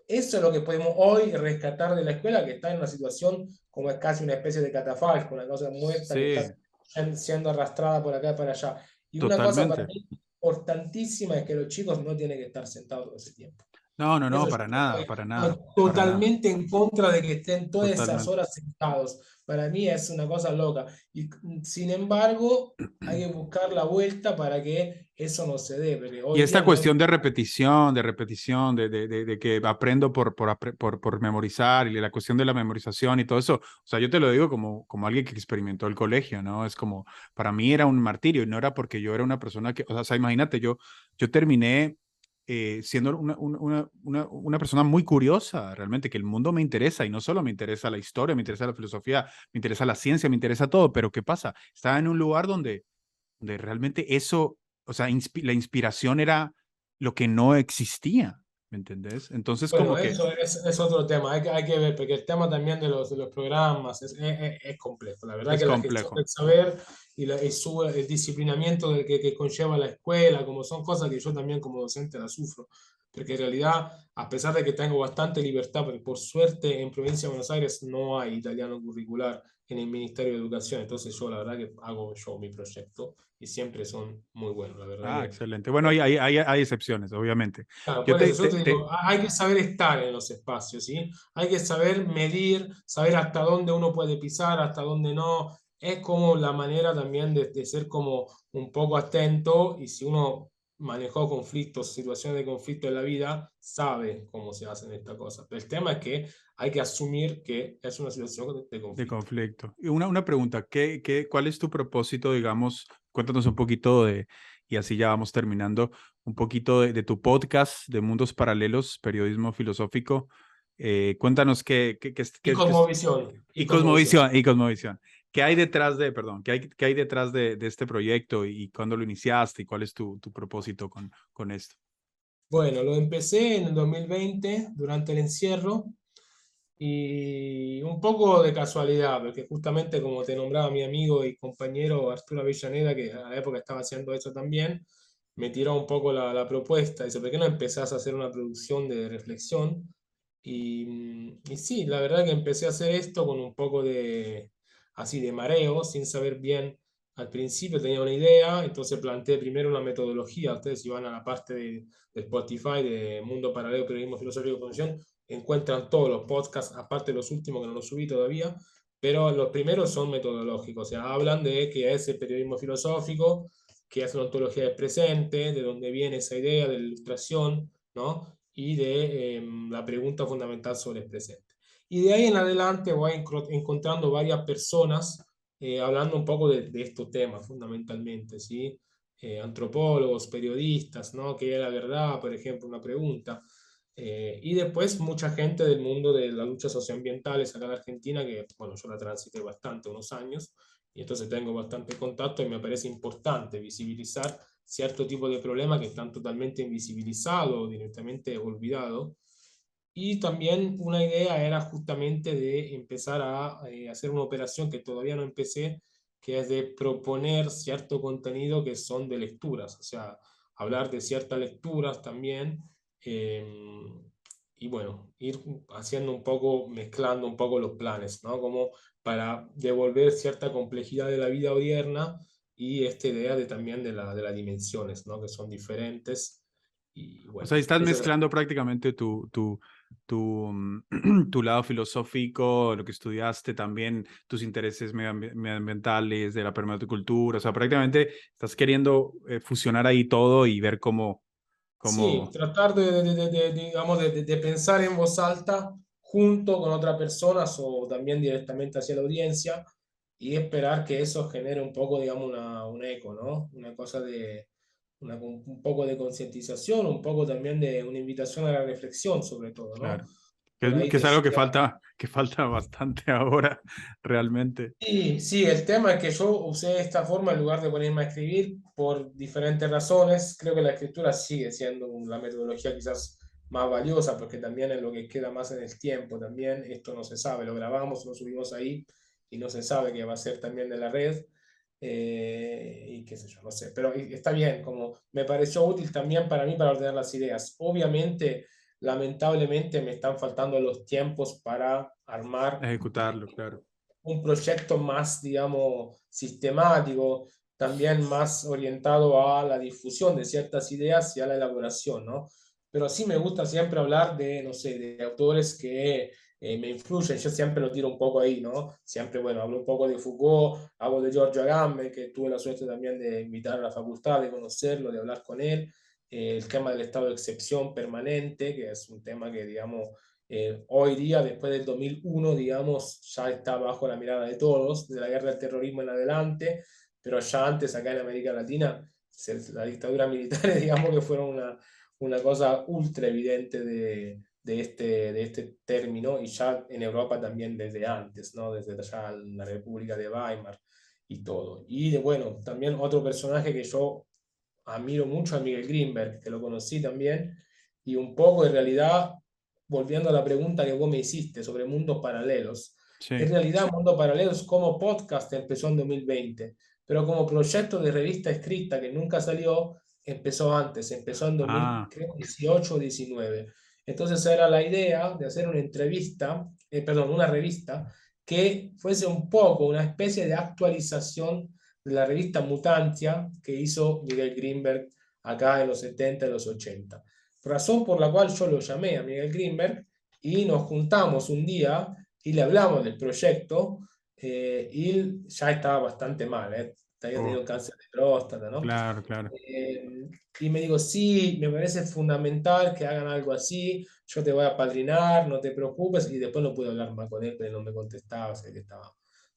Speaker 2: Eso es lo que podemos hoy rescatar de la escuela, que está en una situación como es casi una especie de catafalco, una cosa muerta que
Speaker 1: Sí,
Speaker 2: está siendo arrastrada por acá y para allá. Y una cosa para
Speaker 1: totalmente.
Speaker 2: mí importantísima es que los chicos no tienen que estar sentados todo ese tiempo.
Speaker 1: No, no, no,
Speaker 2: Eso yo
Speaker 1: para nada, para
Speaker 2: estoy
Speaker 1: nada, para nada,
Speaker 2: totalmente en contra de que estén todas esas
Speaker 1: totalmente.
Speaker 2: horas sentados. Para mí es una cosa loca. Y sin embargo, hay que buscar la vuelta para que eso no se dé, porque
Speaker 1: Y
Speaker 2: hoy día
Speaker 1: esta
Speaker 2: no es...
Speaker 1: cuestión de repetición, de que aprendo por memorizar y la cuestión de la memorización y todo eso, o sea, yo te lo digo como alguien que experimentó el colegio, ¿no? Es como, para mí era un martirio y no era porque yo era una persona que, o sea, imagínate, yo terminé siendo una persona muy curiosa, realmente, que el mundo me interesa y no solo me interesa la historia, me interesa la filosofía, me interesa la ciencia, me interesa todo, pero ¿qué pasa? Estaba en un lugar donde realmente eso, o sea, la inspiración era lo que no existía, ¿me entendés? Entonces,
Speaker 2: Bueno,
Speaker 1: como que
Speaker 2: eso es otro tema, hay que ver, porque el tema también de los programas es complejo. La verdad
Speaker 1: es
Speaker 2: que la gestión
Speaker 1: complejo.
Speaker 2: del saber y el disciplinamiento que conlleva la escuela, como son cosas que yo también como docente la sufro, porque en realidad, a pesar de que tengo bastante libertad, porque por suerte en Provincia de Buenos Aires no hay italiano curricular en el Ministerio de Educación, entonces yo la verdad que hago yo mi proyecto y siempre son muy buenos, la verdad
Speaker 1: Ah,
Speaker 2: que...
Speaker 1: excelente. Bueno, hay excepciones, obviamente.
Speaker 2: Claro,
Speaker 1: Yo
Speaker 2: por eso yo te digo, hay que saber estar en los espacios, ¿sí? Hay que saber medir, saber hasta dónde uno puede pisar, hasta dónde no. Es como la manera también de ser como un poco atento y si uno manejó conflictos, situaciones de conflicto en la vida, sabe cómo se hacen estas cosas. Pero el tema es que hay que asumir que es una situación de
Speaker 1: de
Speaker 2: conflicto.
Speaker 1: conflicto. Y una pregunta, ¿cuál es tu propósito, digamos? Cuéntanos un poquito y así ya vamos terminando, un poquito de tu podcast de Mundos Paralelos, Periodismo Filosófico. Cuéntanos
Speaker 2: Y Cosmovisión. Y
Speaker 1: y
Speaker 2: Cosmovisión.
Speaker 1: Cosmovisión, y Cosmovisión. ¿Qué hay detrás de, perdón, qué hay detrás de este proyecto y cuándo lo iniciaste y cuál es tu propósito con esto?
Speaker 2: Bueno, lo empecé en el 2020, durante el encierro, y un poco de casualidad, porque justamente como te nombraba mi amigo y compañero Arturo Avellaneda, que a la época estaba haciendo eso también, me tiró un poco la propuesta. Dice, ¿por qué no empezás a hacer una producción de reflexión? Y sí, la verdad que empecé a hacer esto con un poco de, así, de mareo, sin saber bien. Al principio tenía una idea, entonces planteé primero una metodología. Ustedes si van a la parte de Spotify, de Mundo Paralelo, Periodismo Filosófico y Confusión, encuentran todos los podcasts, aparte de los últimos que no los subí todavía, pero los primeros son metodológicos, o sea, hablan de qué es el periodismo filosófico, qué es la ontología del presente, de dónde viene esa idea de la ilustración, ¿no? Y de la pregunta fundamental sobre el presente. Y de ahí en adelante voy encontrando varias personas hablando un poco de estos temas fundamentalmente, ¿sí? Antropólogos, periodistas, ¿no? ¿Qué es la verdad? Por ejemplo, una pregunta. Y después mucha gente del mundo de las luchas socioambientales acá en Argentina, que bueno, yo la transité bastante, unos años, y entonces tengo bastante contacto y me parece importante visibilizar cierto tipo de problemas que están totalmente invisibilizados o directamente olvidados. Y también una idea era justamente de empezar a hacer una operación que todavía no empecé, que es de proponer cierto contenido que son de lecturas, o sea, hablar de ciertas lecturas también. eh, y bueno, ir haciendo un poco, mezclando un poco los planes, ¿no? Como para devolver cierta complejidad de la vida odierna y esta idea de también de las dimensiones, ¿no? Que son diferentes. Y
Speaker 1: O sea,
Speaker 2: bueno,
Speaker 1: estás
Speaker 2: esa es
Speaker 1: mezclando prácticamente tu lado filosófico, lo que estudiaste también, tus intereses medioambientales, de la permacultura, o sea, prácticamente estás queriendo fusionar ahí todo y ver
Speaker 2: Sí,
Speaker 1: cómo,
Speaker 2: tratar digamos, de pensar en voz alta junto con otras personas o también directamente hacia la audiencia y esperar que eso genere un poco, digamos, un eco, ¿no? Una cosa de, un poco de concientización, un poco también de una invitación a la reflexión sobre todo, ¿no?
Speaker 1: claro,
Speaker 2: Por ahí
Speaker 1: que es algo
Speaker 2: decía,
Speaker 1: que falta bastante ahora, realmente.
Speaker 2: sí, sí, el tema es que yo usé esta forma en lugar de ponerme a escribir por diferentes razones. Creo que la escritura sigue siendo la metodología quizás más valiosa porque también es lo que queda más en el tiempo. También esto no se sabe, lo grabamos, lo subimos ahí y no se sabe qué va a ser también de la red. Y qué sé yo, no sé, pero está bien, como me pareció útil también para mí para ordenar las ideas. Obviamente, lamentablemente me están faltando los tiempos para armar
Speaker 1: Ejecutarlo, claro.
Speaker 2: un proyecto más, digamos, sistemático, también más orientado a la difusión de ciertas ideas y a la elaboración, ¿no? Pero sí me gusta siempre hablar de, no sé, de autores que me influyen, yo siempre lo tiro un poco ahí, ¿no? Siempre, bueno, hablo un poco de Foucault, hablo de Giorgio Agamben, que tuve la suerte también de invitar a la facultad, de conocerlo, de hablar con él, el tema del estado de excepción permanente, que es un tema que, digamos, hoy día, después del 2001, digamos, ya está bajo la mirada de todos, de la guerra del terrorismo en adelante, pero ya antes acá en América Latina, la dictadura militar, digamos que fueron una cosa ultra evidente de este término, y ya en Europa también desde antes, ¿no? Desde ya la República de Weimar y todo. Y bueno, también otro personaje que yo admiro mucho a Miguel Greenberg, que lo conocí también, y un poco en realidad, volviendo a la pregunta que vos me hiciste sobre mundos paralelos, en
Speaker 1: Sí.
Speaker 2: realidad Mundos Paralelos como podcast empezó en 2020, pero como proyecto de revista escrita que nunca salió, empezó antes, empezó en
Speaker 1: Ah,
Speaker 2: 2018 o 19. Entonces era la idea de hacer una entrevista, perdón, una revista que fuese un poco una especie de actualización de la revista Mutantia que hizo Miguel Greenberg acá en los 70 y los 80. Razón por la cual yo lo llamé a Miguel Greenberg y nos juntamos un día y le hablamos del proyecto y él ya estaba bastante mal, había
Speaker 1: oh,
Speaker 2: tenido cáncer de próstata, ¿no?
Speaker 1: claro, claro.
Speaker 2: Y me digo, sí, me parece fundamental que hagan algo así, yo te voy a padrinar, no te preocupes, y después no pude hablar más con él, pero él no me contestaba, sé que estaba,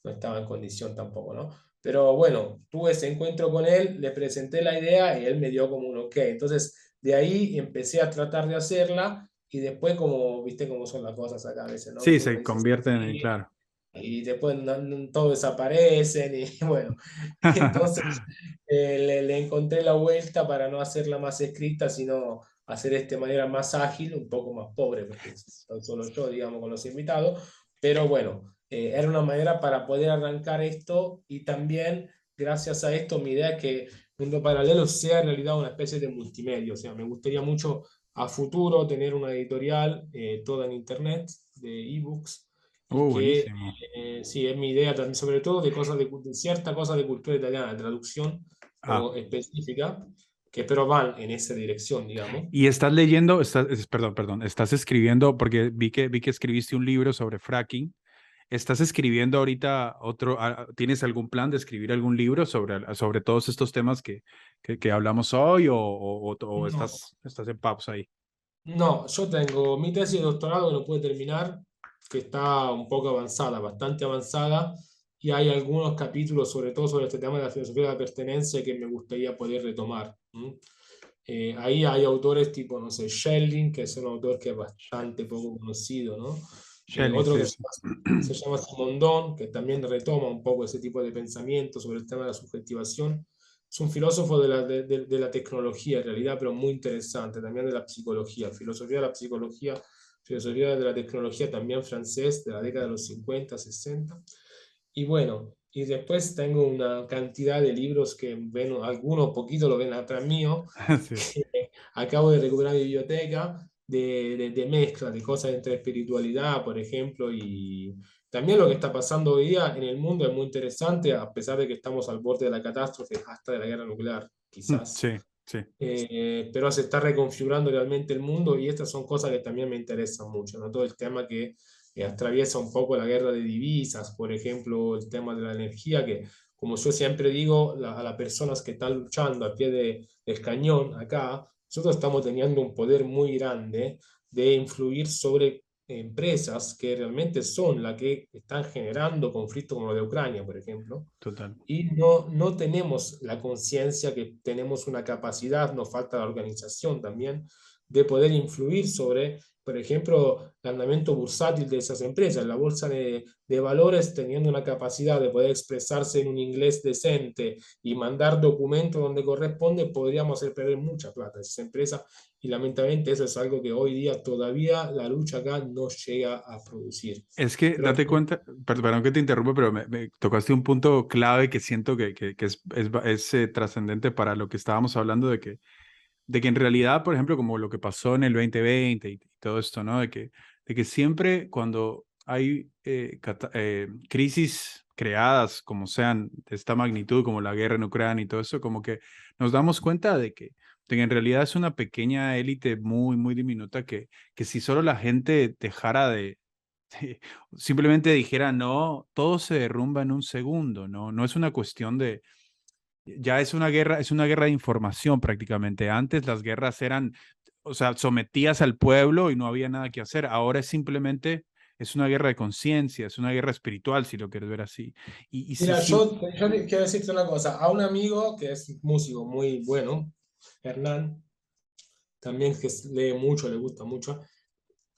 Speaker 2: no estaba en condición tampoco, ¿no? Pero bueno, tuve ese encuentro con él, le presenté la idea y él me dio como un ok. Entonces, de ahí empecé a tratar de hacerla y después como, viste cómo son las cosas acá a veces, ¿no?
Speaker 1: Sí,
Speaker 2: Que uno
Speaker 1: se
Speaker 2: dice
Speaker 1: convierten en,
Speaker 2: sí,
Speaker 1: claro.
Speaker 2: y después todos desaparecen y bueno, entonces le encontré la vuelta para no hacerla más escrita, sino hacer de manera más ágil, un poco más pobre, porque soy solo yo, digamos, con los invitados, pero bueno, era una manera para poder arrancar esto y también, gracias a esto, mi idea es que Mundo Paralelo sea en realidad una especie de multimedia, o sea, me gustaría mucho a futuro tener una editorial toda en internet de ebooks y que
Speaker 1: Buenísimo.
Speaker 2: sí, es mi idea también, sobre todo de cosas de cierta cosa de cultura italiana, de traducción
Speaker 1: Ah,
Speaker 2: o específica, que pero van en esa dirección, digamos.
Speaker 1: y estás leyendo, perdón, estás escribiendo, porque vi que escribiste un libro sobre fracking. ¿Estás escribiendo ahorita tienes algún plan de escribir algún libro sobre todos estos temas que hablamos hoy o
Speaker 2: No,
Speaker 1: estás en pausa ahí?
Speaker 2: no, yo tengo mi tesis de doctorado que no pude terminar, que está un poco avanzada, bastante avanzada, y hay algunos capítulos, sobre todo sobre este tema de la filosofía de la pertenencia, que me gustaría poder retomar. Ahí hay autores tipo, no sé, Schelling, que es un autor que es bastante poco conocido, ¿no?
Speaker 1: Schelling,
Speaker 2: Otro
Speaker 1: sí,
Speaker 2: que
Speaker 1: sí.
Speaker 2: se llama Simondon, que también retoma un poco ese tipo de pensamiento sobre el tema de la subjetivación. Es un filósofo de la tecnología, en realidad, pero muy interesante, también de la psicología, filosofía de la psicología, filosofía de la tecnología, también francés, de la década de los 50, 60. Y bueno, y después tengo una cantidad de libros que ven, algunos poquitos lo ven atrás mío,
Speaker 1: Sí,
Speaker 2: que acabo de recuperar mi biblioteca de mezcla de cosas entre espiritualidad, por ejemplo, y también lo que está pasando hoy día en el mundo es muy interesante, a pesar de que estamos al borde de la catástrofe, hasta de la guerra nuclear, quizás.
Speaker 1: sí, sí.
Speaker 2: Pero se está reconfigurando realmente el mundo y estas son cosas que también me interesan mucho, ¿no? Todo el tema que atraviesa un poco la guerra de divisas, por ejemplo, el tema de la energía, que como yo siempre digo a las personas que están luchando a pie del cañón acá, nosotros estamos teniendo un poder muy grande de influir sobre empresas que realmente son las que están generando conflictos como lo de Ucrania, por ejemplo,
Speaker 1: Total.
Speaker 2: y no tenemos la conciencia que tenemos una capacidad, nos falta la organización también, de poder influir sobre, por ejemplo, el andamiento bursátil de esas empresas. La bolsa de valores, teniendo una capacidad de poder expresarse en un inglés decente y mandar documentos donde corresponde, podríamos hacer perder mucha plata a esas empresas. Y lamentablemente eso es algo que hoy día todavía la lucha acá no llega a producir.
Speaker 1: Es que
Speaker 2: Pero
Speaker 1: date cuenta, perdón que te interrumpa, pero me tocaste un punto clave que siento que es trascendente para lo que estábamos hablando de que en realidad, por ejemplo, como lo que pasó en el 2020 y todo esto, ¿no? De que siempre cuando hay crisis creadas, como sean de esta magnitud, como la guerra en Ucrania y todo eso, como que nos damos cuenta de que en realidad es una pequeña élite muy, muy diminuta que si solo la gente dejara simplemente dijera, no, todo se derrumba en un segundo, ¿no? No es una cuestión de ya es una guerra de información prácticamente. Antes las guerras eran, o sea, sometías al pueblo y no había nada que hacer. Ahora es una guerra de conciencia, es una guerra espiritual, si lo quieres ver así. Y si,
Speaker 2: mira,
Speaker 1: si,
Speaker 2: yo quiero decirte una cosa. A un amigo que es músico muy bueno, Hernán, también que lee mucho, le gusta mucho.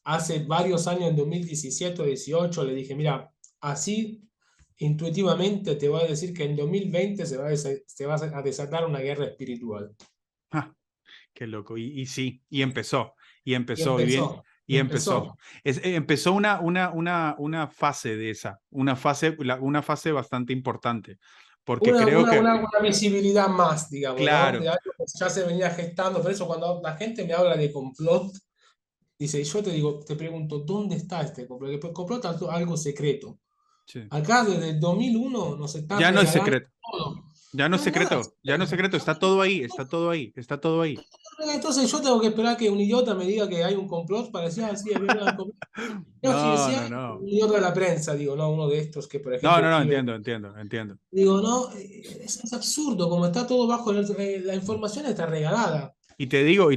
Speaker 2: Hace varios años, en 2017 o 18, le dije, mira, así intuitivamente te voy a decir que en 2020 se va a desatar una guerra espiritual.
Speaker 1: ¡ja! Qué loco. Y sí,
Speaker 2: Y
Speaker 1: y bien,
Speaker 2: empezó, y
Speaker 1: y
Speaker 2: empezó.
Speaker 1: empezó. Empezó una fase de esa, una fase bastante importante, porque creo que,
Speaker 2: Una visibilidad más, digamos, ¿no? De
Speaker 1: claro,
Speaker 2: algo que ya se venía gestando. Por eso cuando la gente me habla de complot, dice, yo te digo, te pregunto, ¿dónde está este complot? Porque el complot es algo secreto.
Speaker 1: sí.
Speaker 2: Acá desde el 2001 nos están
Speaker 1: Ya no es
Speaker 2: regalando
Speaker 1: secreto.
Speaker 2: todo.
Speaker 1: Ya no
Speaker 2: No
Speaker 1: es
Speaker 2: es nada
Speaker 1: secreto, ya no es
Speaker 2: secreto.
Speaker 1: secreto, está todo ahí, está todo ahí, está todo ahí.
Speaker 2: Entonces yo tengo que esperar que un idiota me diga que hay un complot para decir, ah, sí, es verdad, el complot. Yo si
Speaker 1: No,
Speaker 2: decía
Speaker 1: no, no.
Speaker 2: un idiota de la prensa, digo, no, uno de estos que, por
Speaker 1: No,
Speaker 2: ejemplo,
Speaker 1: no, no,
Speaker 2: escribe.
Speaker 1: entiendo.
Speaker 2: Digo, no, es absurdo, como está todo bajo, la información está regalada.
Speaker 1: Te digo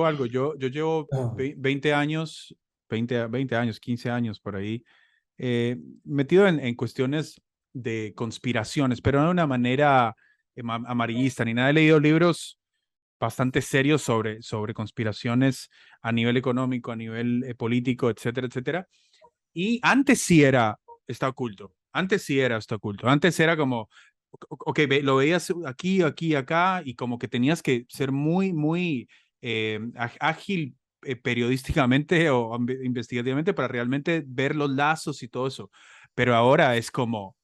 Speaker 1: algo, yo llevo
Speaker 3: No.
Speaker 1: 20 años, 20 años, 15 años por ahí, metido en cuestiones de conspiraciones, pero no de una manera amarillista ni nada. He leído libros bastante serios sobre conspiraciones a nivel económico, a nivel político, etcétera, etcétera. Y antes sí está oculto. Antes sí era está oculto. Antes era como, ok, lo veías aquí, aquí, acá, y como que tenías que ser muy, muy ágil periodísticamente o investigativamente para realmente ver los lazos y todo eso. Pero ahora es como,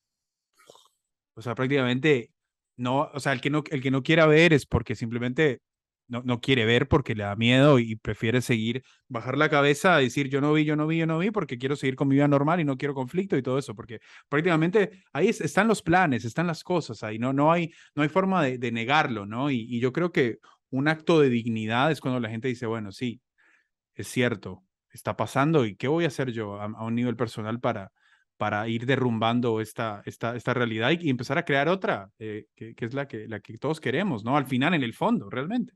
Speaker 1: o sea, prácticamente no, o sea, el que no quiera ver es porque simplemente no quiere ver porque le da miedo y prefiere seguir, bajar la cabeza, decir yo no vi, yo no vi, yo no vi, porque quiero seguir con mi vida normal y no quiero conflicto y todo eso, porque prácticamente ahí están los planes, están las cosas ahí, no hay forma de negarlo, ¿no? Y yo creo que un acto de dignidad es cuando la gente dice, bueno, sí, es cierto, está pasando y qué voy a hacer yo a un nivel personal para ir derrumbando esta realidad y empezar a crear otra, que es la que todos queremos, ¿no? Al final, en el fondo, realmente.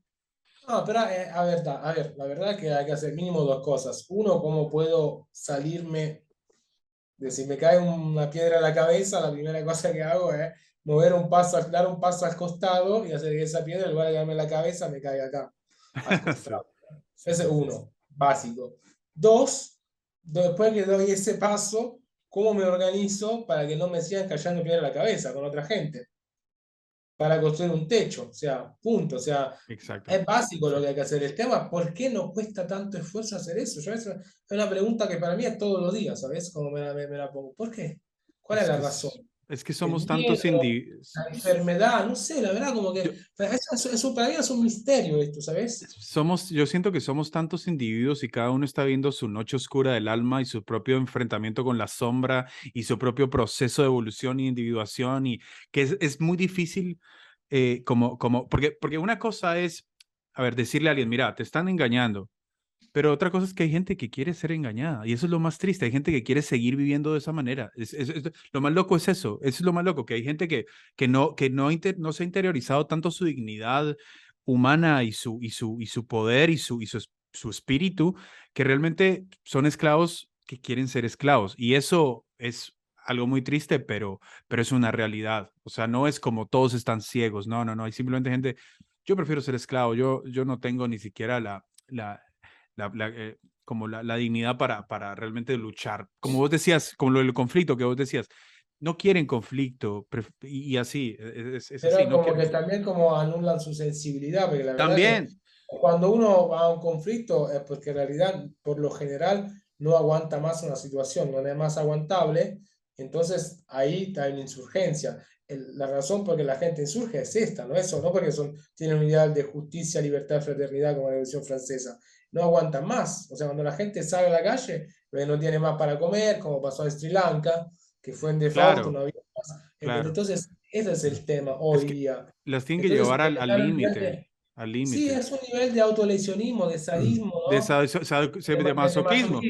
Speaker 2: No, pero a ver, la verdad es que hay que hacer mínimo dos cosas. Uno, cómo puedo salirme de si me cae una piedra a la cabeza, la primera cosa que hago es dar un paso al costado y hacer que esa piedra, en lugar de caerme en la cabeza, me caiga acá, al
Speaker 1: Sí,
Speaker 2: costado. Ese es
Speaker 1: sí, sí.
Speaker 2: uno, básico. Dos, después que doy ese paso, ¿cómo me organizo para que no me sigan cayendo piedra a la cabeza con otra gente? Para construir un techo, o sea, punto, o sea,
Speaker 1: Exacto,
Speaker 2: es básico lo que
Speaker 1: exacto.
Speaker 2: hay que hacer. El tema, ¿por qué no cuesta tanto esfuerzo hacer eso? Yo, es una pregunta que para mí es todos los días, ¿sabes? Como me la pongo. ¿Por qué? ¿Cuál es
Speaker 1: Es
Speaker 2: la
Speaker 1: que,
Speaker 2: razón?
Speaker 1: es que
Speaker 2: ¿El
Speaker 1: somos tantos
Speaker 2: miedo?
Speaker 1: individuos.
Speaker 2: ¿La enfermedad? No sé, la verdad, como que eso para mí es un misterio esto, ¿sabes?
Speaker 1: Yo siento que somos tantos individuos y cada uno está viendo su noche oscura del alma y su propio enfrentamiento con la sombra y su propio proceso de evolución y individuación y que es muy difícil porque una cosa es, a ver, decirle a alguien, mira, te están engañando, pero otra cosa es que hay gente que quiere ser engañada y eso es lo más triste, hay gente que quiere seguir viviendo de esa manera. Lo más loco es eso es lo más loco, que hay gente que no se ha interiorizado tanto su dignidad humana y su poder y su espíritu, que realmente son esclavos que quieren ser esclavos. Y eso es algo muy triste, pero es una realidad. O sea, no es como todos están ciegos, no, hay simplemente gente, yo prefiero ser esclavo, yo no tengo ni siquiera como la dignidad para realmente luchar. Como vos decías, como lo del conflicto que vos decías, no quieren conflicto y así, es así,
Speaker 2: Pero
Speaker 1: no
Speaker 2: como
Speaker 1: quieren.
Speaker 2: que también como anulan su sensibilidad, porque la verdad que
Speaker 1: También,
Speaker 2: cuando uno va a un conflicto es porque en realidad, por lo general, no aguanta más una situación, no es más aguantable, entonces ahí está en insurgencia. La razón por la que la gente insurge es esta, no eso, no porque tienen un ideal de justicia, libertad, fraternidad como la Revolución Francesa, no aguantan más. O sea, cuando la gente sale a la calle, no tiene más para comer, como pasó en Sri Lanka, que fue en default,
Speaker 1: claro,
Speaker 2: no había más.
Speaker 1: claro.
Speaker 2: Entonces, ese es el tema
Speaker 1: Es
Speaker 2: hoy
Speaker 1: que
Speaker 2: día.
Speaker 1: las tienen que
Speaker 2: Entonces,
Speaker 1: llevar al
Speaker 2: están en un nivel
Speaker 1: límite, al
Speaker 2: sí,
Speaker 1: límite.
Speaker 2: es un nivel de autolesionismo, de sadismo, ¿no?
Speaker 1: De
Speaker 2: De
Speaker 1: masoquismo.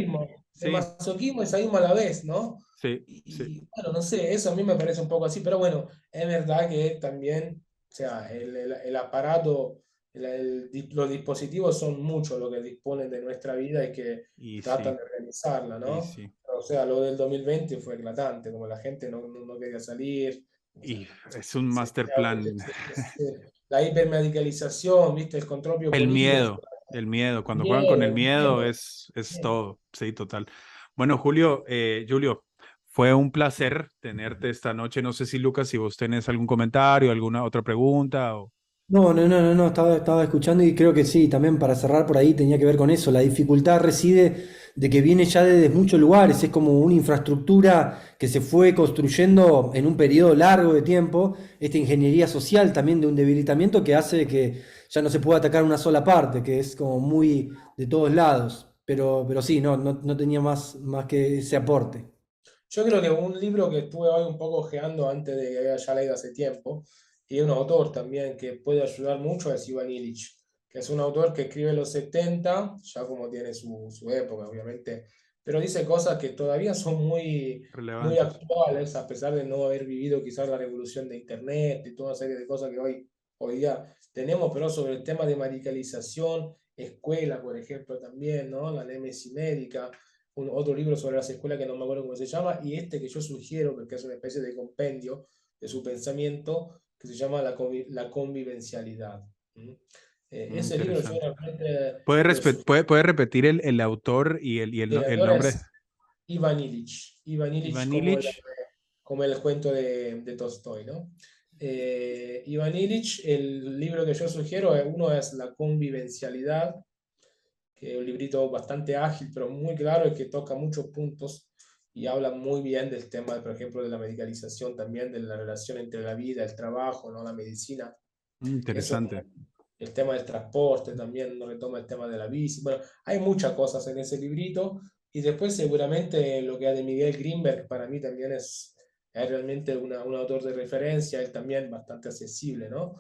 Speaker 1: Sí,
Speaker 2: masoquismo y sadismo a la vez, ¿no?
Speaker 1: sí, sí.
Speaker 2: Bueno, no sé, eso a mí me parece un poco así, pero bueno, es verdad que también, o sea, el aparato, los dispositivos son mucho lo que disponen de nuestra vida y que
Speaker 1: Y
Speaker 2: tratan
Speaker 1: sí,
Speaker 2: de organizarla,
Speaker 1: y
Speaker 2: ¿no?
Speaker 1: sí.
Speaker 2: O sea, lo del 2020 fue eclatante, como la gente no quería salir, o sea,
Speaker 1: Y es un master plan.
Speaker 2: la hipermedicalización, ¿viste? El control
Speaker 1: El
Speaker 2: biopolítico,
Speaker 1: miedo, el miedo. Cuando juegan con el
Speaker 2: miedo,
Speaker 1: miedo
Speaker 2: miedo,
Speaker 1: es
Speaker 2: miedo.
Speaker 1: todo. Sí, total. Bueno, Julio, fue un placer tenerte esta noche. No sé si Lucas, si vos tenés algún comentario, alguna otra pregunta o...
Speaker 3: No, estaba escuchando y creo que sí, también para cerrar por ahí tenía que ver con eso. La dificultad reside de que viene ya desde muchos lugares, es como una infraestructura que se fue construyendo en un periodo largo de tiempo, esta ingeniería social también de un debilitamiento que hace que ya no se pueda atacar una sola parte, que es como muy de todos lados. Pero sí, no tenía más que ese aporte.
Speaker 2: Yo creo que un libro que estuve hoy un poco ojeando antes de que haya ya leído hace tiempo, y un autor también que puede ayudar mucho es Ivan Illich, que es un autor que escribe en los 70 ya como tiene su época, obviamente, pero dice cosas que todavía son muy
Speaker 1: Relevantes.
Speaker 2: actuales, a pesar de no haber vivido quizás la revolución de Internet y toda una serie de cosas que hoy día tenemos, pero sobre el tema de medicalización, escuela, por ejemplo, también, ¿no? La némesis médica, otro libro sobre las escuelas que no me acuerdo cómo se llama, y este que yo sugiero, porque es una especie de compendio de su pensamiento, que se llama la convivencialidad. ¿Mm? Ese libro yo
Speaker 1: Interesante.
Speaker 2: realmente
Speaker 1: ¿Puede,
Speaker 2: lo sugiero.
Speaker 1: puede repetir el autor y
Speaker 2: El
Speaker 1: el
Speaker 2: autor
Speaker 1: nombre?
Speaker 2: es Ivan Illich. Ivan Illich
Speaker 1: Ivan
Speaker 2: como
Speaker 1: Illich.
Speaker 2: como el cuento de Tolstoy, ¿no? Ivan Illich, el libro que yo sugiero, uno es La convivencialidad, que es un librito bastante ágil, pero muy claro y que toca muchos puntos y habla muy bien del tema, por ejemplo, de la medicalización también, de la relación entre la vida, el trabajo, ¿no? La medicina. Eso,
Speaker 1: Interesante.
Speaker 2: el tema del transporte también, no retoma el tema de la bici. Bueno, hay muchas cosas en ese librito y después seguramente lo que hay de Miguel Grinberg para mí también es realmente un autor de referencia, él también bastante accesible, ¿no?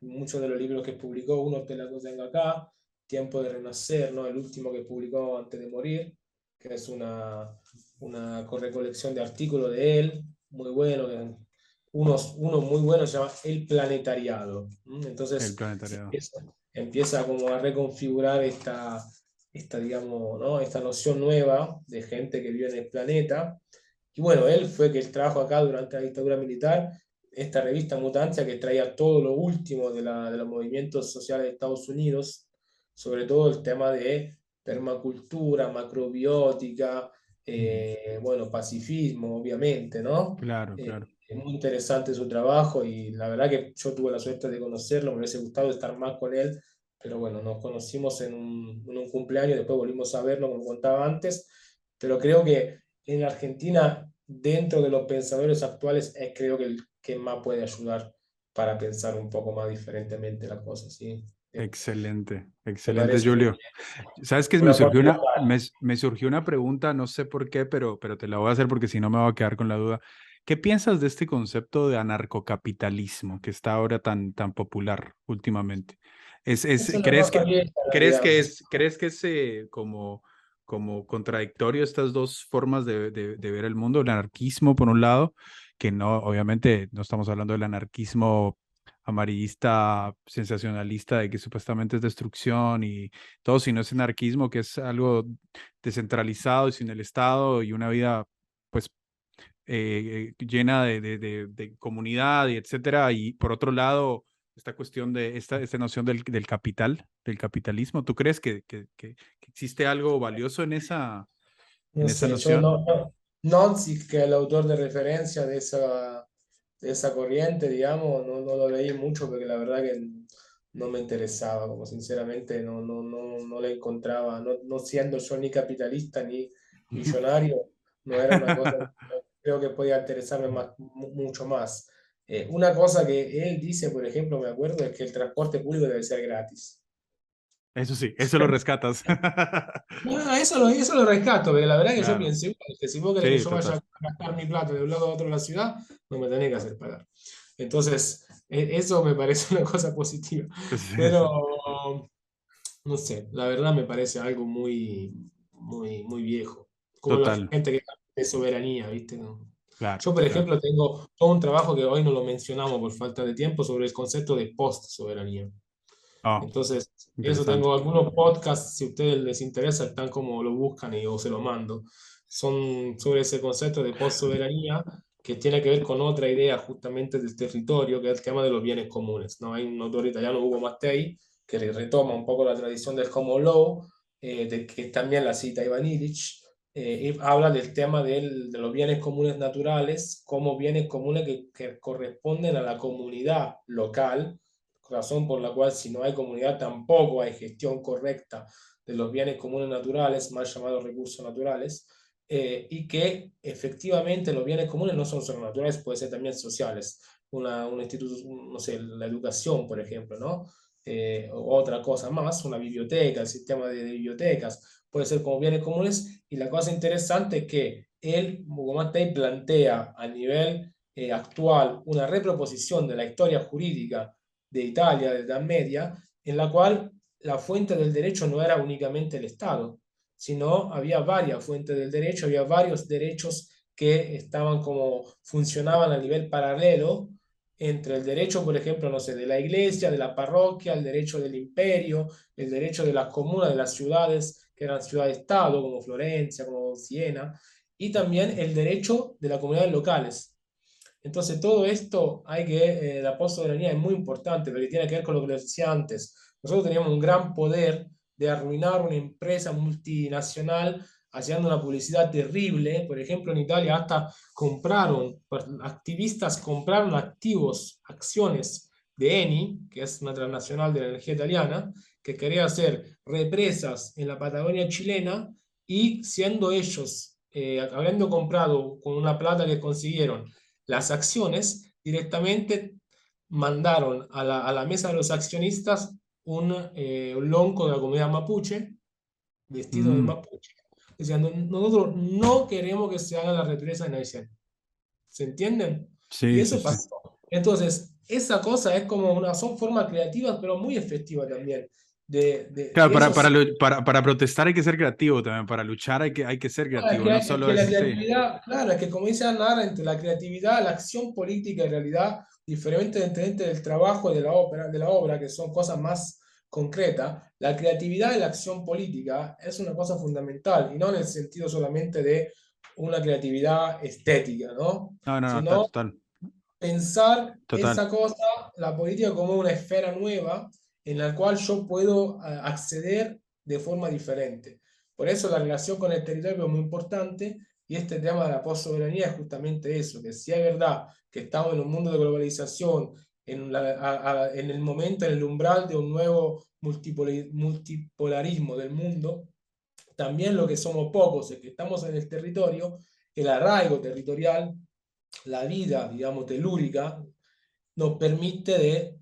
Speaker 2: Muchos de los libros que publicó, uno te los tengo acá, Tiempo de Renacer, ¿no? El último que publicó antes de morir, que es una recolección de artículos de él, muy bueno, uno muy bueno se llama El Planetariado.
Speaker 1: El
Speaker 2: Entonces
Speaker 1: planetario.
Speaker 2: empieza como a reconfigurar digamos, ¿no? Esta noción nueva de gente que vive en el planeta. Y bueno, él fue que trabajó acá durante la dictadura militar, esta revista Mutancia que traía todo lo último de los movimientos sociales de Estados Unidos, sobre todo el tema de permacultura, macrobiótica, bueno, pacifismo, obviamente, ¿no?
Speaker 1: Claro,
Speaker 2: Eh,
Speaker 1: claro.
Speaker 2: es muy interesante su trabajo y la verdad que yo tuve la suerte de conocerlo, me hubiese gustado estar más con él, pero bueno, nos conocimos en un cumpleaños, después volvimos a verlo, como contaba antes, pero creo que en Argentina, dentro de los pensadores actuales, es creo que el que más puede ayudar para pensar un poco más diferentemente la cosa, ¿sí?
Speaker 1: Excelente,
Speaker 2: Me
Speaker 1: excelente,
Speaker 2: parece
Speaker 1: Julio. ¿Sabes qué?
Speaker 2: un aporte total.
Speaker 1: Me surgió una pregunta, no sé por qué, pero te la voy a hacer porque si no me voy a quedar con la duda. ¿Qué piensas de este concepto de anarcocapitalismo que está ahora tan popular últimamente?
Speaker 2: Es una cosa vieja en realidad.
Speaker 1: Crees que es como contradictorio estas dos formas de ver el mundo? El anarquismo, por un lado, que no, obviamente no estamos hablando del anarquismo amarillista, sensacionalista de que supuestamente es destrucción y todo, sino es anarquismo, que es algo descentralizado y sin el Estado y una vida pues llena de comunidad y etcétera. Y por otro lado, esta cuestión de esta noción del capital, del capitalismo. ¿Tú crees que existe algo valioso
Speaker 2: No
Speaker 1: en esa
Speaker 2: sé, yo
Speaker 1: noción?
Speaker 2: Nozick, que es el autor de referencia de esa corriente, digamos, no lo leí mucho porque la verdad que no me interesaba, como sinceramente no le encontraba, no siendo yo ni capitalista ni millonario, no era una cosa que creo que podía interesarme mucho más. Una cosa que él dice, por ejemplo, me acuerdo, es que el transporte público debe ser gratis.
Speaker 1: Eso sí, eso lo rescatas.
Speaker 2: No, eso lo rescato, porque la verdad que yo
Speaker 1: Claro,
Speaker 2: pienso igual, que si vos querés que
Speaker 1: sí,
Speaker 2: yo vaya
Speaker 1: total.
Speaker 2: a gastar mi plata de un lado a otro de la ciudad, no me tenés que hacer pagar. Entonces, eso me parece una cosa positiva.
Speaker 1: Sí,
Speaker 2: Pero,
Speaker 1: sí.
Speaker 2: no sé, la verdad me parece algo muy viejo. Como la
Speaker 1: Total,
Speaker 2: gente que habla de soberanía, ¿viste? ¿No?
Speaker 1: claro,
Speaker 2: Yo, por
Speaker 1: claro.
Speaker 2: ejemplo, tengo todo un trabajo que hoy no lo mencionamos por falta de tiempo sobre el concepto de post-soberanía.
Speaker 1: Oh,
Speaker 2: Entonces, eso
Speaker 1: interesante.
Speaker 2: tengo algunos podcasts, si a ustedes les interesa, están como lo buscan y o se lo mando. Son sobre ese concepto de post-soberanía que tiene que ver con otra idea justamente del territorio, que es el tema de los bienes comunes, ¿no? Hay un autor italiano, Ugo Mattei, que le retoma un poco la tradición del common law, que también la cita Ivan Illich, y habla del tema de los bienes comunes naturales como bienes comunes que corresponden a la comunidad local, razón por la cual si no hay comunidad tampoco hay gestión correcta de los bienes comunes naturales, más llamados recursos naturales, y que efectivamente los bienes comunes no son solo naturales, pueden ser también sociales. Un instituto, no sé, la educación, por ejemplo, ¿no? O otra cosa más, una biblioteca, el sistema de bibliotecas, puede ser como bienes comunes. Y la cosa interesante es que él, Mugomatei, plantea a nivel actual una reproposición de la historia jurídica de Italia, de Edad Media, en la cual la fuente del derecho no era únicamente el Estado, sino había varias fuentes del derecho, había varios derechos que estaban como funcionaban a nivel paralelo entre el derecho, por ejemplo, no sé, de la iglesia, de la parroquia, el derecho del imperio, el derecho de las comunas, de las ciudades, que eran ciudades-estado, como Florencia, como Siena, y también el derecho de las comunidades locales. Entonces, todo esto hay que, la postsoberanía es muy importante, porque tiene que ver con lo que les decía antes. Nosotros teníamos un gran poder de arruinar una empresa multinacional haciendo una publicidad terrible. Por ejemplo, en Italia hasta compraron, pues, activistas compraron activos, acciones de Eni, que es una transnacional de la energía italiana, que quería hacer represas en la Patagonia chilena y siendo ellos, habiendo comprado con una plata que consiguieron las acciones, directamente mandaron a la mesa de los accionistas un lonco de la comunidad mapuche, vestido de
Speaker 1: Mm,
Speaker 2: mapuche, diciendo, nosotros no queremos que se haga la represa en Aysén. ¿Se entienden? Y
Speaker 1: sí, sí,
Speaker 2: eso
Speaker 1: sí.
Speaker 2: pasó. Entonces, esa cosa es como una, son formas creativas, pero muy efectivas también.
Speaker 1: Claro,
Speaker 2: Y eso sí,
Speaker 1: para protestar hay que ser creativo también, para luchar hay que ser
Speaker 2: es
Speaker 1: creativo,
Speaker 2: que,
Speaker 1: no
Speaker 2: es
Speaker 1: solo
Speaker 2: que la
Speaker 1: es, sí,
Speaker 2: creatividad, claro, es que como dice Ana, entre la creatividad, la acción política en realidad, diferentemente del trabajo de la obra, que son cosas más concretas, la creatividad y la acción política es una cosa fundamental, y no en el sentido solamente de una creatividad estética, ¿no?
Speaker 1: no, no, no,
Speaker 2: Sino
Speaker 1: total,
Speaker 2: pensar
Speaker 1: total,
Speaker 2: esa cosa, la política, como una esfera nueva en la cual yo puedo acceder de forma diferente. Por eso la relación con el territorio es muy importante y este tema de la postsoberanía es justamente eso, que si es verdad que estamos en un mundo de globalización, en el momento, en el umbral de un nuevo multipolarismo del mundo, también lo que somos pocos es que estamos en el territorio, el arraigo territorial, la vida, digamos, telúrica, nos permite de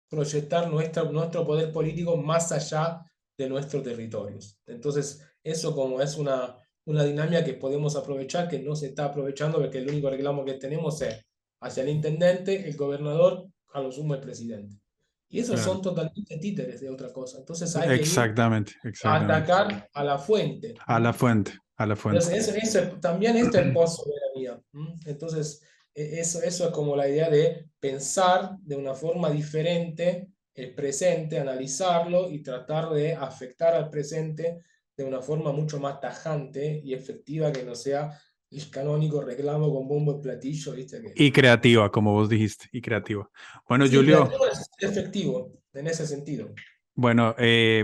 Speaker 2: proyectar nuestro poder político más allá de nuestros territorios. Entonces, eso como es una dinámica que podemos aprovechar, que no se está aprovechando, porque el único reclamo que tenemos es hacia el intendente, el gobernador, a lo sumo el presidente. Y esos
Speaker 1: claro.
Speaker 2: son totalmente títeres de otra cosa. Entonces hay que ir
Speaker 1: Exactamente,
Speaker 2: a
Speaker 1: exactamente.
Speaker 2: atacar a la fuente.
Speaker 1: A la fuente, a la fuente.
Speaker 2: Entonces, también esto es postsoberanía. Entonces, eso es como la idea de pensar de una forma diferente el presente, analizarlo y tratar de afectar al presente de una forma mucho más tajante y efectiva que no sea el canónico reclamo con bombo y platillo, ¿viste?
Speaker 1: Y creativa, como vos dijiste, y creativa. Bueno,
Speaker 2: Sí,
Speaker 1: Julio,
Speaker 2: creativo es efectivo en ese sentido.
Speaker 1: bueno,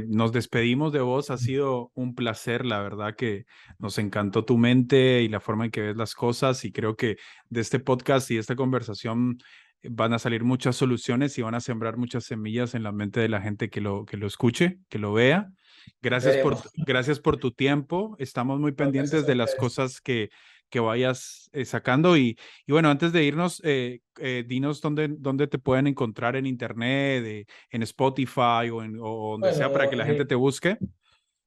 Speaker 1: nos despedimos de vos. Ha sido un placer, la verdad que nos encantó tu mente y la forma en que ves las cosas y creo que de este podcast y esta conversación van a salir muchas soluciones y van a sembrar muchas semillas en la mente de la gente que lo escuche, que lo vea.
Speaker 2: Veremos.
Speaker 1: Gracias por tu tiempo. Estamos muy
Speaker 2: No, gracias
Speaker 1: pendientes
Speaker 2: a
Speaker 1: de las
Speaker 2: ustedes.
Speaker 1: cosas que vayas sacando y bueno, antes de irnos, dinos dónde te pueden encontrar en internet, en Spotify o donde sea para que
Speaker 2: Bueno,
Speaker 1: la gente te busque.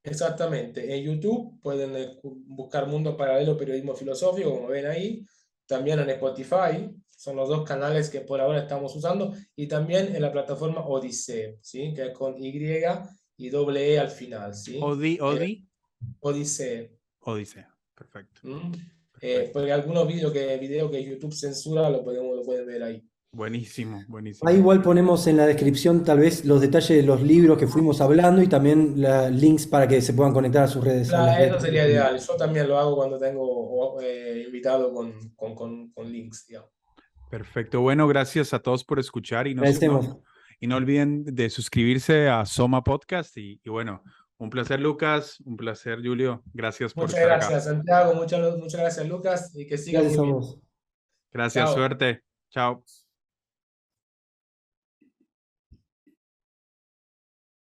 Speaker 2: exactamente. En YouTube pueden buscar Mundo Paralelo Periodismo Filosófico, como ven ahí. También en Spotify. Son los dos canales que por ahora estamos usando. Y también en la plataforma Odiseo, ¿sí? Que es con Y y doble E al final, ¿sí?
Speaker 1: Odi,
Speaker 2: Odiseo.
Speaker 1: Odisea. Perfecto,
Speaker 2: ¿Mm?
Speaker 1: perfecto.
Speaker 2: Porque algunos videos que YouTube censura lo pueden ver ahí.
Speaker 1: Buenísimo,
Speaker 3: Ahí
Speaker 1: buenísimo.
Speaker 3: igual ponemos en la descripción tal vez los detalles de los libros que fuimos hablando y también links para que se puedan conectar a sus redes, a las
Speaker 2: Claro,
Speaker 3: redes.
Speaker 2: eso sería ideal. Yo también lo hago cuando tengo invitado con links, digamos.
Speaker 1: Perfecto. Bueno, gracias a todos por escuchar
Speaker 3: Agradecemos.
Speaker 1: y no olviden de suscribirse a Soma Podcast y bueno, un placer Lucas, un placer Julio. Gracias por
Speaker 2: Muchas
Speaker 1: estar acá.
Speaker 2: gracias, Santiago. Muchas gracias, Lucas. Y que sigan
Speaker 3: Gracias
Speaker 2: muy
Speaker 3: a
Speaker 2: bien.
Speaker 3: vos.
Speaker 1: Gracias,
Speaker 2: Chao.
Speaker 1: suerte. Chao.